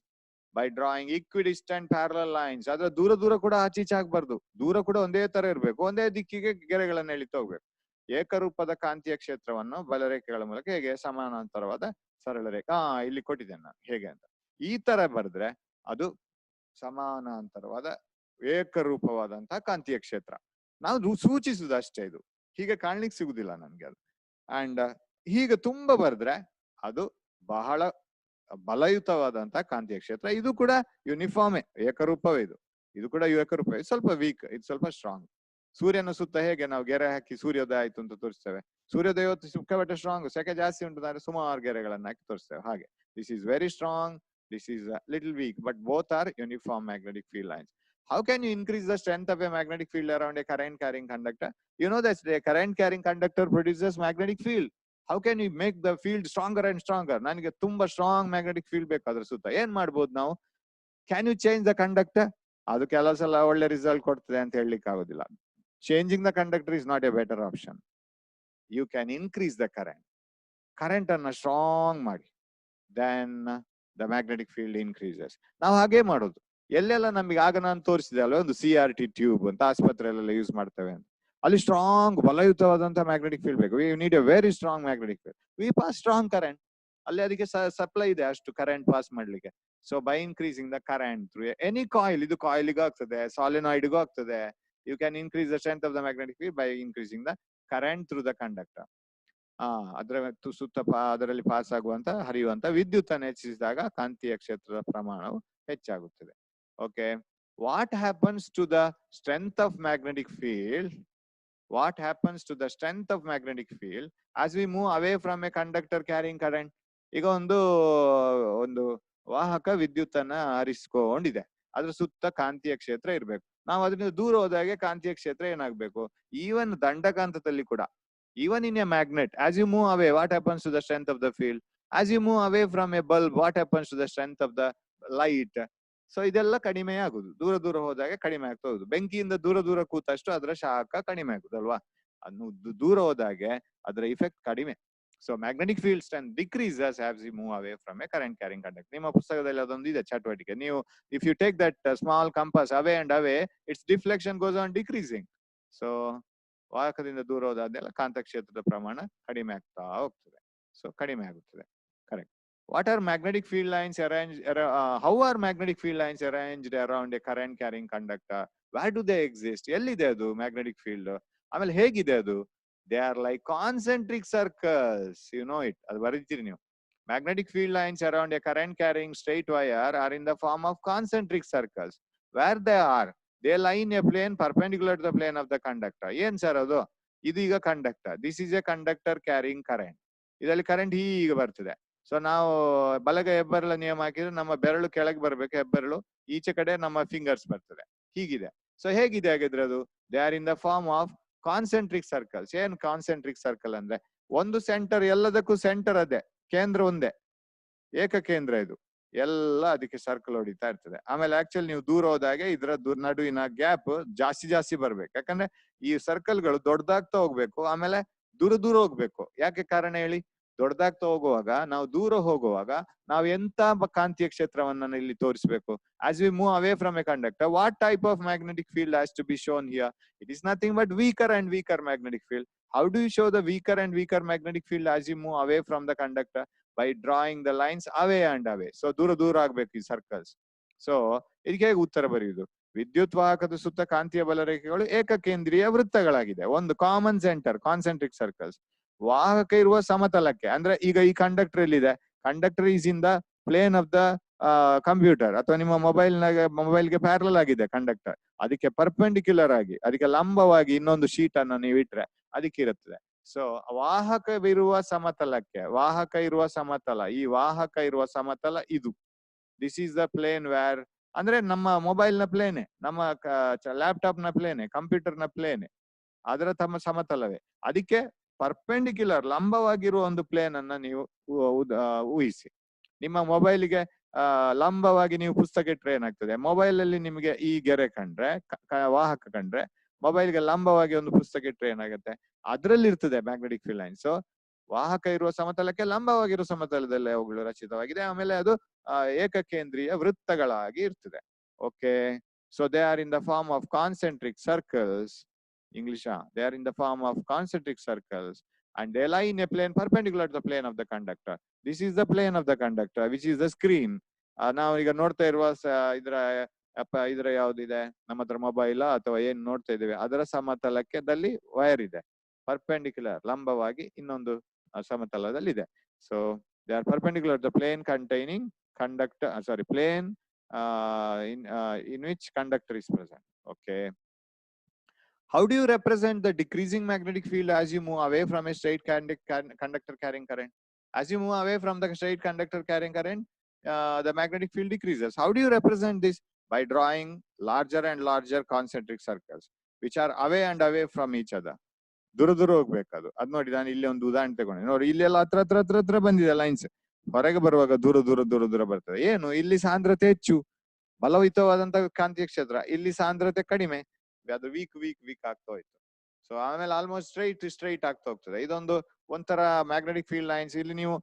By drawing equidistant parallel lines. ಅದರ ದೂರ ಕೂಡ ಆಚೀಚೆ ಆಗ್ಬಾರ್ದು. ದೂರ ಕೂಡ ಒಂದೇ ತರ ಇರಬೇಕು, ಒಂದೇ ದಿಕ್ಕಿಗೆ ಗೆರೆಗಳನ್ನ ಎಳಿತಾ ಹೋಗ್ಬೇಕು. ಏಕರೂಪದ ಕಾಂತೀಯ ಕ್ಷೇತ್ರವನ್ನು ಬಲರೇಖೆಗಳ ಮೂಲಕ ಹೇಗೆ ಸಮಾನಾಂತರವಾದ ಸರಳ ರೇಖೆ, ಇಲ್ಲಿ ಕೊಟ್ಟಿದ್ದೇನೆ ನಾನು ಹೇಗೆ ಅಂತ. ಈ ತರ ಬರೆದ್ರೆ ಅದು ಸಮಾನಾಂತರವಾದ ಏಕರೂಪವಾದಂತಹ ಕಾಂತೀಯ ಕ್ಷೇತ್ರ. ನಾವು ಸೂಚಿಸುದು ಅಷ್ಟೇ, ಇದು ಹೀಗೆ ಕಾಣ್ಲಿಕ್ಕೆ ಸಿಗುದಿಲ್ಲ ನನ್ಗೆ ಅದು. ಅಂಡ್ ಹೀಗೆ ತುಂಬಾ ಬರೆದ್ರೆ ಅದು ಬಹಳ ಬಲಯುತವಾದಂತಹ ಕಾಂತೀಯ ಕ್ಷೇತ್ರ. ಇದು ಕೂಡ ಯೂನಿಫಾರ್ಮೇ, ಏಕರೂಪವೇ ಇದು. ಇದು ಕೂಡ ಏಕರೂಪವೇ, ಸ್ವಲ್ಪ ವೀಕ್, ಇದು ಸ್ವಲ್ಪ ಸ್ಟ್ರಾಂಗ್. ಸೂರ್ಯನ ಸುತ್ತ ಹೇಗೆ ನಾವು ಗೆರೆ ಹಾಕಿ ಸೂರ್ಯೋದಯ ಆಯ್ತು ಅಂತ ತೋರಿಸ್ತೇವೆ, ಸೂರ್ಯೋದಯ ಹೊತ್ತು ಸಿಕ್ಕಾಪಟ್ಟೆ ಸ್ಟ್ರಾಂಗ್, ಸೆಕೆ ಜಾಸ್ತಿ ಉಂಟು ಅಂದ್ರೆ ಸುಮಾರು ಗೆರೆಗಳನ್ನ ಹಾಕಿ ತೋರಿಸ್ತೇವೆ. ಹಾಗೆ this is very strong, this is little weak, but both are uniform magnetic field lines. How can you increase the strength of a magnetic field around a current carrying conductor? You know that a current carrying conductor produces magnetic field. How can you make the field stronger and stronger? ನನಗೆ ತುಂಬಾ strong magnetic field ಬೇಕು ಅದ್ರ ಸುತ್ತ. ಏನ್ ಮಾಡ್ಬೋದು ನಾವು? Can you change the conductor? ಅದು ಕೆಲವು ಸಲ ಒಳ್ಳೆ ರಿಸಲ್ಟ್ ಕೊಡ್ತದೆ ಅಂತ ಹೇಳಲಿಕ್ಕೆ ಆಗೋದಿಲ್ಲ. Changing the conductor is not a better option. You can increase the current ಅನ್ನ ಸ್ಟ್ರಾಂಗ್ ಮಾಡಿ, then the magnetic field increases. ನಾವು ಹಾಗೆ ಮಾಡೋದು. ಎಲ್ಲೆಲ್ಲ ನಮಗೆ ಆಗ ನಾನು ತೋರಿಸಿದೆ ಅಲ್ವ, ಒಂದು CRT ಟ್ಯೂಬ್ ಅಂತ ಆಸ್ಪತ್ರೆಯಲ್ಲೆಲ್ಲ ಯೂಸ್ ಮಾಡ್ತೇವೆ ಅಂತ. ಅಲ್ಲಿ ಸ್ಟ್ರಾಂಗ್ ಬಲಯುತವಾದಂತಹ ಮ್ಯಾಗ್ನೆಟಿಕ್ ಫೀಲ್ಡ್ ಬೇಕು. We need a very strong magnetic field. We pass strong current. ಅಲ್ಲಿ ಅದಕ್ಕೆ ಸಪ್ಲೈ ಇದೆ ಅಷ್ಟು ಕರೆಂಟ್ ಪಾಸ್ ಮಾಡ್ಲಿಕ್ಕೆ. So by increasing the current through any coil, ಇದು ಕಾಯಿಲ್ಗೂ ಆಗ್ತದೆ, ಸಾಲಿನಾಯ್ಡ್ಗೂ ಆಗ್ತದೆ. You can increase the strength of the magnetic field by increasing the current through the conductor. ಅದರ ಸುತ್ತ ಅದರಲ್ಲಿ ಪಾಸ್ ಆಗುವಂತ ಹರಿಯುವಂತ ವಿದ್ಯುತ್ ಅನ್ನು ಹೆಚ್ಚಿಸಿದಾಗ ಕಾಂತೀಯ ಕ್ಷೇತ್ರದ ಪ್ರಮಾಣವು ಹೆಚ್ಚಾಗುತ್ತದೆ. Okay, what happens to the strength of magnetic field? What happens to the strength of magnetic field as we move away from a conductor carrying current? ಈಗ ಒಂದು ವಾಹಕ ವಿದ್ಯುತ್ ಅನ್ನ ಹರಿಸ್ಕೊಂಡಿದೆ, ಅದ್ರ ಸುತ್ತ ಕಾಂತೀಯ ಕ್ಷೇತ್ರ ಇರ್ಬೇಕು. ನಾವು ಅದರಿಂದ ದೂರ ಹೋದಾಗೆ ಕಾಂತೀಯ ಕ್ಷೇತ್ರ ಏನಾಗ್ಬೇಕು? ಈವನ್ ದಂಡಕಾಂತದಲ್ಲಿ ಕೂಡ, even in a magnet, as you move away, what happens to the strength of the field? As you move away from a bulb, what happens to the strength of the light? So ಇದೆಲ್ಲ ಕಡಿಮೆ ಆಗುದು. ದೂರ ಹೋದಾಗ ಕಡಿಮೆ ಆಗ್ತಾ ಹೋಗುದು. ಬೆಂಕಿಯಿಂದ ದೂರ ಕೂತಷ್ಟು ಅದರ ಶಾಖ ಕಡಿಮೆ ಆಗುದಲ್ವಾ? ಅನ್ನು ದೂರ ಹೋದಾಗೆ ಅದರ ಇಫೆಕ್ಟ್ ಕಡಿಮೆ. So magnetic field strength decreases as you move away from a current carrying conductor. ನಿಮ್ಮ ಪುಸ್ತಕದಲ್ಲಿ ಅದೊಂದು ಇದೆ ಚಟುವಟಿಕೆ. ನೀವು if you take that small compass away and away, its deflection goes on decreasing. So ವಾಹಕದಿಂದ ದೂರ ಹೋದಾಗೆಲ್ಲ ಕಾಂತಕ್ಷೇತ್ರದ ಪ್ರಮಾಣ ಕಡಿಮೆ ಆಗ್ತಾ ಹೋಗ್ತದೆ. ಸೊ ಕಡಿಮೆ ಆಗುತ್ತದೆ. Correct. What are magnetic field lines arranged? How are magnetic field lines arranged around a current carrying conductor? Where do they exist? ಎಲ್ಲಿದೆ ಅದು ಮ್ಯಾಗ್ನೆಟಿಕ್ ಫೀಲ್ಡ್? ಆಮೇಲೆ ಹೇಗಿದೆ ಅದು? They are like concentric circles. You know it. ಅದು ಬರೀತೀರಿ ನೀವು. Magnetic field lines around a current carrying straight wire are in the form of concentric circles. Where they are? They lie in a plane perpendicular to the plane of the conductor. ಏನ್ sir ಅದು? ಇದು ಈಗ conductor. This is a conductor carrying current. ಇದರಲ್ಲಿ current ಹೀಗೆ ಬರ್ತದೆ. So ನಾವು ಬಲಗೈ ಹೆಬ್ಬೆರಳ ನಿಯಮ ಹಾಕಿದ್ರೆ ನಮ್ಮ ಬೆರಳು ಕೆಳಗೆ ಬರ್ಬೇಕು, ಹೆಬ್ಬೆರಳು ಈಚೆ ಕಡೆ ನಮ್ಮ ಫಿಂಗರ್ಸ್ ಬರ್ತದೆ, ಹೀಗಿದೆ. ಸೊ ಹೇಗಿದೆ ಹಾಗಿದ್ರೆ ಅದು? They are in the form of concentric circles. ಏನ್ ಕಾನ್ಸೆಂಟ್ರಿಕ್ ಸರ್ಕಲ್ ಅಂದ್ರೆ ಒಂದು ಸೆಂಟರ್, ಎಲ್ಲದಕ್ಕೂ ಸೆಂಟರ್ ಅದೇ, ಕೇಂದ್ರ ಒಂದೇ, ಏಕಕೇಂದ್ರ ಇದು, ಎಲ್ಲ ಅದಕ್ಕೆ ಸರ್ಕಲ್ ಹೊಡಿತಾ ಇರ್ತದೆ. ಆಮೇಲೆ ಆಕ್ಚುಲಿ ನೀವು ದೂರ ಹೋದಾಗೆ ಇದರ ನಡುವಿನ ಗ್ಯಾಪ್ ಜಾಸ್ತಿ ಜಾಸ್ತಿ ಬರ್ಬೇಕು, ಯಾಕಂದ್ರೆ ಈ ಸರ್ಕಲ್ಗಳು ದೊಡ್ಡದಾಗ್ತಾ ಹೋಗ್ಬೇಕು, ಆಮೇಲೆ ದೂರ ದೂರ ಹೋಗ್ಬೇಕು. ಯಾಕೆ ಕಾರಣ ಹೇಳಿ? ದೊಡ್ಡದಾಗ್ತಾ ಹೋಗುವಾಗ, ನಾವು ದೂರ ಹೋಗುವಾಗ ನಾವು ಎಂತ ಕಾಂತೀಯ ಕ್ಷೇತ್ರವನ್ನ ಇಲ್ಲಿ ತೋರಿಸ್ಬೇಕು? As we move away from a conductor, what type of magnetic field has to be shown here? It is nothing but weaker and weaker magnetic field. How do you show the weaker and weaker magnetic field as you move away from the conductor? By drawing the lines away and away. So ದೂರ ದೂರ ಆಗ್ಬೇಕು ಈ circles. So ಇದಕ್ಕೆ ಹೇಗೆ ಉತ್ತರ ಬರೆಯುವುದು? ವಿದ್ಯುತ್ ವಾಹಕದ ಸುತ್ತ ಕಾಂತೀಯ ಬಲರೇಖೆಗಳು ಏಕಕೇಂದ್ರೀಯ ವೃತ್ತಗಳಾಗಿದೆ. ಒಂದು ಕಾಮನ್ ಸೆಂಟರ್, ಕಾನ್ಸೆಂಟ್ರಿಕ್ ಸರ್ಕಲ್ಸ್. ವಾಹಕ ಇರುವ ಸಮತಲಕ್ಕೆ, ಅಂದ್ರೆ ಈಗ ಈ ಕಂಡಕ್ಟರ್ ಎಲ್ಲಿದೆ? Conductor is in the plane of the computer, ಅಥವಾ ನಿಮ್ಮ ಮೊಬೈಲ್ಗೆ ಪ್ಯಾರಲಲ್ ಆಗಿದೆ ಕಂಡಕ್ಟರ್. ಅದಕ್ಕೆ ಪರ್ಪೆಂಡಿಕ್ಯುಲರ್ ಆಗಿ, ಅದಕ್ಕೆ ಲಂಬವಾಗಿ ಇನ್ನೊಂದು ಶೀಟ್ ಅನ್ನು ನೀವು ಇಟ್ರೆ ಅದಕ್ಕೆ ಇರುತ್ತದೆ. ಸೊ ವಾಹಕವಿರುವ ಸಮತಲಕ್ಕೆ, ವಾಹಕ ಇರುವ ಸಮತಲ, ಈ ವಾಹಕ ಇರುವ ಸಮತಲ ಇದು. This is the plane where, ಅಂದ್ರೆ ನಮ್ಮ ಮೊಬೈಲ್ ನ ಪ್ಲೇನೆ, ನಮ್ಮ ಲ್ಯಾಪ್ಟಾಪ್ ನ ಪ್ಲೇನೆ, ಕಂಪ್ಯೂಟರ್ ನ ಪ್ಲೇನೆ, ಅದರ ತಮ್ಮ ಸಮತಲವೇ. ಅದಕ್ಕೆ ಪರ್ಪೆಂಡಿಕ್ಯುಲರ್, ಲಂಬವಾಗಿರುವ ಒಂದು ಪ್ಲೇನ್ ಅನ್ನ ನೀವು ಊಹಿಸಿ. ನಿಮ್ಮ ಮೊಬೈಲ್ಗೆ ಲಂಬವಾಗಿ ನೀವು ಪುಸ್ತಕ ಇಟ್ರೆ ಏನಾಗ್ತದೆ? ಮೊಬೈಲ್ ಅಲ್ಲಿ ನಿಮಗೆ ಈ ಗೆರೆ ಕಂಡ್ರೆ, ವಾಹಕ ಕಂಡ್ರೆ, ಮೊಬೈಲ್ಗೆ ಲಂಬವಾಗಿ ಒಂದು ಪುಸ್ತಕ ಇಟ್ರೆ ಏನಾಗುತ್ತೆ? ಅದ್ರಲ್ಲಿ ಇರ್ತದೆ ಮ್ಯಾಗ್ನೆಟಿಕ್ ಫೀಲ್ಡ್ ಲೈನ್. ಸೊ ವಾಹಕ ಇರುವ ಸಮತಲಕ್ಕೆ ಲಂಬವಾಗಿರುವ ಸಮತಲದಲ್ಲಿ ಅವುಗಳು ರಚಿತವಾಗಿದೆ. ಆಮೇಲೆ ಅದು ಏಕಕೇಂದ್ರೀಯ ವೃತ್ತಗಳಾಗಿ ಇರ್ತದೆ. Okay, so they are in the form of concentric circles. English, they are in the form of concentric circles, and they lie in a plane perpendicular to the plane of the conductor. This is the plane of the conductor, which is the screen. ನಾವು ಈಗ ನೋಡ್ತಾ ಇರುವ ಇದರ ಯಾವ್ದಿದೆ ನಮ್ಮ ಹತ್ರ, mobile ಅಥವಾ ಏನ್ ನೋಡ್ತಾ ಇದ್ದೇವೆ ಅದರ ಸಮತಲಕ್ಕೆ ದಲ್ಲಿ ವೈರ್ ಇದೆ, ಪರ್ಪೆಂಡಿಕ್ಯುಲರ್, ಲಂಬವಾಗಿ ಇನ್ನೊಂದು ಸಮತಲದಲ್ಲಿದೆ. So they are perpendicular the plane containing conductor, plane in which conductor is present. Okay. How do you represent the decreasing magnetic field as you move away from a straight conductor carrying current? As you move away from the straight conductor carrying current, the magnetic field decreases. How do you represent this? By drawing larger and larger concentric circles, which are away and away from each other. ದೂರ ದೂರ ಹೋಗ್ಬೇಕದು. ಅದ್ ನೋಡಿ, ನಾನು ಇಲ್ಲಿ ಒಂದು ಉದಾಹರಣೆ ತಗೊಂಡೆ ನೋಡಿ, ಇಲ್ಲೆಲ್ಲ ಹತ್ರ ಹತ್ರ ಹತ್ರ ಹತ್ರ ಬಂದಿದೆ ಲೈನ್ಸ್. ಹೊರಗೆ ಬರುವಾಗ ದೂರ ದೂರ ದೂರ ದೂರ ಬರ್ತದೆ. ಏನು? ಇಲ್ಲಿ ಸಾಂದ್ರತೆ ಹೆಚ್ಚು, ಬಲಯುತವಾದಂತ ಕಾಂತೀಯ ಕ್ಷೇತ್ರ, ಇಲ್ಲಿ ಸಾಂದ್ರತೆ ಕಡಿಮೆ, ಅದು ವೀಕ್ ವೀಕ್ ವೀಕ್ ಆಗ್ತಾ ಹೋಯ್ತು. ಸೊ ಆಮೇಲೆ ಆಲ್ಮೋಸ್ಟ್ ಸ್ಟ್ರೈಟ್ ಆಗ್ತಾ ಹೋಗ್ತದೆ. ಇದೊಂದು ಒಂಥರ ಮ್ಯಾಗ್ನೆಟಿಕ್ ಫೀಲ್ಡ್ ಲೈನ್ಸ್. ಇಲ್ಲಿ ನೀವು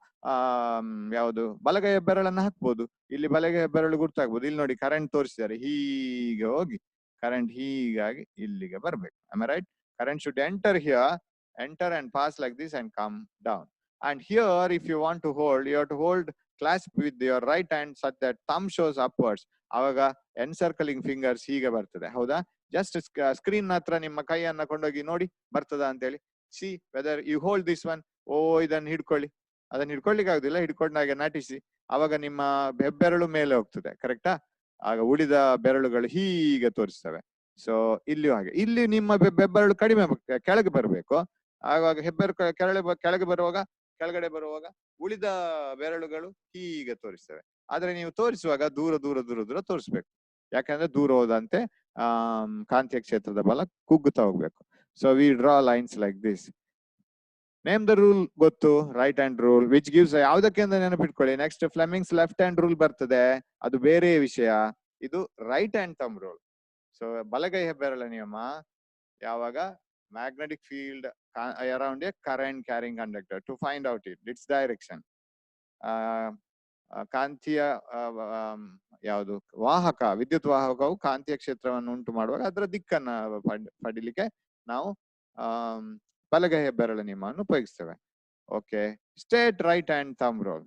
ಯಾವುದು ಬಲಗೈ ಹೆಬ್ಬೆರಳನ್ನ ಹಾಕ್ಬೋದು, ಇಲ್ಲಿ ಬಲಗೈ ಹೆಬ್ಬೆರಳು ಗುರ್ತಾಗ್ಬೋದು. ಇಲ್ಲಿ ನೋಡಿ ಕರೆಂಟ್ ತೋರಿಸಿದ್ದಾರೆ, ಹೀಗೆ ಹೋಗಿ ಕರೆಂಟ್ ಹೀಗಾಗಿ ಇಲ್ಲಿಗೆ ಬರ್ಬೇಕು. am I right? Current should enter here, enter and pass like this and come down. And here, if you want to hold, you have to hold, clasp with your right hand such that thumb shows upwards. ಅವಾಗ ಎನ್ಸರ್ಕಲಿಂಗ್ fingers ಹೀಗೆ ಬರ್ತದೆ. ಹೌದಾ? Just screen ಹತ್ರ ನಿಮ್ಮ ಕೈಯನ್ನ ಕೊಂಡೋಗಿ ನೋಡಿ ಬರ್ತದ ಅಂತ ಹೇಳಿ. See whether you hold this one. ಓ, ಇದನ್ನ ಹಿಡ್ಕೊಳ್ಳಿ. ಅದನ್ನ ಹಿಡ್ಕೊಳ್ಳಿಕ್ಕೆ ಆಗುದಿಲ್ಲ, ಹಿಡ್ಕೊಂಡಾಗೆ ನಟಿಸಿ. ಅವಾಗ ನಿಮ್ಮ ಹೆಬ್ಬೆರಳು ಮೇಲೆ ಹೋಗ್ತದೆ, ಕರೆಕ್ಟಾ? ಆಗ ಉಳಿದ ಬೆರಳುಗಳು ಹೀಗೆ ತೋರಿಸ್ತವೆ. ಸೊ ಇಲ್ಲಿಯೂ ಹಾಗೆ, ಇಲ್ಲಿ ನಿಮ್ಮ ಬೆಬ್ಬೆರಳು ಕಡಿಮೆ ಕೆಳಗೆ ಬರಬೇಕು. ಆವಾಗ ಹೆಬ್ಬೆರಳು ಕೆಳಗೆ ಕೆಳಗಡೆ ಬರುವಾಗ ಉಳಿದ ಬೆರಳುಗಳು ಹೀಗೆ ತೋರಿಸ್ತವೆ. ಆದ್ರೆ ನೀವು ತೋರಿಸುವಾಗ ದೂರ ದೂರ ದೂರ ದೂರ ತೋರಿಸ್ಬೇಕು, ಯಾಕಂದ್ರೆ ದೂರ ಹೋದಂತೆ ಕಾಂತೀಯ ಕ್ಷೇತ್ರದ ಬಲ ಕುಗ್ಗುತ್ತಾ ಹೋಗ್ಬೇಕು. So we draw lines like this. Name the rule ಗೊತ್ತು, right hand rule, which gives, ಯಾವ್ದಕ್ಕೆ ಅಂತ ನೆನಪಿಟ್ಕೊಳ್ಳಿ. Next Fleming's left hand rule ಬರ್ತದೆ, ಅದು ಬೇರೆ ವಿಷಯ. ಇದು right hand thumb rule. So ಬಲಗೈ ಹೆಬ್ಬೆರಳ ನಿಯಮ ಯಾವಾಗ? Magnetic field around a current carrying conductor to find out its direction. ಕಾಂತೀಯ ಯಾವುದು ವಾಹಕ, ವಿದ್ಯುತ್ ವಾಹಕವು ಕಾಂತೀಯ ಕ್ಷೇತ್ರವನ್ನು ಉಂಟು ಮಾಡುವಾಗ ಅದರ ದಿಕ್ಕನ್ನ ಪಡಿಲಿಕ್ಕೆ ನಾವು ಬಲಗೈ ಹೆಬ್ಬೆರಳ ನಿಯಮವನ್ನು ಉಪಯೋಗಿಸ್ತೇವೆ. Okay, straight right hand thumb rule.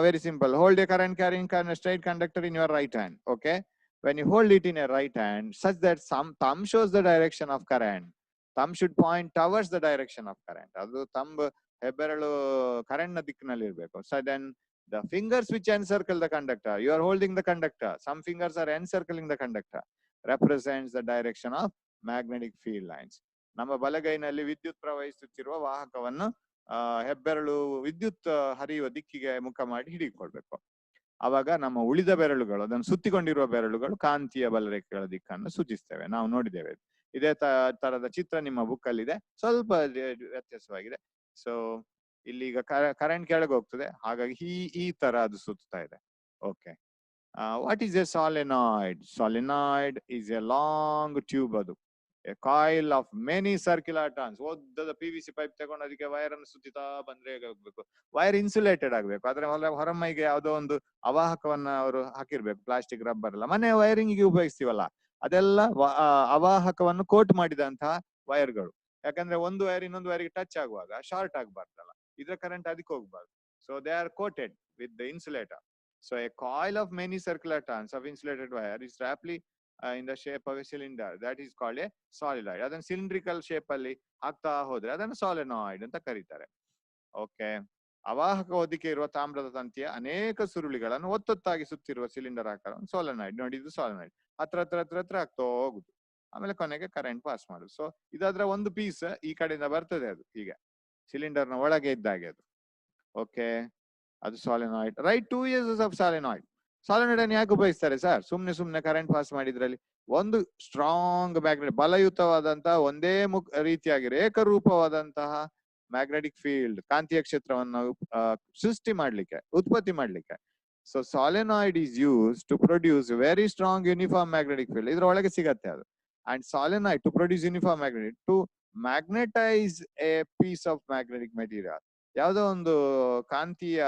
Very simple. Hold a current carrying straight conductor in your right hand. Okay, when you hold it in a right hand such that some thumb shows the direction of current, thumb should point towards the direction of current. adu thumb ಹೆಬ್ಬೆರಳು current ನ ದಿಕ್ಕಿನಲ್ಲಿ ಇರಬೇಕು. So then the fingers which encircle the conductor, you are holding the conductor, some fingers are encircling the conductor, represents the direction of magnetic field lines. ನಮ್ಮ ಬಲಗೈನಲ್ಲಿ ವಿದ್ಯುತ್ ಪ್ರವಹಿಸುತ್ತಿರುವ ವಾಹಕವನ್ನು ಹೆಬ್ಬೆರಳು ವಿದ್ಯುತ್ ಹರಿಯುವ ದಿಕ್ಕಿಗೆ ಮುಖ ಮಾಡಿ ಹಿಡಿಕೊಳ್ಬೇಕು. ಅವಾಗ ನಮ್ಮ ಉಳಿದ ಬೆರಳುಗಳು, ಅದನ್ನು ಸುತ್ತಿಕೊಂಡಿರುವ ಬೆರಳುಗಳು ಕಾಂತೀಯ ಬಲರೇಖೆಗಳ ದಿಕ್ಕನ್ನು ಸೂಚಿಸ್ತೇವೆ. ನಾವು ನೋಡಿದ್ದೇವೆ. ಇದೇ ತರದ ಚಿತ್ರ ನಿಮ್ಮ ಬುಕ್ ಅಲ್ಲಿ ಇದೆ, ಸ್ವಲ್ಪ ವ್ಯತ್ಯಾಸವಾಗಿದೆ. ಸೊ ಇಲ್ಲಿ ಈಗ ಕರೆಂಟ್ ಕೆಳಗೆ ಹೋಗ್ತದೆ, ಹಾಗಾಗಿ ಈ ತರ ಅದು ಸುತ್ತಾ ಇದೆ. Okay, what is a solenoid? Solenoid is a long tube. ಅದು a coil of many circular turns. ಓದ್ದದ PVC ಪೈಪ್ ತಗೊಂಡು ಅದಕ್ಕೆ ವೈರ್ ಅನ್ನು ಸುತ್ತಿತಾ ಬಂದ್ರೆ ಹೇಗೆ ಹೋಗ್ಬೇಕು? ವೈರ್ ಇನ್ಸುಲೇಟೆಡ್ ಆಗ್ಬೇಕು. ಆದ್ರೆ ಹೊರಮೈಗೆ ಯಾವುದೋ ಒಂದು ಅವಾಹಕವನ್ನ ಅವರು ಹಾಕಿರ್ಬೇಕು, ಪ್ಲಾಸ್ಟಿಕ್, ರಬ್ಬರ್ ಎಲ್ಲ. ಮನೆ ವೈರಿಂಗ್ ಗೆ ಉಪಯೋಗಿಸ್ತೀವಲ್ಲ, ಅದೆಲ್ಲ ಅವಾಹಕವನ್ನು ಕೋಟ್ ಮಾಡಿದಂತಹ ವೈರ್ಗಳು. ಯಾಕಂದ್ರೆ ಒಂದು ವೈರ್ ಇನ್ನೊಂದು ವೈರ್ಗೆ ಟಚ್ ಆಗುವಾಗ ಶಾರ್ಟ್ ಆಗ್ಬಾರ್ದಲ್ಲ, ಇದ್ರ ಕರೆಂಟ್ ಅದಕ್ಕೆ ಹೋಗ್ಬಾರ್ದು. So they are coated with the insulator. So a coil of many circular turns of insulated wire is roughly in the shape of a cylinder. That is called a solenoid. ಅದನ್ನ cylindrical shape ಅಲ್ಲಿ ಹಾಕ್ತಾ ಹೋದ್ರೆ ಅದನ್ನು ಸಾಲಿನಾಯ್ಡ್ ಅಂತ ಕರೀತಾರೆ. Okay, ಅವಾಹಕ ಹೊದಿಕೆ ಇರುವ ತಾಮ್ರದ ತಂತಿಯ ಅನೇಕ ಸುರುಳಿಗಳನ್ನು ಒತ್ತೊತ್ತಾಗಿ ಸುತ್ತಿರುವ ಸಿಲಿಂಡರ್ ಆಕಾರ ಸೋಲೆನಾಯ್ಡ್. ನೋಡಿ, ಇದು ಸೋಲೆನಾಯ್ಡ್. ಹತ್ರ ಆಗ್ತಾ ಹೋಗುದು, ಆಮೇಲೆ ಕೊನೆಗೆ ಕರೆಂಟ್ ಪಾಸ್ ಮಾಡುದು. ಸೊ ಇದಾದ್ರ ಒಂದು ಪೀಸ್ ಈ ಕಡೆಯಿಂದ ಬರ್ತದೆ, ಅದು ಹೀಗೆ ಸಿಲಿಂಡರ್ ನ ಒಳಗೆ ಇದ್ದಾಗೆ ಅದು. ಓಕೆ, ಅದು solenoid. Right 2 uses of solenoid. Solenoid ಅನ್ನು ಯಾಕೆ ಉಪಯೋಗಿಸ್ತಾರೆ ಸರ್? ಸುಮ್ನೆ ಕರೆಂಟ್ ಪಾಸ್ ಮಾಡಿದ್ರಲ್ಲಿ ಒಂದು ಸ್ಟ್ರಾಂಗ್ ಮ್ಯಾಗ್ನೆಟ್, ಬಲಯುತವಾದಂತಹ ಒಂದೇ ರೀತಿಯಾಗಿ ಏಕರೂಪವಾದಂತಹ ಮ್ಯಾಗ್ನೆಟಿಕ್ ಫೀಲ್ಡ್, ಕಾಂತೀಯ ಕ್ಷೇತ್ರವನ್ನು ಸೃಷ್ಟಿ ಮಾಡ್ಲಿಕ್ಕೆ, ಉತ್ಪತ್ತಿ ಮಾಡ್ಲಿಕ್ಕೆ. So solenoid is use to produce very strong uniform magnetic field. ಇದ್ರೊಳಗೆ ಸಿಗತ್ತೆ ಅದು. And solenoid to produce uniform magnetic, to magnetize a piece of magnetic material. ಯಾವುದೋ ಒಂದು ಕಾಂತೀಯ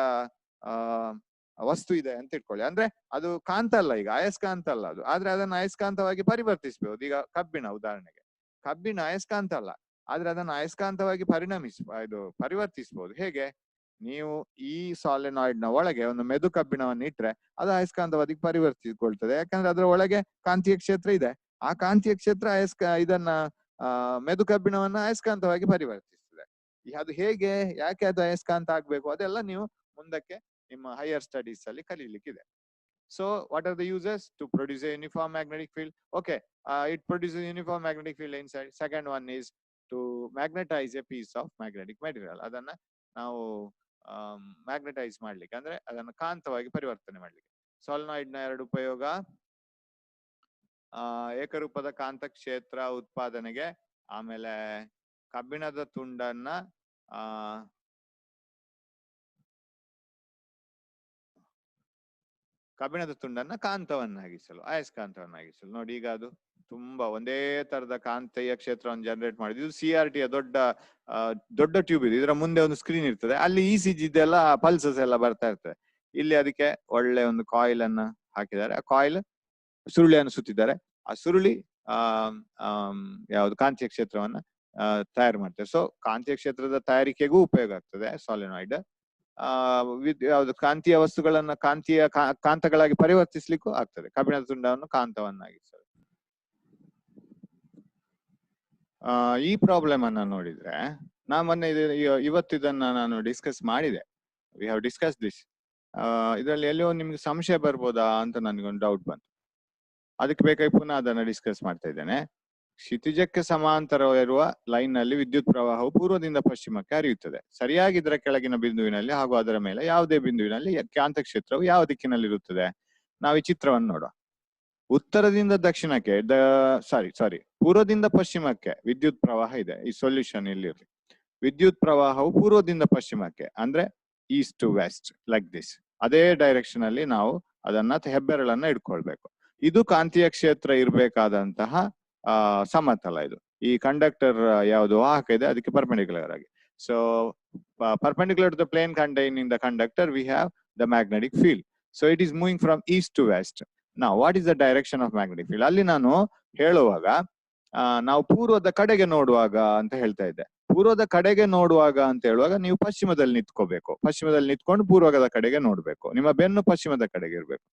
ವಸ್ತು ಇದೆ ಅಂತ ಇಟ್ಕೊಳ್ಳಿ. ಅಂದ್ರೆ ಅದು ಕಾಂತ ಅಲ್ಲ, ಈಗ ಅಯಸ್ಕಾಂತ ಅಲ್ಲ ಅದು, ಆದ್ರೆ ಅದನ್ನ ಅಯಸ್ಕಾಂತವಾಗಿ ಪರಿವರ್ತಿಸಬಹುದು. ಈಗ ಕಬ್ಬಿಣ, ಉದಾಹರಣೆಗೆ ಕಬ್ಬಿಣ ಅಯಸ್ಕಾಂತ ಅಲ್ಲ, ಆದ್ರೆ ಅದನ್ನ ಅಯಸ್ಕಾಂತವಾಗಿ ಪರಿವರ್ತಿಸಬಹುದು. ಹೇಗೆ? ನೀವು ಈ ಸಾಲಿನಾಯ್ಡ್ ನ ಒಳಗೆ ಒಂದು ಮೆದು ಕಬ್ಬಿಣವನ್ನು ಇಟ್ರೆ ಅದು ಅಯಸ್ಕಾಂತವಾಗಿ ಪರಿವರ್ತಿಸಿಕೊಳ್ತದೆ. ಯಾಕಂದ್ರೆ ಅದರ ಒಳಗೆ ಕಾಂತೀಯ ಕ್ಷೇತ್ರ ಇದೆ. ಆ ಕಾಂತೀಯ ಕ್ಷೇತ್ರ ಇದನ್ನ ಮೆದು ಕಬ್ಬಿಣವನ್ನ ಅಯಸ್ಕಾಂತವಾಗಿ ಪರಿವರ್ತಿಸ್ತದೆ. ಅದು ಹೇಗೆ, ಯಾಕೆ ಅದು ಅಯಸ್ಕಾಂತ ಆಗ್ಬೇಕು, ಅದೆಲ್ಲ ನೀವು ಮುಂದಕ್ಕೆ ನಿಮ್ಮ ಹೈಯರ್ ಸ್ಟಡೀಸ್ ಅಲ್ಲಿ ಕಲೀಲಿಕ್ಕಿದೆ. So what are the uses? To produce a uniform magnetic field. Okay, it produces uniform magnetic field inside. Second one is to magnetize a piece of magnetic material. ಅದನ್ನ ನಾವು ಮ್ಯಾಗ್ನೆಟೈಸ್ ಮಾಡ್ಲಿಕ್ಕೆ, ಅಂದ್ರೆ ಅದನ್ನು ಕಾಂತವಾಗಿ ಪರಿವರ್ತನೆ ಮಾಡ್ಲಿಕ್ಕೆ. ಸಾಲಿನಾಯ್ಡ್ ನ ಎರಡು ಉಪಯೋಗ: ಏಕರೂಪದ ಕಾಂತ ಕ್ಷೇತ್ರ ಉತ್ಪಾದನೆಗೆ, ಆಮೇಲೆ ಕಬ್ಬಿಣದ ತುಂಡನ್ನ ಕಾಂತವನ್ನಾಗಿಸಲು, ಅಯಸ್ಕಾಂತವನ್ನಾಗಿಸಲು. ನೋಡಿ, ಈಗ ಅದು ತುಂಬಾ ಒಂದೇ ತರದ ಕಾಂತೀಯ ಕ್ಷೇತ್ರವನ್ನು ಜನರೇಟ್ ಮಾಡಿದ್ದು. ಇದು CRT ದೊಡ್ಡ ಟ್ಯೂಬ್ ಇದೆ. ಇದರ ಮುಂದೆ ಒಂದು ಸ್ಕ್ರೀನ್ ಇರ್ತದೆ, ಅಲ್ಲಿ ECG ಇದೆಲ್ಲ ಪಲ್ಸಸ್ ಎಲ್ಲ ಬರ್ತಾ ಇರ್ತದೆ. ಇಲ್ಲಿ ಅದಕ್ಕೆ ಒಳ್ಳೆ ಒಂದು ಕಾಯಿಲ್ ಅನ್ನ ಹಾಕಿದ್ದಾರೆ. ಆ ಕಾಯಿಲ್ ಸುರುಳಿಯನ್ನು ಸುತ್ತಿದ್ದಾರೆ. ಆ ಸುರುಳಿ ಯಾವುದು ಕಾಂತೀಯ ಕ್ಷೇತ್ರವನ್ನ ತಯಾರು ಮಾಡ್ತಾರೆ. ಸೊ ಕಾಂತೀಯ ಕ್ಷೇತ್ರದ ತಯಾರಿಕೆಗೂ ಉಪಯೋಗ ಆಗ್ತದೆ ಸಾಲಿನಾಯ್ಡ್. ಯಾವುದು ಕಾಂತೀಯ ವಸ್ತುಗಳನ್ನ ಕಾಂತಗಳಾಗಿ ಪರಿವರ್ತಿಸ್ಲಿಕ್ಕೂ ಆಗ್ತದೆ. ಕಬ್ಬಿಣದ ತುಂಡವನ್ನು ಕಾಂತವನ್ನಾಗಿರ್ತದೆ. ಈ ಪ್ರಾಬ್ಲಮ್ ಅನ್ನ ನೋಡಿದ್ರೆ, ಮೊನ್ನೆ ಇವತ್ತು ಇದನ್ನ ನಾನು ಡಿಸ್ಕಸ್ ಮಾಡಿದೆ. We have discuss this. ಇದರಲ್ಲಿ ಎಲ್ಲಿಯೋ ನಿಮ್ಗೆ ಸಂಶಯ ಬರ್ಬೋದಾ ಅಂತ ನನಗೊಂದು ಡೌಟ್ ಬಂತು. ಅದಕ್ಕೆ ಬೇಕಾಗಿ ಪುನಃ ಅದನ್ನ ಡಿಸ್ಕಸ್ ಮಾಡ್ತಾ ಇದ್ದೇನೆ. ಕ್ಷಿತಿಜಕ್ಕೆ ಸಮಾಂತರ ಇರುವ ಲೈನ್ ನಲ್ಲಿ ವಿದ್ಯುತ್ ಪ್ರವಾಹವು ಪೂರ್ವದಿಂದ ಪಶ್ಚಿಮಕ್ಕೆ ಹರಿಯುತ್ತದೆ. ಸರಿಯಾಗಿ ಇದರ ಕೆಳಗಿನ ಬಿಂದುವಿನಲ್ಲಿ ಹಾಗೂ ಅದರ ಮೇಲೆ ಯಾವುದೇ ಬಿಂದುವಿನಲ್ಲಿ ಕಾಂತ ಕ್ಷೇತ್ರವು ಯಾವ ದಿಕ್ಕಿನಲ್ಲಿರುತ್ತದೆ? ನಾವು ಈ ಚಿತ್ರವನ್ನು ನೋಡುವ. ಉತ್ತರದಿಂದ ದಕ್ಷಿಣಕ್ಕೆ ಪೂರ್ವದಿಂದ ಪಶ್ಚಿಮಕ್ಕೆ ವಿದ್ಯುತ್ ಪ್ರವಾಹ ಇದೆ. ಈ ಸೊಲ್ಯೂಷನ್ ಇಲ್ಲಿರ್ಲಿ. ವಿದ್ಯುತ್ ಪ್ರವಾಹವು ಪೂರ್ವದಿಂದ ಪಶ್ಚಿಮಕ್ಕೆ, ಅಂದ್ರೆ east to west, like this. ಅದೇ ಡೈರೆಕ್ಷನ್ ಅಲ್ಲಿ ನಾವು ಅದನ್ನ ಹೆಬ್ಬೆರಳನ್ನ ಇಟ್ಕೊಳ್ಬೇಕು. ಇದು ಕಾಂತೀಯ ಕ್ಷೇತ್ರ ಇರ್ಬೇಕಾದಂತಹ ಸಮತಲ. ಇದು ಈ ಕಂಡಕ್ಟರ್ ಯಾವುದು ವಾಹಕ ಇದೆ ಅದಕ್ಕೆ ಪರ್ಪೆಂಡಿಕ್ಯುಲರ್ ಆಗಿ. So perpendicular to the plane containing the conductor we have the magnetic field. So it is moving from east to west. ನಾವು what is the direction of magnetic field? ಅಲ್ಲಿ ನಾನು ಹೇಳುವಾಗ ನಾವು ಪೂರ್ವದ ಕಡೆಗೆ ನೋಡುವಾಗ ಅಂತ ಹೇಳ್ತಾ ಇದ್ದೆ. ಪೂರ್ವದ ಕಡೆಗೆ ನೋಡುವಾಗ ಅಂತ ಹೇಳುವಾಗ ನೀವು ಪಶ್ಚಿಮದಲ್ಲಿ ನಿಂತ್ಕೋಬೇಕು. ಪಶ್ಚಿಮದಲ್ಲಿ ನಿಂತ್ಕೊಂಡು ಪೂರ್ವದ ಕಡೆಗೆ ನೋಡ್ಬೇಕು. ನಿಮ್ಮ ಬೆನ್ನು ಪಶ್ಚಿಮದ ಕಡೆಗೆ ಇರ್ಬೇಕು.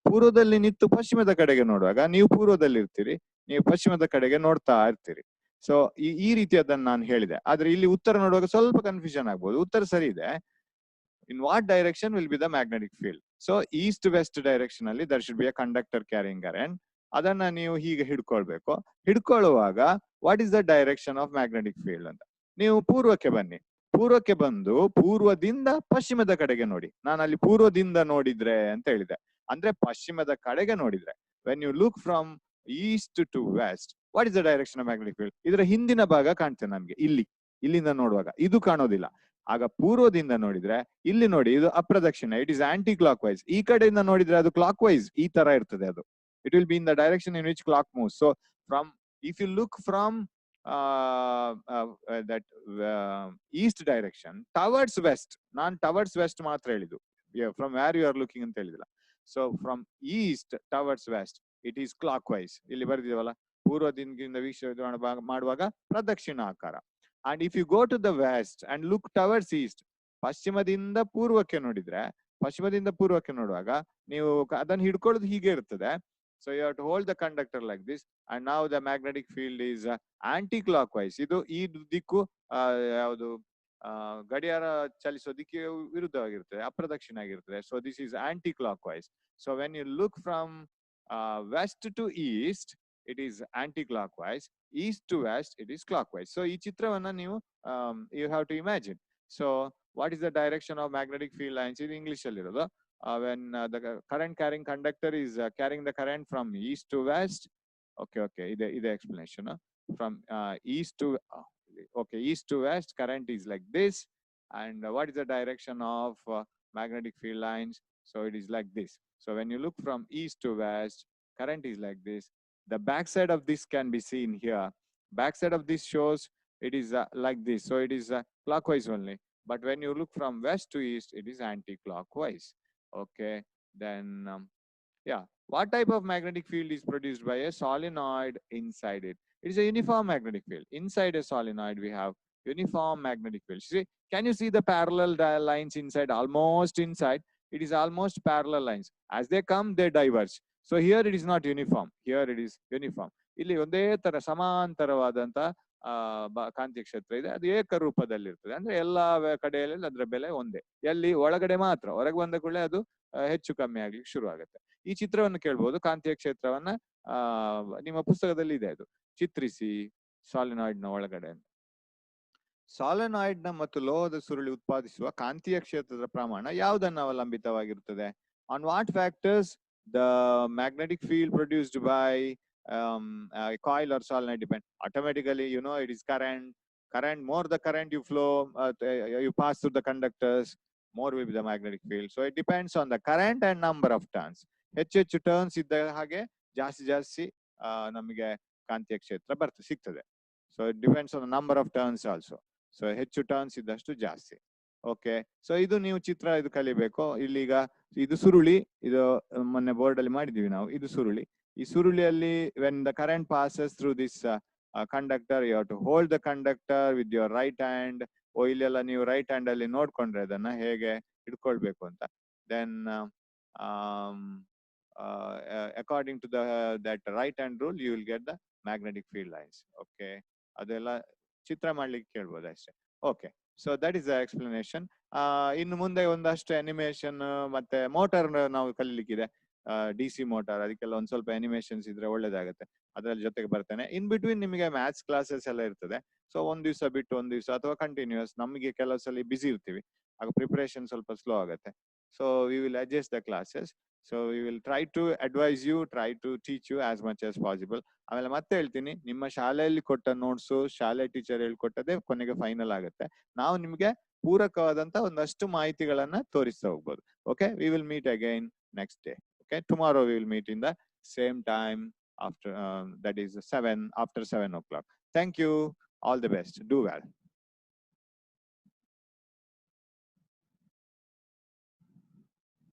ಪೂರ್ವದಲ್ಲಿ ನಿಂತು ಪಶ್ಚಿಮದ ಕಡೆಗೆ ನೋಡುವಾಗ ನೀವು ಪೂರ್ವದಲ್ಲಿ ಇರ್ತೀರಿ, ನೀವು ಪಶ್ಚಿಮದ ಕಡೆಗೆ ನೋಡ್ತಾ ಇರ್ತೀರಿ. ಸೊ ಈ ರೀತಿ ಅದನ್ನ ನಾನು ಹೇಳಿದೆ. ಆದ್ರೆ ಇಲ್ಲಿ ಉತ್ತರ ನೋಡುವಾಗ ಸ್ವಲ್ಪ ಕನ್ಫ್ಯೂಷನ್ ಆಗ್ಬೋದು. ಉತ್ತರ ಸರಿ ಇದೆ. In what direction will be the magnetic field? So east west direction ಅಲ್ಲಿ there should be a conductor carrying current. ಅದನ್ನ ನೀವು ಹೀಗೆ ಹಿಡ್ಕೊಳ್ಬೇಕು. ಹಿಡ್ಕೊಳ್ಳುವಾಗ what is the direction of magnetic field ಅಂತ ನೀವು ಪೂರ್ವಕ್ಕೆ ಬನ್ನಿ. ಪೂರ್ವಕ್ಕೆ ಬಂದು ಪೂರ್ವದಿಂದ ಪಶ್ಚಿಮದ ಕಡೆಗೆ ನೋಡಿ. ನಾನು ಅಲ್ಲಿ ಪೂರ್ವದಿಂದ ನೋಡಿದ್ರೆ ಅಂತ ಹೇಳಿದೆ, ಅಂದ್ರೆ ಪಶ್ಚಿಮದ ಕಡೆಗೆ ನೋಡಿದ್ರೆ. When you look from east to west, what is the direction of magnetic field? ಇದರ ಹಿಂದಿನ ಭಾಗ ಕಾಣ್ತೇನೆ ನನ್ಗೆ ಇಲ್ಲಿಂದ ನೋಡುವಾಗ, ಇದು ಕಾಣೋದಿಲ್ಲ. ಆಗ ಪೂರ್ವದಿಂದ ನೋಡಿದ್ರೆ ಇಲ್ಲಿ ನೋಡಿ, ಇದು ಅಪ್ರದಕ್ಷಿಣ, it is anticlockwise. ಈ ಕಡೆಯಿಂದ ನೋಡಿದ್ರೆ ಅದು ಕ್ಲಾಕ್ ವೈಸ್ ಈ ತರ ಇರ್ತದೆ. ಅದು it will be in the direction in which clock moves. So from if you look from that east direction towards west, ನಾನು towards west ಮಾತ್ರ ಹೇಳಿದ್ದು, from where you are looking ಅಂತ ಹೇಳಿದಿಲ್ಲ. So from east towards west it is clockwise. ಇಲ್ಲಿ ಬರೆದಿದವಲ್ಲ, ಪೂರ್ವದಿಂದ ವೀಕ್ಷಣೆ ಮಾಡುವಾಗ ಪ್ರದಕ್ಷಿಣಾಕಾರ. And if you go to the west and look towards east, ಪಶ್ಚಿಮದಿಂದ ಪೂರ್ವಕ್ಕೆ ನೋಡಿದ್ರೆ, ಪಶ್ಚಿಮದಿಂದ ಪೂರ್ವಕ್ಕೆ ನೋಡುವಾಗ ನೀವು ಅದನ್ನು ಹಿಡ್ಕೊಳ್ಳೋದು ಹೀಗೆ ಇರ್ತದೆ. So you have to hold the conductor like this, and now the magnetic field is anti-clockwise. ಇದು ಈ ದಿಕ್ಕು ಯಾವುದು ಗಡಿಯಾರ ಚಲಿಸೋ ದಿಕ್ಕಿಗೆ ವಿರುದ್ಧವಾಗಿರ್ತದೆ, ಅಪ್ರದಕ್ಷಿಣ ಆಗಿರ್ತದೆ. So this is anti-clockwise. So when you look from west to east, it is anti-clockwise. East to west, it is clockwise. So ಈ ಚಿತ್ರವನ್ನ ನೀವು you have to imagine. So what is the direction of magnetic field lines? ಇದು English ಅಲ್ಲಿ ಇರೋದು. When the current carrying conductor is carrying the current from east to west. Okay, ide explanation. From east to east to west, current is like this. And what is the direction of magnetic field lines? So it is like this. So when you look from east to west, current is like this. The back side of this can be seen here. Back side of this shows it is like this. So it is clockwise only. But when you look from west to east, it is anti-clockwise. Okay, then yeah, what type of magnetic field is produced by a solenoid inside it? It is a uniform magnetic field. Inside a solenoid we have uniform magnetic field. See, can you see the parallel lines inside? Almost inside it is almost parallel lines. As they come, they diverge. So here it is not uniform, here it is uniform. ಇಲ್ಲಿ ಒಂದೇ ತರ ಸಮಾಂತರವಾದಂತ ಕಾಂತೀಯ ಕ್ಷೇತ್ರ ಇದೆ, ಅದು ಏಕರೂಪದಲ್ಲಿರ್ತದೆ. ಅಂದ್ರೆ ಎಲ್ಲಾ ಕಡೆಯಲ್ಲಿ ಅದರ ಬೆಲೆ ಒಂದೇ. ಎಲ್ಲಿ ಒಳಗಡೆ ಮಾತ್ರ, ಹೊರಗೆ ಬಂದ ಕೂಡಲೇ ಅದು ಹೆಚ್ಚು ಕಮ್ಮಿ ಆಗ್ಲಿಕ್ಕೆ ಶುರು ಆಗುತ್ತೆ. ಈ ಚಿತ್ರವನ್ನು ಕೇಳ್ಬಹುದು, ಕಾಂತೀಯ ಕ್ಷೇತ್ರವನ್ನ ನಿಮ್ಮ ಪುಸ್ತಕದಲ್ಲಿ ಇದೆ, ಅದು ಚಿತ್ರಿಸಿ ಸಾಲಿನಾಯ್ಡ್ ನ ಒಳಗಡೆ. ಸಾಲಿನಾಯ್ಡ್ ನ ಮತ್ತು ಲೋಹದ ಸುರುಳಿ ಉತ್ಪಾದಿಸುವ ಕಾಂತೀಯ ಕ್ಷೇತ್ರದ ಪ್ರಮಾಣ ಯಾವುದನ್ನು ಅವಲಂಬಿತವಾಗಿರುತ್ತದೆ? On what factors the magnetic field produced by a coil or solenoid depend? Automatically, you know, it is current. More the current you flow, you pass through the conductors, more will be the magnetic field. So it depends on the current and number of turns. ಹೆಚ್ಚು turns ಇದ್ದ ಹಾಗೆ ಜಾಸ್ತಿ ನಮಗೆ ಕಾಂತೀಯ ಕ್ಷೇತ್ರ ಸಿಗ್ತದೆ. So it depends on the number of turns also. So ಹೆಚ್ಚು turns ಇದ್ದಷ್ಟು ಜಾಸ್ತಿ. ಓಕೆ, ಸೊ ಇದು ನೀವು ಚಿತ್ರ ಇದು ಕಲಿಬೇಕು. ಇಲ್ಲಿಗ ಇದು ಸುರುಳಿ, ಇದು ಮೊನ್ನೆ ಬೋರ್ಡ್ ಅಲ್ಲಿ ಮಾಡಿದೀವಿ ನಾವು. ಇದು ಸುರುಳಿ. ಈ ಸುರುಳಿಯಲ್ಲಿ when the current passes through this conductor, you have to hold the conductor with your right hand. ಇಲ್ಲೆಲ್ಲ ನೀವು ರೈಟ್ ಹ್ಯಾಂಡ್ ಅಲ್ಲಿ ನೋಡ್ಕೊಂಡ್ರೆ ಅದನ್ನ ಹೇಗೆ ಹಿಡ್ಕೊಳ್ಬೇಕು ಅಂತ. Then according to that right hand rule, you will get the magnetic field lines. Okay, ಅದೆಲ್ಲ ಚಿತ್ರ ಮಾಡ್ಲಿಕ್ಕೆ ಕೇಳ್ಬೋದು ಅಷ್ಟೇ. Okay, so that is the explanation. ಇನ್ನು ಮುಂದೆ ಒಂದಷ್ಟು ಅನಿಮೇಷನ್ ಮತ್ತೆ ಮೋಟಾರ್ ನಾವು ಕಲಿಲಿಕ್ಕಿದೆ, DC ಮೋಟಾರ್. ಅದಕ್ಕೆಲ್ಲ ಒಂದ್ ಸ್ವಲ್ಪ ಅನಿಮೇಷನ್ಸ್ ಇದ್ರೆ ಒಳ್ಳೇದಾಗುತ್ತೆ. ಅದ್ರಲ್ಲಿ ಜೊತೆಗೆ ಬರ್ತೇನೆ. ಇನ್ ಬಿಟ್ವೀನ್ ನಿಮಗೆ ಮ್ಯಾಥ್ಸ್ ಕ್ಲಾಸಸ್ ಎಲ್ಲ ಇರ್ತದೆ. ಸೊ ಒಂದ್ ದಿವಸ ಬಿಟ್ಟು ಒಂದ್ ದಿವಸ ಅಥವಾ ಕಂಟಿನ್ಯೂಸ್. ನಮಗೆ ಕೆಲವು ಸಲ ಬಿಸಿ ಇರ್ತೀವಿ, ಆಗ ಪ್ರಿಪರೇಷನ್ ಸ್ವಲ್ಪ ಸ್ಲೋ ಆಗುತ್ತೆ. So we will adjust the classes. So we will try to advise you, try to teach you as much as possible. ಆಮೇಲೆ ಮತ್ತೆ ಹೇಳ್ತೀನಿ, ನಿಮ್ಮ ಶಾಲೆಯಲ್ಲಿ ಕೊಟ್ಟ ನೋಟ್ಸು ಶಾಲೆ ಟೀಚರ್ ಹೇಳ್ಕೊಟ್ಟದೆ ಕೊನೆಗೆ ಫೈನಲ್ ಆಗುತ್ತೆ. ನಾವು ನಿಮ್ಗೆ ಪೂರಕವಾದಂತ ಒಂದಷ್ಟು ಮಾಹಿತಿಗಳನ್ನ ತೋರಿಸ್ತಾ ಹೋಗ್ಬೋದು. Okay, we will meet again next day. Okay, tomorrow we will meet in the same time after that is 7 after 7 o'clock. Thank you, all the best, do well.